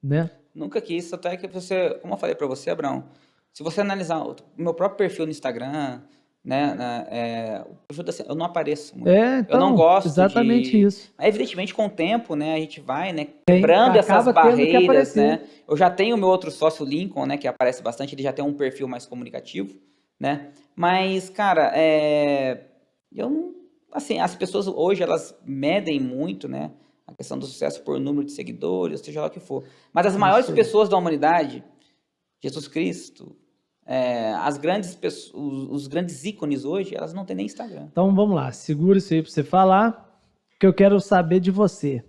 Né? Nunca quis, até que você, como eu falei para você, Abraão, se você analisar o meu próprio perfil no Instagram, né, eu não apareço muito. Então, eu não gosto exatamente isso. Evidentemente, com o tempo, né, a gente vai, né, quebrando essas barreiras, né. Eu já tenho o meu outro sócio, Lincoln, né, que aparece bastante, ele já tem um perfil mais comunicativo, né, mas, cara, eu não, assim, as pessoas hoje, elas medem muito, né, a questão do sucesso por número de seguidores, seja lá o que for. Mas as maiores pessoas da humanidade, Jesus Cristo, os grandes ícones hoje, elas não têm nem Instagram. Então vamos lá, segura isso aí para você falar, que eu quero saber de você.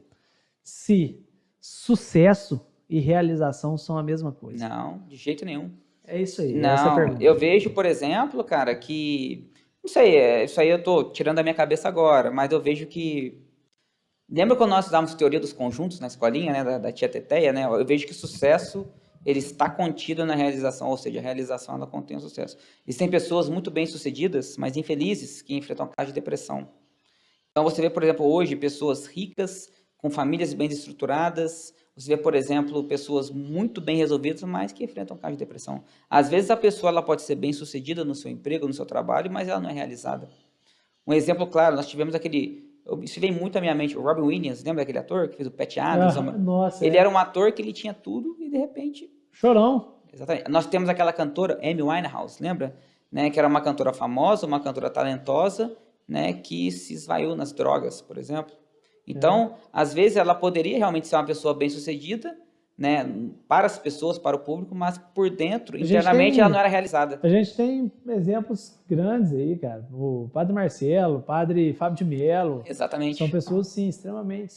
Se sucesso e realização são a mesma coisa. Não, de jeito nenhum. É isso aí, não, essa é a pergunta. Eu vejo, por exemplo, cara, que... Não sei, isso aí eu tô tirando da minha cabeça agora, mas eu vejo que... Lembra quando nós estudávamos teoria dos conjuntos na escolinha, né, da tia Teteia, né? Eu vejo que sucesso, ele está contido na realização, ou seja, a realização, ela contém o sucesso. Existem pessoas muito bem-sucedidas, mas infelizes, que enfrentam casos de depressão. Então, você vê, por exemplo, hoje, pessoas ricas, com famílias bem estruturadas, você vê, por exemplo, pessoas muito bem resolvidas, mas que enfrentam casos de depressão. Às vezes, a pessoa ela pode ser bem-sucedida no seu emprego, no seu trabalho, mas ela não é realizada. Um exemplo claro, nós tivemos isso vem muito à minha mente, o Robin Williams, lembra daquele ator que fez o Pat Adams? Nossa, ele era um ator que ele tinha tudo e de repente... Chorão. Exatamente. Nós temos aquela cantora, Amy Winehouse, lembra? Né, que era uma cantora famosa, uma cantora talentosa, né, que se esvaiu nas drogas, por exemplo. Então, às vezes ela poderia realmente ser uma pessoa bem-sucedida, né, para as pessoas, para o público, mas por dentro, internamente, ela não era realizada. A gente tem exemplos grandes aí, cara. O Padre Marcelo, o Padre Fábio de Mello. Exatamente. São pessoas, sim, extremamente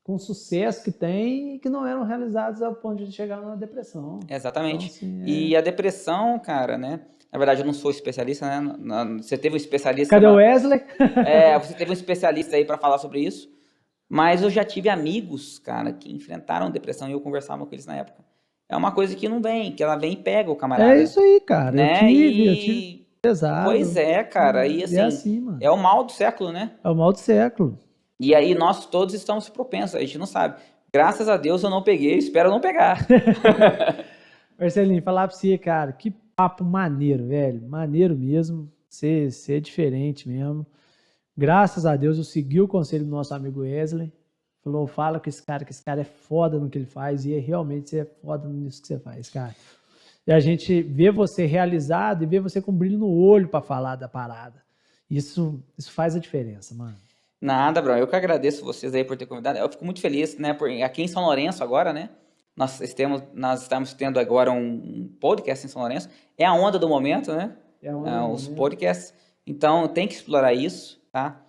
com sucesso que têm e que não eram realizadas ao ponto de chegar na depressão. Exatamente. Então, assim, E a depressão, cara, né, Na verdade, eu não sou especialista, né? Você teve um especialista... Cadê o Wesley? Você teve um especialista aí para falar sobre isso. Mas eu já tive amigos, cara, que enfrentaram depressão e eu conversava com eles na época. É uma coisa que não vem, que ela vem e pega o camarada. É isso aí, cara. Né? Eu tive pesado. Pois é, cara. E assim, é assim, mano. É o mal do século, né? É o mal do século. E aí nós todos estamos propensos, a gente não sabe. Graças a Deus eu não peguei, espero não pegar. Marcelinho, falar pra você, cara, que papo maneiro, velho. Maneiro mesmo. Você é diferente mesmo. Graças a Deus eu segui o conselho do nosso amigo Wesley. Falou, fala com esse cara é foda no que ele faz. E realmente você é foda nisso que você faz, cara. E a gente vê você realizado e vê você com brilho no olho pra falar da parada. Isso faz a diferença, mano. Nada, Bruno. Eu que agradeço vocês aí por ter convidado. Eu fico muito feliz, né? Porque aqui em São Lourenço agora, né? Nós estamos tendo agora um podcast em São Lourenço. É a onda do momento, né? É a onda do os momento. Podcasts. Então, tem que explorar isso, tá?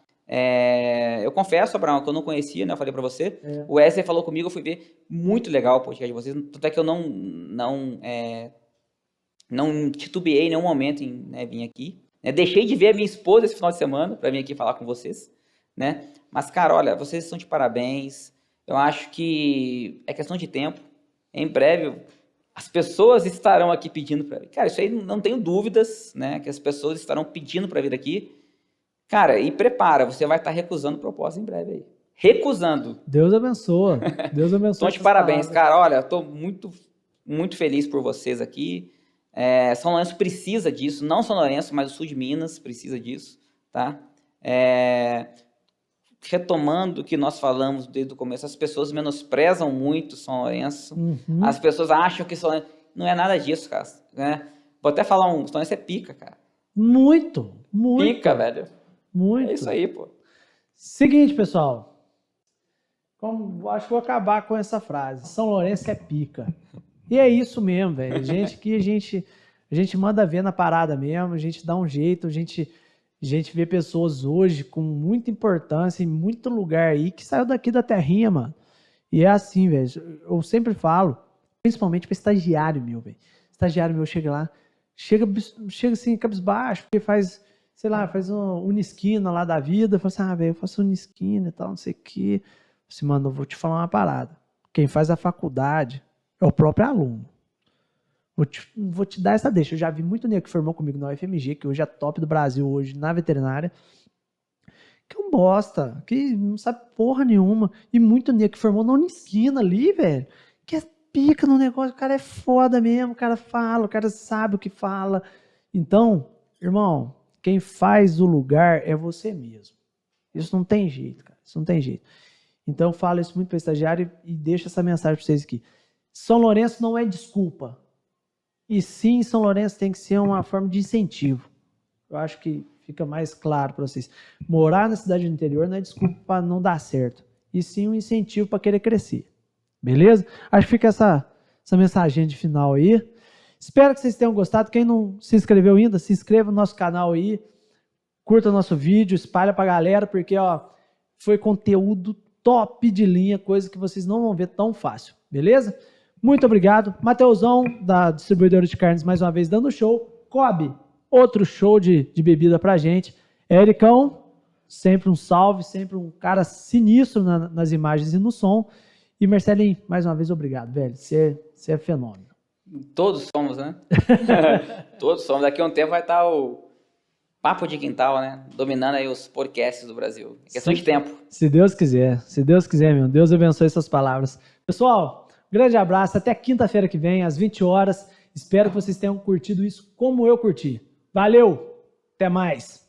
Eu confesso, Abraão, que eu não conhecia, né? Eu falei pra você. O Wesley falou comigo, eu fui ver. Muito legal o podcast de vocês. Tanto é que eu não titubeei em nenhum momento em vir aqui. Deixei de ver a minha esposa esse final de semana para vir aqui falar com vocês, né? Mas, cara, olha, vocês estão de parabéns. Eu acho que é questão de tempo. Em breve, as pessoas estarão aqui pedindo para vir. Cara, isso aí não tenho dúvidas, né? Que as pessoas estarão pedindo para vir aqui. Cara, e prepara, você vai estar recusando proposta em breve aí. Recusando. Deus abençoa. Deus abençoa. Então, de parabéns, cara. Olha, estou muito, muito feliz por vocês aqui. São Lourenço precisa disso, não São Lourenço, mas o sul de Minas precisa disso, tá? Retomando o que nós falamos desde o começo, as pessoas menosprezam muito São Lourenço, as pessoas acham que São Lourenço... Não é nada disso, cara, né? Vou até falar São Lourenço é pica, cara. Muito. Pica, velho. Muito. É isso aí, pô. Seguinte, pessoal. Acho que vou acabar com essa frase. São Lourenço é pica. E é isso mesmo, velho. A gente manda ver na parada mesmo, a gente dá um jeito, a gente vê pessoas hoje com muita importância em muito lugar aí que saiu daqui da terrinha, mano. E é assim, velho. Eu sempre falo, principalmente para estagiário meu, velho. Estagiário meu chega lá, chega assim, cabisbaixo, porque faz uma unisquina lá da vida, fala assim, velho, eu faço unisquina e tal, não sei o quê. Assim, mano, eu vou te falar uma parada. Quem faz a faculdade é o próprio aluno. Vou te dar essa deixa. Eu já vi muito nego que formou comigo na UFMG, que hoje é top do Brasil, hoje na veterinária, que é um bosta, que não sabe porra nenhuma. E muito nego que formou na Unisquina ali, velho, que é pica no negócio. O cara é foda mesmo, o cara fala, o cara sabe o que fala. Então, irmão, quem faz o lugar é você mesmo. Isso não tem jeito, cara. Isso não tem jeito. Então, eu falo isso muito para o estagiário e deixo essa mensagem para vocês aqui. São Lourenço não é desculpa. E sim, São Lourenço tem que ser uma forma de incentivo. Eu acho que fica mais claro para vocês. Morar na cidade do interior não é desculpa para não dar certo. E sim um incentivo para querer crescer. Beleza? Acho que fica essa mensagem de final aí. Espero que vocês tenham gostado. Quem não se inscreveu ainda, se inscreva no nosso canal aí. Curta o nosso vídeo, espalha pra galera, porque foi conteúdo top de linha, coisa que vocês não vão ver tão fácil. Beleza? Muito obrigado. Mateusão, da distribuidora de carnes, mais uma vez dando show. Cobb, outro show de bebida pra gente. Ericão, sempre um salve, sempre um cara sinistro nas imagens e no som. E Marcelinho, mais uma vez, obrigado, velho. Você é fenômeno. Todos somos, né? Todos somos. Daqui a um tempo vai estar o Papo de Quintal, né? Dominando aí os podcasts do Brasil. É questão de tempo. Se Deus quiser. Se Deus quiser, meu. Deus abençoe essas palavras. Pessoal, grande abraço. Até quinta-feira que vem, às 20 horas. Espero que vocês tenham curtido isso como eu curti. Valeu! Até mais!